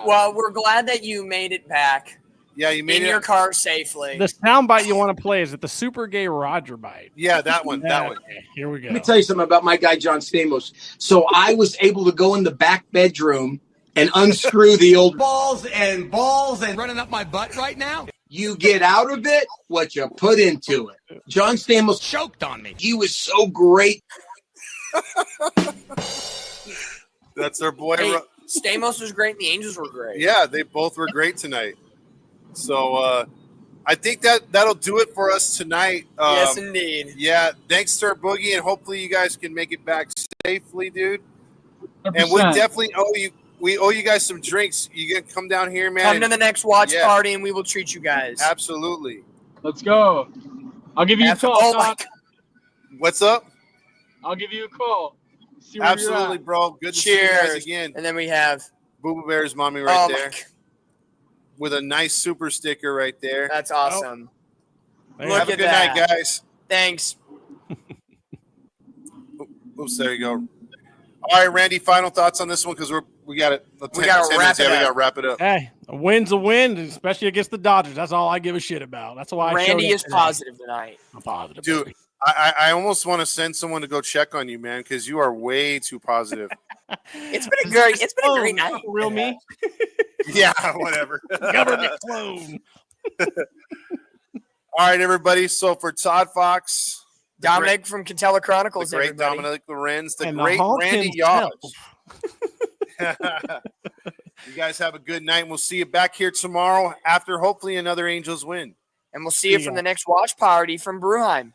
Well, we're glad that you made it back. Yeah, you made in it your car safely. The sound bite you want to play is it the super gay Roger bite? Yeah, that one. That one. Okay, here we go. Let me tell you something about my guy, John Stamos. So I was able to go in the back bedroom and unscrew the old balls and running up my butt right now. You get out of it what you put into it. John Stamos choked on me. He was so great. That's our boy. Hey, Stamos was great and the Angels were great. Yeah, they both were great tonight. So I think that'll do it for us tonight. Yes, indeed. Yeah, thanks, Sir Boogie, and hopefully you guys can make it back safely, dude. 100%. And we definitely owe you. We owe you guys some drinks. You can come down here, man. Come to the next watch party and we will treat you guys. Absolutely. Let's go. I'll give you a call. Oh, my Todd. What's up? I'll give you a call. See where Absolutely, you're at. bro. Good to see you Cheers. guys again. And then we have Boo Boo Bear's mommy right Oh, my there. With a nice super sticker right there. That's awesome. Hey, Look have a at good that. night, guys. Thanks. Oops, there you go. All right, Randy, final thoughts on this one because we got it. We gotta wrap it We up. got to wrap it up. Hey, a win's a win, especially against the Dodgers. That's all I give a shit about. That's why I showed Randy up is today. positive tonight. I'm positive, Dude, baby. I almost want to send someone to go check on you, man, because you are way too positive. It's been a great night. Real me? Yeah, whatever. Government clone. All right, everybody. So for Todd Fox, Dominic from Catella Chronicles, the great everybody. Dominic Lorenz, the And great Hulk Randy himself. Yawes. You guys have a good night. We'll see you back here tomorrow after hopefully another Angels win. And we'll see you from the next watch party from Bruheim.